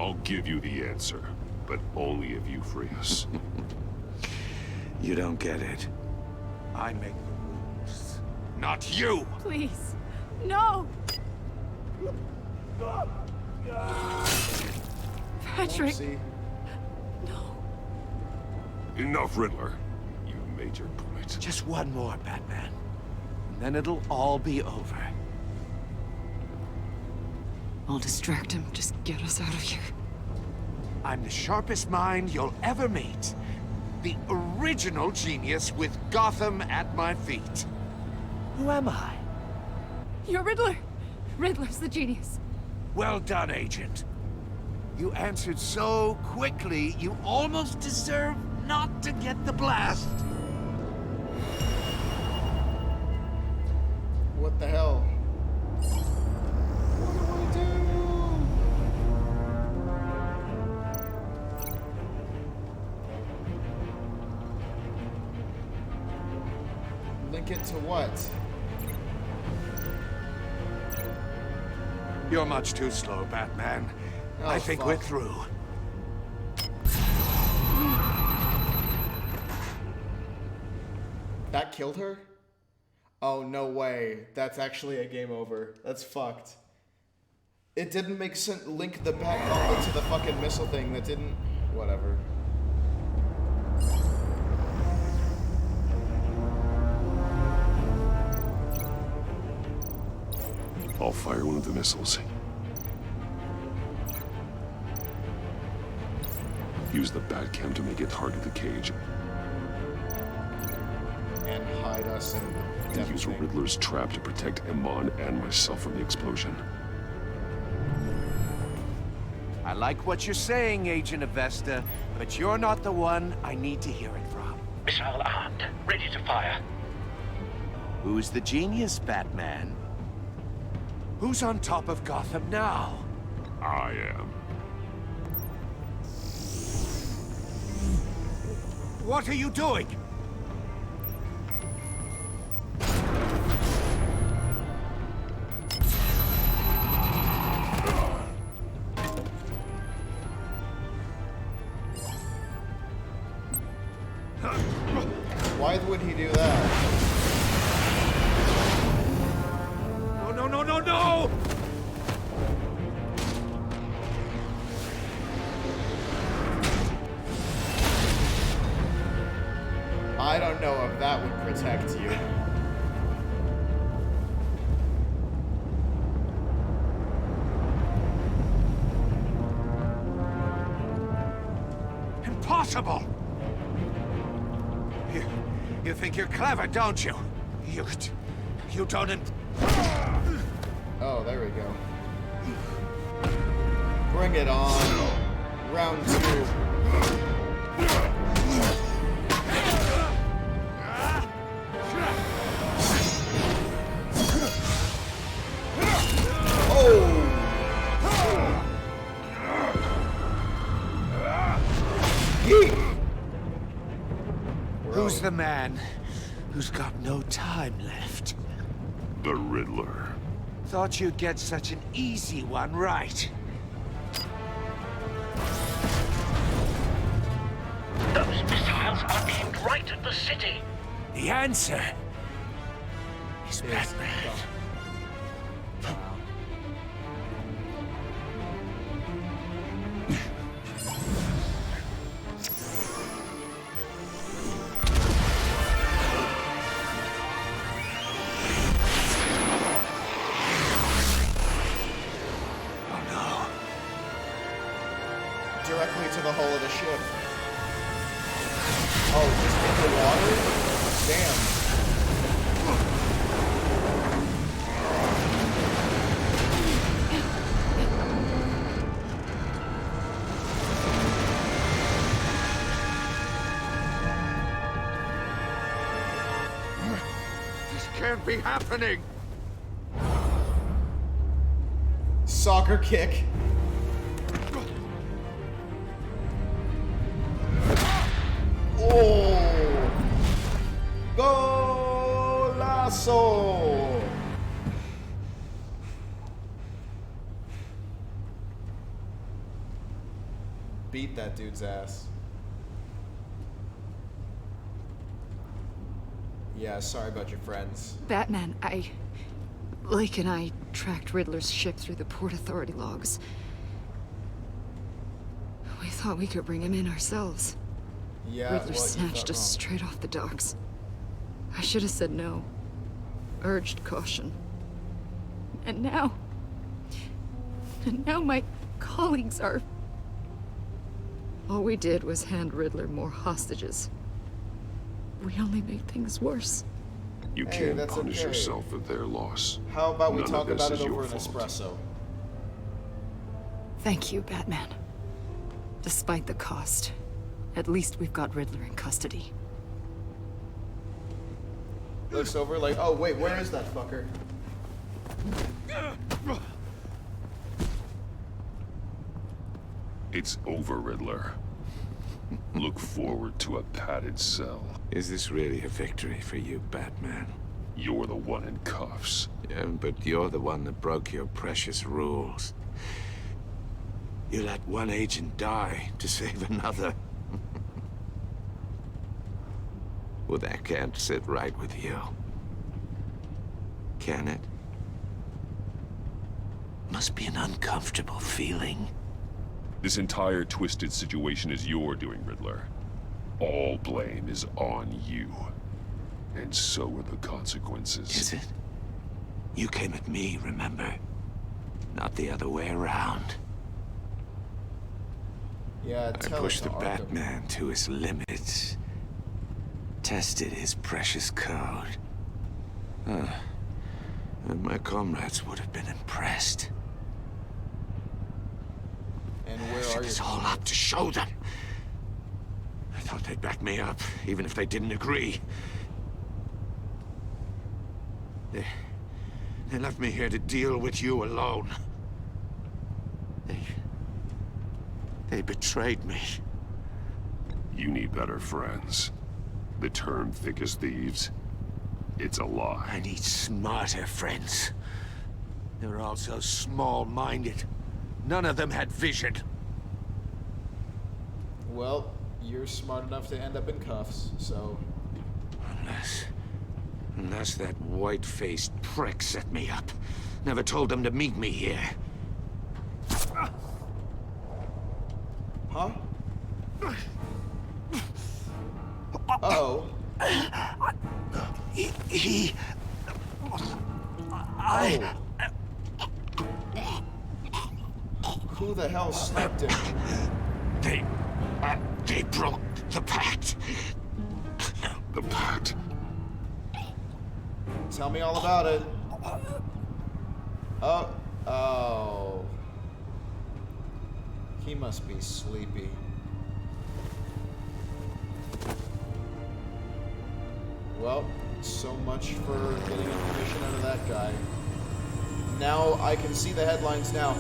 I'll give you the answer, but only if you free us. You don't get it. I make the rules, not you! Please. No! Patrick. Oopsie. Enough, Riddler. You made your point. Just one more, Batman. And then it'll all be over. I'll distract him. Just get us out of here. I'm the sharpest mind you'll ever meet. The original genius with Gotham at my feet. Who am I? You're Riddler. Riddler's the genius. Well done, Agent. You answered so quickly, you almost deserve not to get the blast. What the hell? What do I do? Link it to what? You're much too slow, Batman. Oh, I think fuck. we're through. That killed her? Oh, no way. That's actually a game over. That's fucked. It didn't make sense. Link the back gauntlet to the fucking missile thing. That didn't... Whatever. I'll fire one of the missiles. Use the Batcam to make it target the cage. And hide us in the And use Riddler's trap to protect Iman and myself from the explosion. I like what you're saying, Agent Avesta, but you're not the one I need to hear it from. Missile armed, ready to fire. Who's the genius, Batman? Who's on top of Gotham now? I am. What are you doing? Why would he do that? No, no, no, no, no! I don't know if that would protect you. Impossible! You think you're clever, don't you? You don't... Oh, there we go. Bring it on. Round 2. Who's the man who's got no time left. The Riddler. Thought you'd get such an easy one right. Those missiles are aimed right at the city. The answer is Batman. Directly to the hull of the ship. Oh, just in the water? Damn. This can't be happening. Soccer kick. Oh! Golazo! Beat that dude's ass. Yeah, sorry about your friends. Batman, Lake and I tracked Riddler's ship through the Port Authority logs. We thought we could bring him in ourselves. Yeah, Riddler snatched us straight off the docks. I should have said no. Urged caution. And now my colleagues are... All we did was hand Riddler more hostages. We only made things worse. You can't punish yourself for their loss. How about we None talk of this about it is over your an fault. espresso? Thank you, Batman. Despite the cost, at least we've got Riddler in custody. Looks over like, oh wait, where is that fucker? It's over, Riddler. Look forward to a padded cell. Is this really a victory for you, Batman? You're the one in cuffs. Yeah, but you're the one that broke your precious rules. You let one agent die to save another. Well, that can't sit right with you. Can it? Must be an uncomfortable feeling. This entire twisted situation is your doing, Riddler. All blame is on you. And so are the consequences. Is it? You came at me, remember? Not the other way around. Yeah, I tell pushed it the to Arkham. Batman to his limits. Tested his precious code. And my comrades would have been impressed. And where Set are this you? all up to show them. I thought they'd back me up, even if they didn't agree. They left me here to deal with you alone. They betrayed me. You need better friends. The term thick as thieves, it's a lie. I need smarter friends. They were all so small-minded. None of them had vision. Well, you're smart enough to end up in cuffs, so... Unless that white-faced prick set me up. Never told them to meet me here. Huh? Uh-oh. Who the hell sniped him? They broke the pact. The pact? Tell me all about it. Oh. He must be sleepy. Well, so much for getting information out of that guy. Now I can see the headlines now.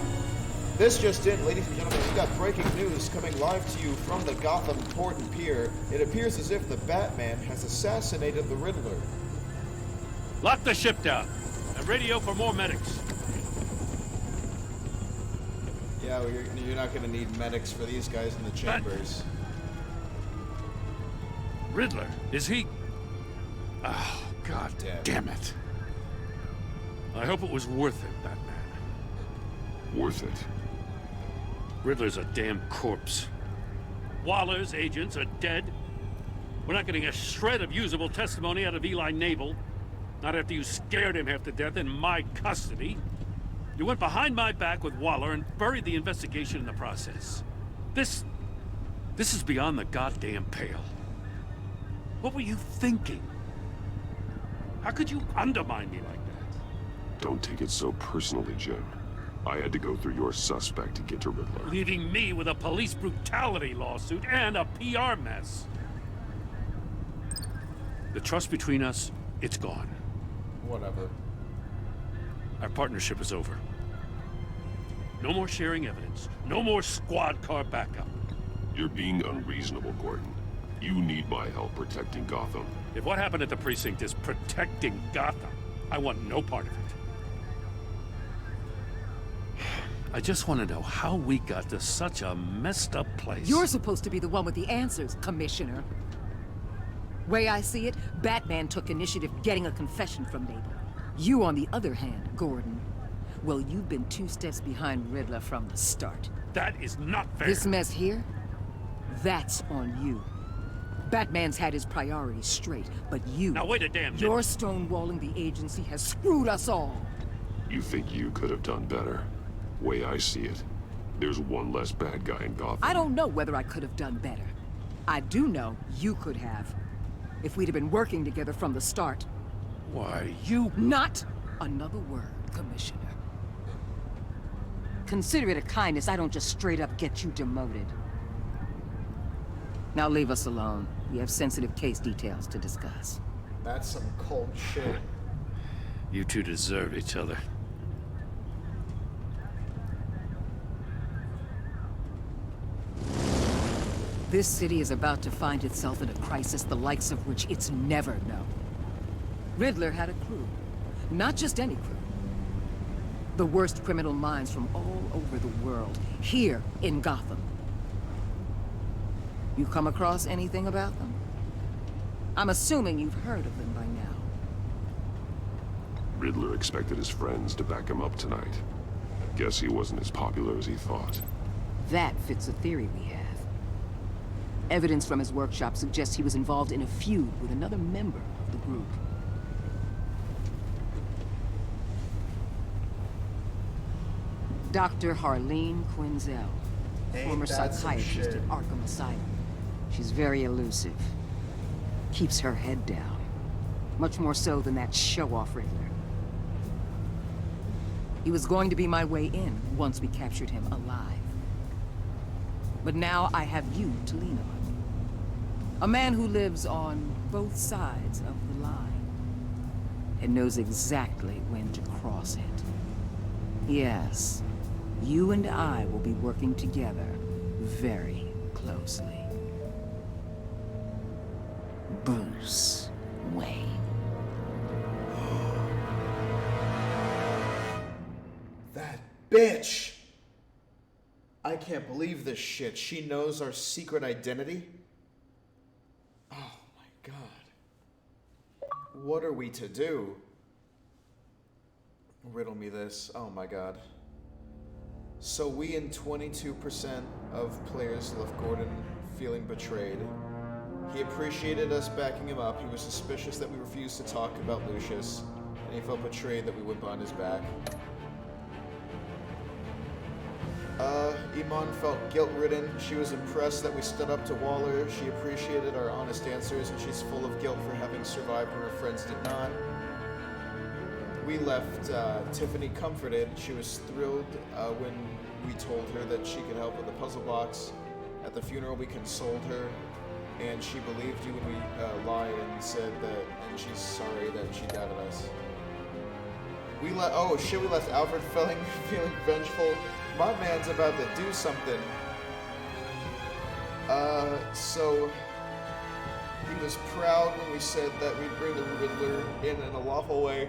This just in, ladies and gentlemen, we've got breaking news coming live to you from the Gotham Port and Pier. It appears as if the Batman has assassinated the Riddler. Lock the ship down and radio for more medics. Yeah, well, you're not going to need medics for these guys in the chambers. Riddler, is he? Oh, God damn it. I hope it was worth it, Batman. Worth it? Riddler's a damn corpse. Waller's agents are dead. We're not getting a shred of usable testimony out of Eli Nabel. Not after you scared him half to death in my custody. You went behind my back with Waller and buried the investigation in the process. This is beyond the goddamn pale. What were you thinking? How could you undermine me like that? Don't take it so personally, Jim. I had to go through your suspect to get to Riddler. Leaving me with a police brutality lawsuit and a PR mess. The trust between us, it's gone. Whatever. Our partnership is over. No more sharing evidence. No more squad car backup. You're being unreasonable, Gordon. You need my help protecting Gotham. If what happened at the precinct is protecting Gotham, I want no part of it. I just want to know how we got to such a messed up place. You're supposed to be the one with the answers, Commissioner. Way I see it, Batman took initiative getting a confession from Nabel. You, on the other hand, Gordon, well, you've been 2 steps behind Riddler from the start. That is not fair. This mess here, that's on you. Batman's had his priorities straight, but you... Now wait a damn minute. Your stonewalling the agency has screwed us all. You think you could have done better? Way I see it, there's one less bad guy in Gotham. I don't know whether I could have done better. I do know you could have. If we'd have been working together from the start. Why, you... Not another word, Commissioner. Consider it a kindness I don't just straight up get you demoted. Now leave us alone. We have sensitive case details to discuss. That's some cold shit. You two deserve each other. This city is about to find itself in a crisis the likes of which it's never known. Riddler had a crew. Not just any crew. The worst criminal minds from all over the world, here in Gotham. You come across anything about them? I'm assuming you've heard of them by now. Riddler expected his friends to back him up tonight. Guess he wasn't as popular as he thought. That fits a theory we have. Evidence from his workshop suggests he was involved in a feud with another member of the group. Dr. Harleen Quinzel, former psychiatrist at Arkham Asylum. She's very elusive. Keeps her head down. Much more so than that show-off Riddler. He was going to be my way in once we captured him alive. But now I have you to lean on. A man who lives on both sides of the line. And knows exactly when to cross it. Yes, you and I will be working together very closely. Bruce Wayne. That bitch! I can't believe this shit. She knows our secret identity? Oh my god. What are we to do? Riddle me this. Oh my god. So we and 22% of players left Gordon feeling betrayed. He appreciated us backing him up. He was suspicious that we refused to talk about Lucius. And he felt betrayed that we went behind his back. Iman felt guilt-ridden. She was impressed that we stood up to Waller. She appreciated our honest answers, and she's full of guilt for having survived when her friends did not. We left Tiffany comforted. She was thrilled when we told her that she could help with the puzzle box. At the funeral, we consoled her, and she believed you when we lied and said that, and she's sorry that she doubted us. Oh shit, we left Alfred feeling vengeful. My man's about to do something. So he was proud when we said that we'd bring the Riddler in a lawful way.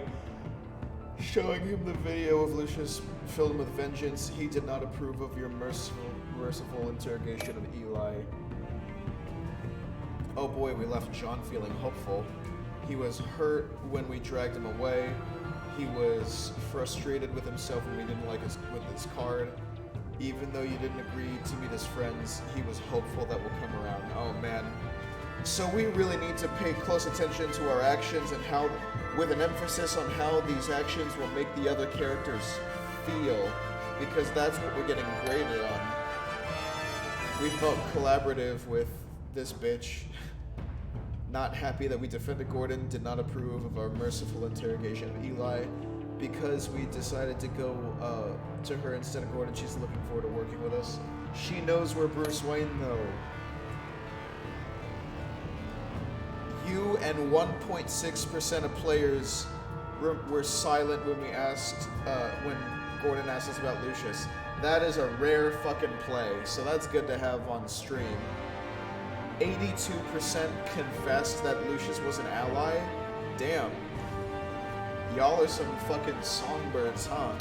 Showing him the video of Lucius filled him with vengeance. He did not approve of your merciful interrogation of Eli. Oh boy, we left John feeling hopeful. He was hurt when we dragged him away. He was frustrated with himself when we didn't like his card. Even though you didn't agree to meet his friends, he was hopeful that we'll come around. Oh man. So we really need to pay close attention to our actions and how, with an emphasis on how these actions will make the other characters feel, because that's what we're getting graded on. We felt collaborative with this bitch. Not happy that we defended Gordon, did not approve of our merciful interrogation of Eli. Because we decided to go to her instead of Gordon, she's looking forward to working with us. She knows we're Bruce Wayne, though. You and 1.6% of players were silent when we asked, when Gordon asked us about Lucius. That is a rare fucking play, so that's good to have on stream. 82% confessed that Lucius was an ally. Damn. Y'all are some fucking songbirds, huh?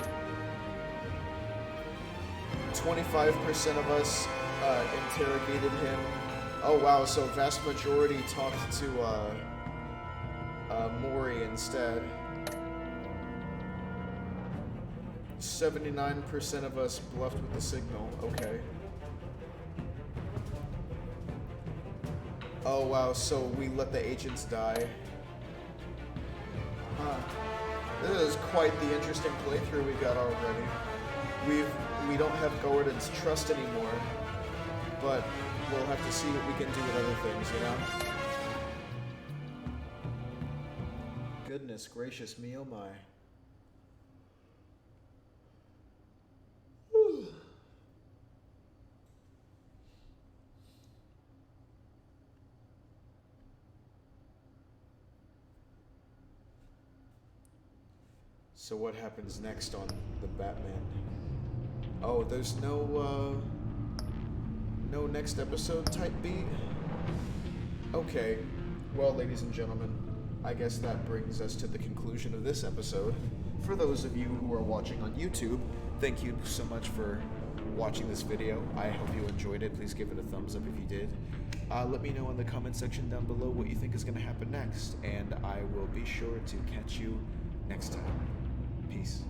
25% of us interrogated him. Oh wow, so vast majority talked to Maury instead. 79% of us bluffed with the signal. Okay. Oh wow, so we let the agents die. Huh. This is quite the interesting playthrough we got already. We don't have Gordon's trust anymore, but we'll have to see what we can do with other things, you know? Goodness gracious me, oh my. Whew. So what happens next on the Batman? Oh, there's no next episode type beat? Okay, well, ladies and gentlemen, I guess that brings us to the conclusion of this episode. For those of you who are watching on YouTube, thank you so much for watching this video. I hope you enjoyed it. Please give it a thumbs up if you did. Let me know in the comment section down below what you think is going to happen next, and I will be sure to catch you next time. Peace.